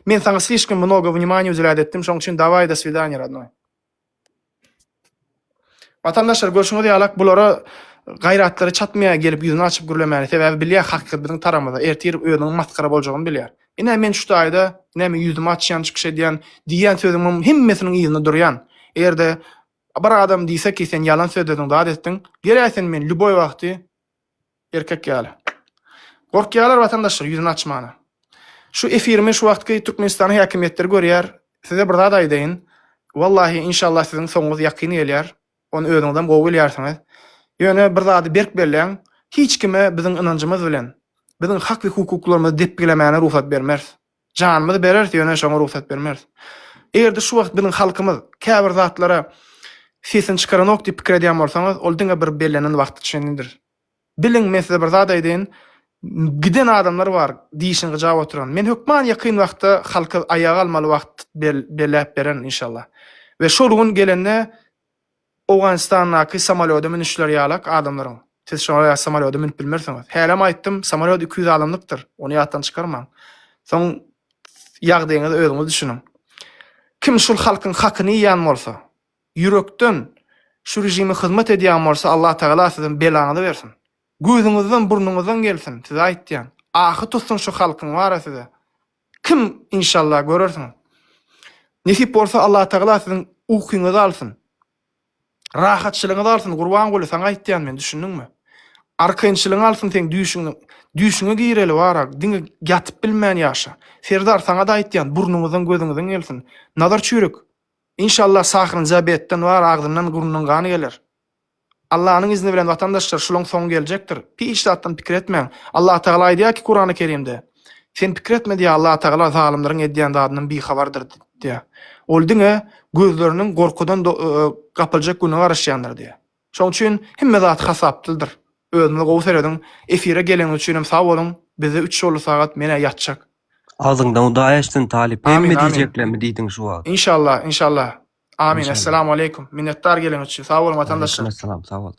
men sana слишком много внимания уделяет etdim, şoň üçin давай до свидания, родной. Vatandaşlar görüşüňiz ýalak bulara gayratlary çatmaýa gelip ýüzüni açyp gürlemäni sebäbi bilýär hakykat biziň taramyda ertir özüniň maskara boljagyny bilýär. Ine men şu taýda näme ýüzümi açýan çykyş diýen sözüň hemmesiniň ýygyny durýan. Erde bir adam diýse ki sen ýalan söýledиň, daýat etdiň, geräsen men luboy wagty erkek ýaly. Gorkýarlar vatandaşlar ýüzüni açmany. Şu efirimi şu wagtky Türkmenistan häkimetleri görýär. Size bir zat aýdyn. Wallahi inşallah siziň soňuňyz ýakyn gelýär. Onu özüňizden gowul ýarsyňyz. Ýöne bir zady berk berleň, hiç kime biziň inancymyz bilen, biziň hak we hukuklarymyzy depgilemäne ruhsat bermez. Janymyzy berer, ýöne şoňa ruhsat bermez. Erde şu wagt biziň halkymyz käbir zatlara sesin çykaranok diýip pikir edýän bolsaňyz, ol diňe bir belenen wagt içindir. Biliň, men size bir zat aýdyn. Giden adamlar var, diýişini jogap oturan. Men hökman ýakyn wagtda halka ayağa almaly wagt belläp beren inşallah. Ve şol gün gelende Awganistanyň samolyota minişler ýalak adamlaryň. Siz şoňa samolyota minip bilmersiňiz. Hälam aýtdym, samolyot 200 adamlykdyr. Onu ýatdan çykarmaň. Soň ýagdaýyňyzy özüňiz düşünin. Kim şol halkyň hakyny ýan bolsa, ýürekden şu rejime hyzmat edýän bolsa, Allah Taala sizin belanyňy bersin. Gözüňizden, burnuňyzdan gelsin. Siz aýtdýan. Ahy tutsun şu halkyň wara size. Kim inşallah görersiň. Nesip bolsa Allah Taala siziň ukyňyzy alsın. Rahatçylygyňyzy alsın. Gurban goly, saňa aýtdýan men, düşündiňmi? Arkaňçylygyň alsyn sen düýşüňe gireli wara, diňe ýatyp bilmän ýaşa. Serdar saňa da aýtýan burnuňyzdan gözüňizden gelsin. Nazar çürük. İnşallah sahryn zabetden var agdymdan gurundan gany geler. Allah'ın izni bilen vatandaşlar şulun son gelecektir. Piştatdan pikir etmeň. Allah Taala aýdýar ki Kur'an-ı Kerimde. Sen pikir etme diýär Allah Taala zalimleriň edýän dadyndan bir habardyr diýär. Ol diňe gözleriniň gorkudan gapyljak güni garaşýandyr diýär. Şoň üçin hemme zat hasapdyldyr. Özüňi gowseredin. Efire gelen üçin sag bolun. Bize 3 şolu sagat mene ýatjak. Ağzından uda eştin Talip. Amin, Hemme amin. diyeceklermi diýdiň şu wagt. İnşallah, inşallah. Amin. İnşallah. Esselamu aleyküm. Minnettar gelen üçin. Sag bolun vatandaşlar. Aleykümselam, sağ ol.